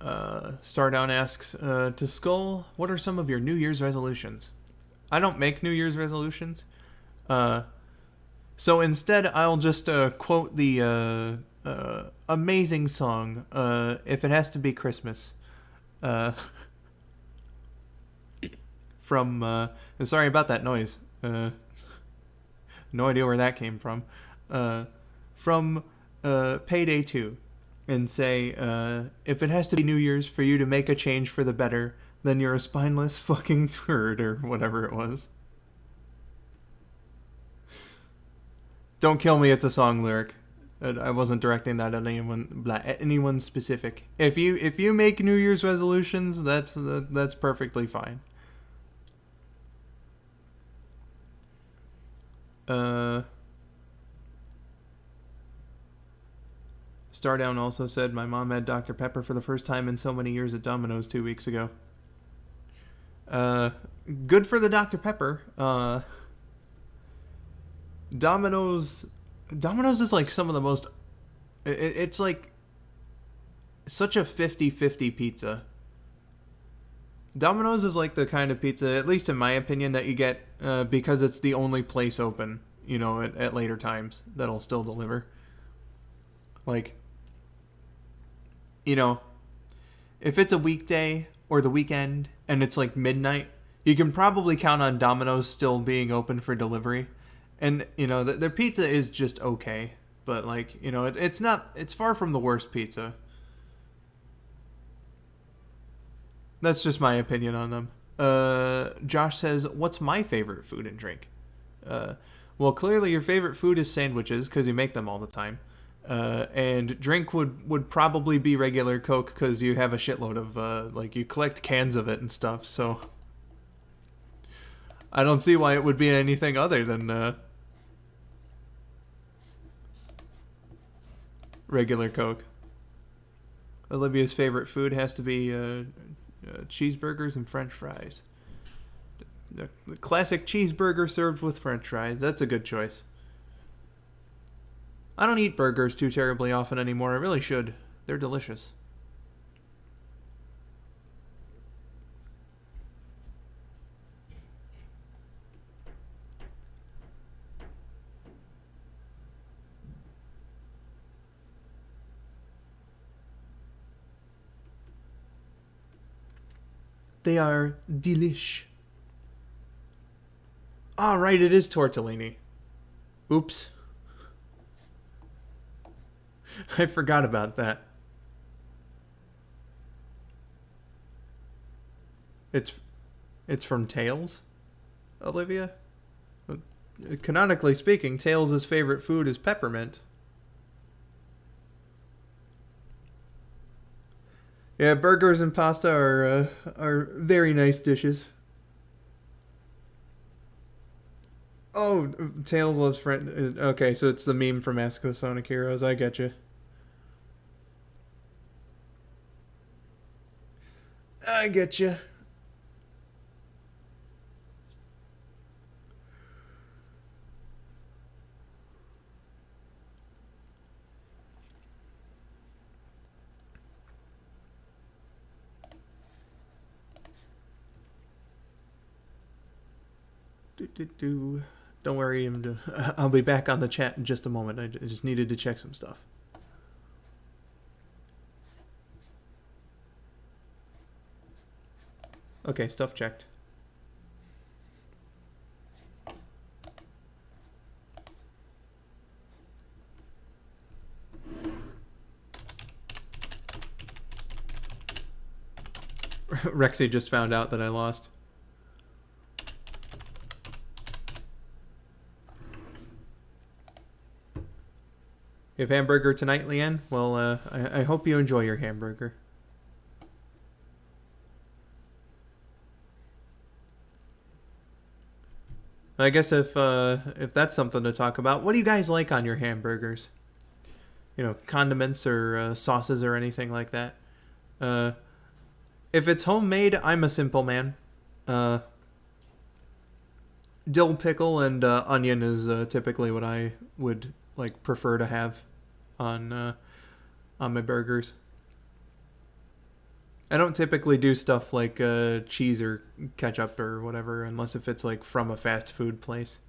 Stardown asks, to Skull, what are some of your New Year's resolutions? I don't make New Year's resolutions, so instead I'll just, quote the, amazing song, If It Has to Be Christmas, from, sorry about that noise. No idea where that came from. From Payday 2. And say, if it has to be New Year's for you to make a change for the better, then you're a spineless fucking turd, or whatever it was. Don't kill me, it's a song lyric. I wasn't directing that at anyone specific. If you make New Year's resolutions, that's perfectly fine. Stardown also said, my mom had Dr. Pepper for the first time in so many years at Domino's 2 weeks ago. Good for the Dr. Pepper. Domino's is like some of the most... It's like such a 50-50 pizza. Domino's is like the kind of pizza, at least in my opinion, that you get because it's the only place open, you know, at later times that'll still deliver. Like, you know, if it's a weekday or the weekend and it's like midnight, you can probably count on Domino's still being open for delivery. And, you know, their pizza is just okay. But, like, you know, it's far from the worst pizza. That's just my opinion on them. Josh says, what's my favorite food and drink? Well, clearly your favorite food is sandwiches, because you make them all the time. And drink would probably be regular Coke because you have a shitload of like you collect cans of it and stuff. So I don't see why it would be anything other than regular Coke. Olivia's favorite food has to be cheeseburgers and French fries. The classic cheeseburger served with French fries. That's a good choice. I don't eat burgers too terribly often anymore. I really should. They're delicious. They are delish. Ah, right, it is tortellini. Oops. I forgot about that. It's from Tails, Olivia? Canonically speaking, Tails' favorite food is peppermint. Yeah, burgers and pasta are very nice dishes. Oh, Tails loves French. Okay, so it's the meme from Ask the Sonic Heroes. I get you. I get you. Don't worry, I'll be back on the chat in just a moment. I just needed to check some stuff. Okay, stuff checked. Rexii just found out that I lost. You have hamburger tonight, Leanne? Well, I hope you enjoy your hamburger. I guess if that's something to talk about, what do you guys like on your hamburgers? You know, condiments or sauces or anything like that. If it's homemade, I'm a simple man. Dill pickle and onion is typically what I would like prefer to have on my burgers. I don't typically do stuff like cheese or ketchup or whatever, unless if it's like from a fast food place.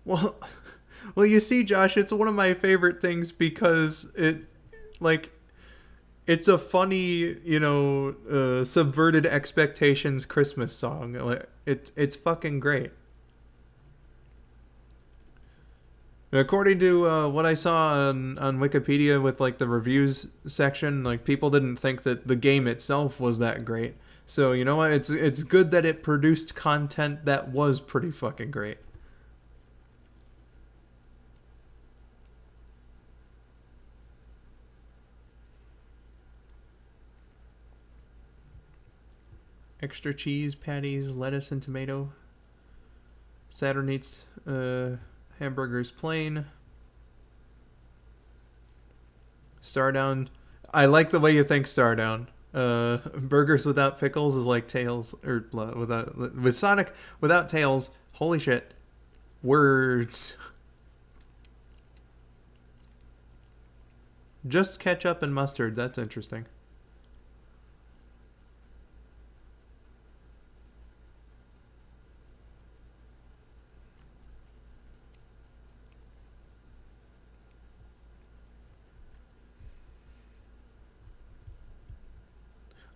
Well, well, you see, Josh, it's one of my favorite things because it's a funny, subverted expectations Christmas song. Like, it's fucking great. According to what I saw on Wikipedia with like the reviews section, like people didn't think that the game itself was that great. So you know what? It's good that it produced content that was pretty fucking great. Extra cheese, patties, lettuce, and tomato. Saturn eats hamburgers plain. Stardown. I like the way you think, Stardown. Burgers without pickles is like Tails, or with Sonic without Tails. Holy shit. Words. Just ketchup and mustard. That's interesting.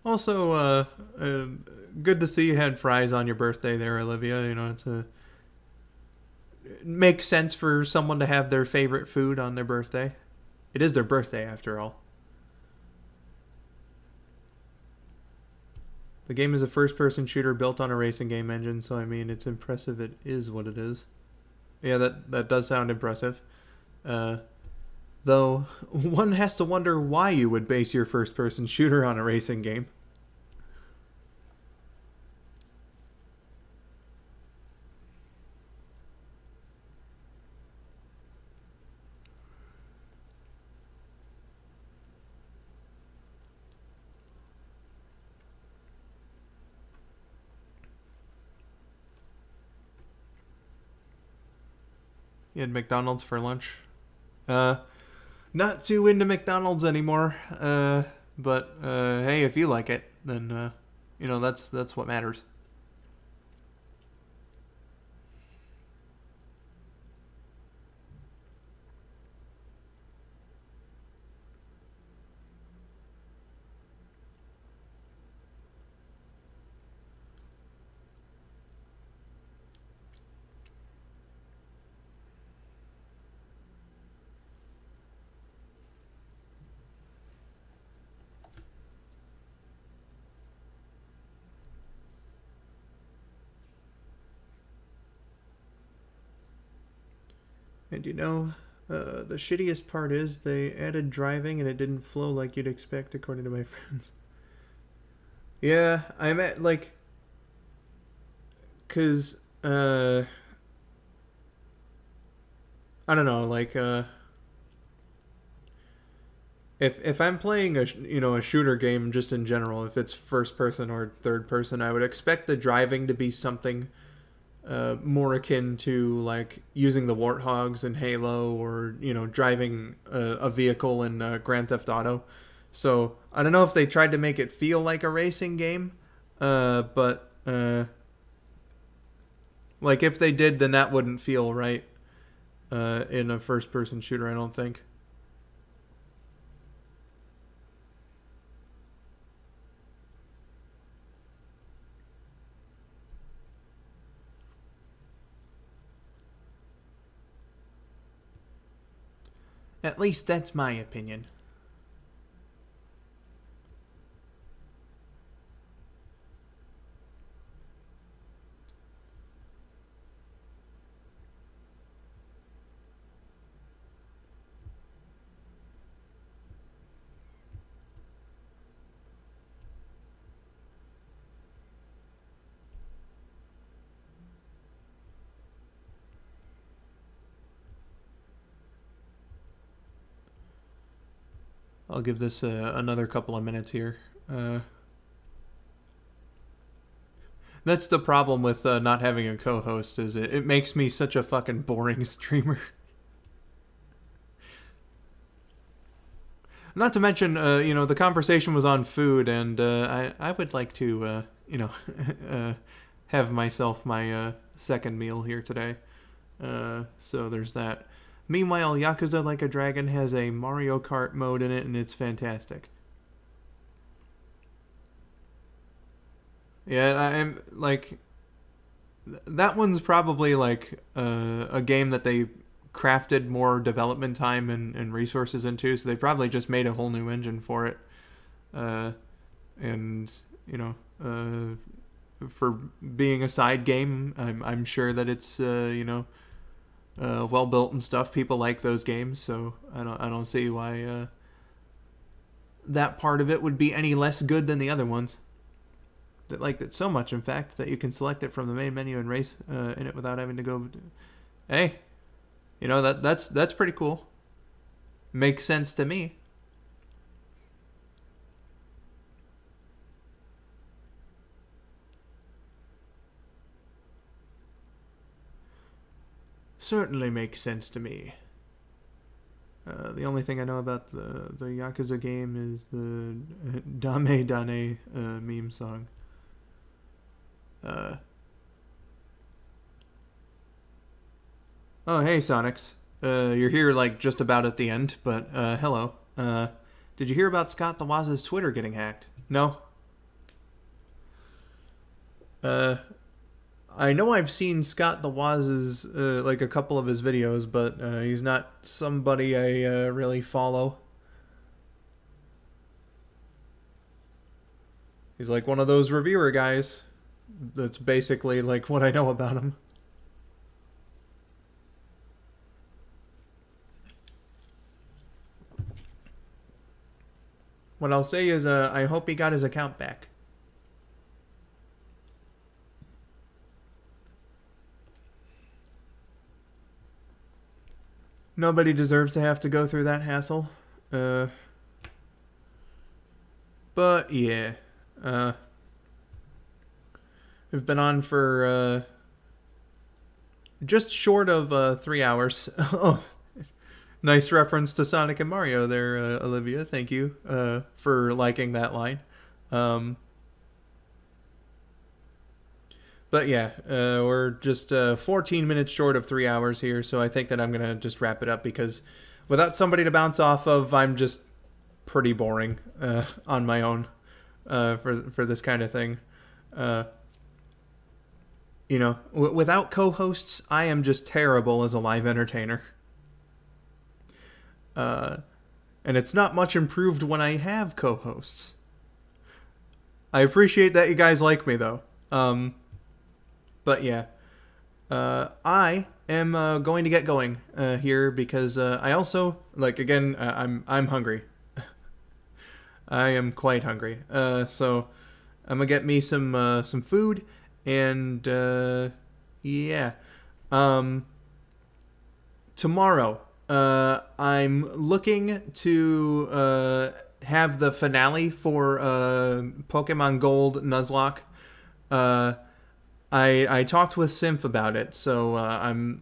Also, good to see you had fries on your birthday there, Olivia. You know, it makes sense for someone to have their favorite food on their birthday. It is their birthday, after all. The game is a first-person shooter built on a racing game engine, so I mean, it's impressive. It is what it is. Yeah, that does sound impressive. Though, one has to wonder why you would base your first-person shooter on a racing game. You had McDonald's for lunch? Not too into McDonald's anymore. But hey, if you like it, then that's what matters. And the shittiest part is they added driving and it didn't flow like you'd expect, according to my friends. Yeah, I'm at, like, because, I don't know, like, if I'm playing a shooter game just in general, if it's first person or third person, I would expect the driving to be something more akin to like using the warthogs in Halo, or driving a vehicle in Grand Theft Auto. So I don't know if they tried to make it feel like a racing game, but like if they did, then that wouldn't feel right in a first-person shooter, I don't think. At least that's my opinion. I'll give this another couple of minutes here. That's the problem with not having a co-host, is it makes me such a fucking boring streamer. Not to mention, the conversation was on food, and I would like to, have myself my second meal here today. So there's that. Meanwhile, Yakuza Like a Dragon has a Mario Kart mode in it, and it's fantastic. Yeah, I'm like, that one's probably like a game that they crafted more development time and resources into, so they probably just made a whole new engine for it. And for being a side game, I'm sure that it's well built and stuff. People like those games, so I don't see why that part of it would be any less good than the other ones. That liked it so much, in fact, that you can select it from the main menu and race in it without having to go. Hey, that's pretty cool. Makes sense to me. Certainly makes sense to me. The only thing I know about the Yakuza game is the Dame Dane meme song. Oh, hey, Sonics. You're here, like, just about at the end, but, hello. Did you hear about Scott the Waz's Twitter getting hacked? No? I know I've seen Scott the Waz's, like, a couple of his videos, but he's not somebody I really follow. He's like one of those reviewer guys. That's basically like what I know about him. What I'll say is, I hope he got his account back. Nobody deserves to have to go through that hassle. But yeah, we've been on for just short of 3 hours. Oh, nice reference to Sonic and Mario there, Olivia. Thank you for liking that line. But yeah, we're just 14 minutes short of 3 hours here, so I think that I'm gonna just wrap it up because without somebody to bounce off of, I'm just pretty boring on my own for this kind of thing. You know, without co-hosts, I am just terrible as a live entertainer. And it's not much improved when I have co-hosts. I appreciate that you guys like me though. But yeah, I am going to get going here because I also again I'm hungry. I am quite hungry. So I'm gonna get me some food and yeah. Tomorrow, I'm looking to have the finale for Pokemon Gold Nuzlocke. I talked with Symph about it, so I'm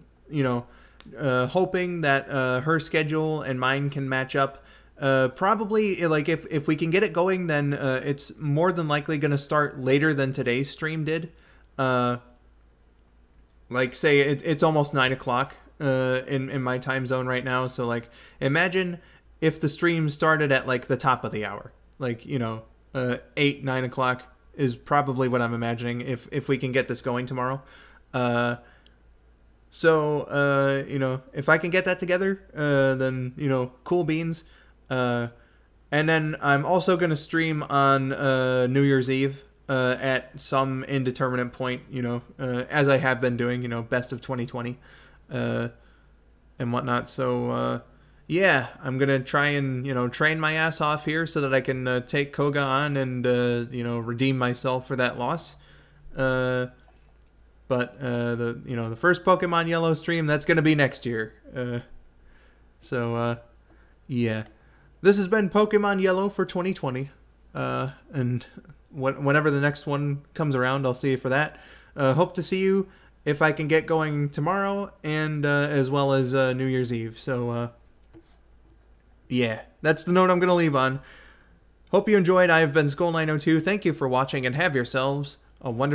hoping that her schedule and mine can match up. Probably if we can get it going, then it's more than likely going to start later than today's stream did. Say it's almost 9 o'clock in my time zone right now. So imagine if the stream started at the top of the hour, 8-9 o'clock is probably what I'm imagining if we can get this going tomorrow. If I can get that together, then cool beans. And then I'm also going to stream on New Year's Eve at some indeterminate point, as I have been doing, best of 2020 and whatnot. So, yeah, I'm going to try and, train my ass off here so that I can take Koga on and, redeem myself for that loss. But the first Pokemon Yellow stream, that's going to be next year. Yeah. This has been Pokemon Yellow for 2020. And whenever the next one comes around, I'll see you for that. Hope to see you if I can get going tomorrow and as well as New Year's Eve. So, yeah, that's the note I'm going to leave on. Hope you enjoyed. I have been skull902. Thank you for watching and have yourselves a wonderful